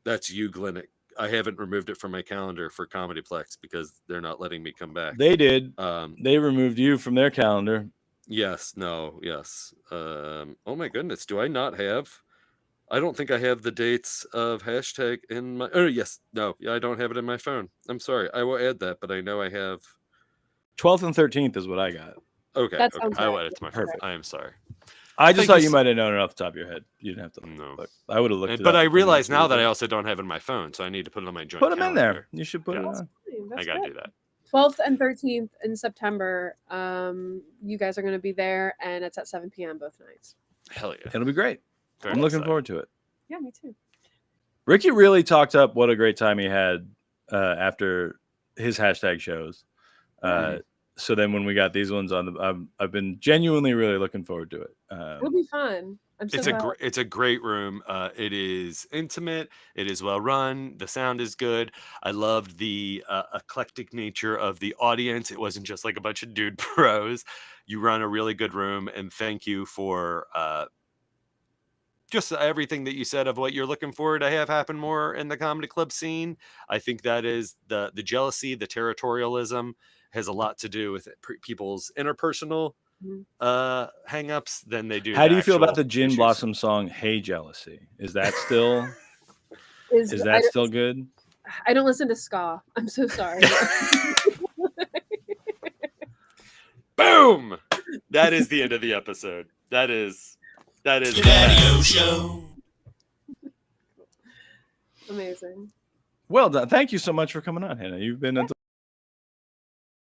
S1: that's you, Glenn. I haven't removed it from my calendar for Comedyplex because they're not letting me come back.
S2: They did.
S1: Um,
S2: They removed you from their calendar.
S1: yes, no, yes. Oh my goodness, do I not have? I don't think I have the dates of hashtag in my. Oh yes, no, yeah, I don't have it in my phone. I'm sorry. I will add that, but I know I have.
S2: 12th and 13th is what I got.
S1: Okay,
S3: That
S1: okay.
S3: sounds
S1: I will
S3: right.
S1: add it to my phone.
S2: Perfect.
S1: I am sorry.
S2: I just
S1: Thank
S2: thought
S1: you
S2: you
S1: so-
S2: might have known it off the top of your head. You didn't have to
S1: No.
S2: look. I would have looked it
S1: But
S2: up.
S1: I
S2: if you
S1: realize
S2: wanted
S1: now
S2: to.
S1: that I also don't have it in my phone, so I need to put it on my joint.
S2: Put them in there.
S1: calendar.
S2: You should put it
S1: Yeah.
S2: on.
S3: That's
S1: I gotta
S3: good.
S1: do that.
S3: 12th and 13th in September. You guys are going to be there, and it's at 7 p.m. both nights.
S1: Hell yeah!
S2: It'll be great.
S1: Very
S2: I'm looking
S1: excited.
S2: forward to it.
S3: Yeah, me too.
S2: Ricky really talked up what a great time he had after his hashtag shows. So then when we got these ones on, I've been genuinely really looking forward to it.
S3: It'll be fun. I'm so glad.
S1: It's a great room. It is intimate. It is well run. The sound is good. I loved the eclectic nature of the audience. It wasn't just like a bunch of dude pros. You run a really good room, and thank you for just everything that you said of what you're looking forward to have happen more in the comedy club scene. I think that is the jealousy, the territorialism has a lot to do with people's interpersonal hang-ups than they do.
S2: How do you feel about
S1: actual
S2: the Gin
S1: issues.
S2: Blossom song "Hey Jealousy"? Is that still is
S3: I
S2: that
S3: don't-
S2: still good?
S3: I don't listen to ska. I'm so sorry.
S1: Boom! That is the end of the episode. That is
S5: Daddios Show.
S3: Amazing.
S2: Well done. Thank you so much for coming on, Hannah. You've been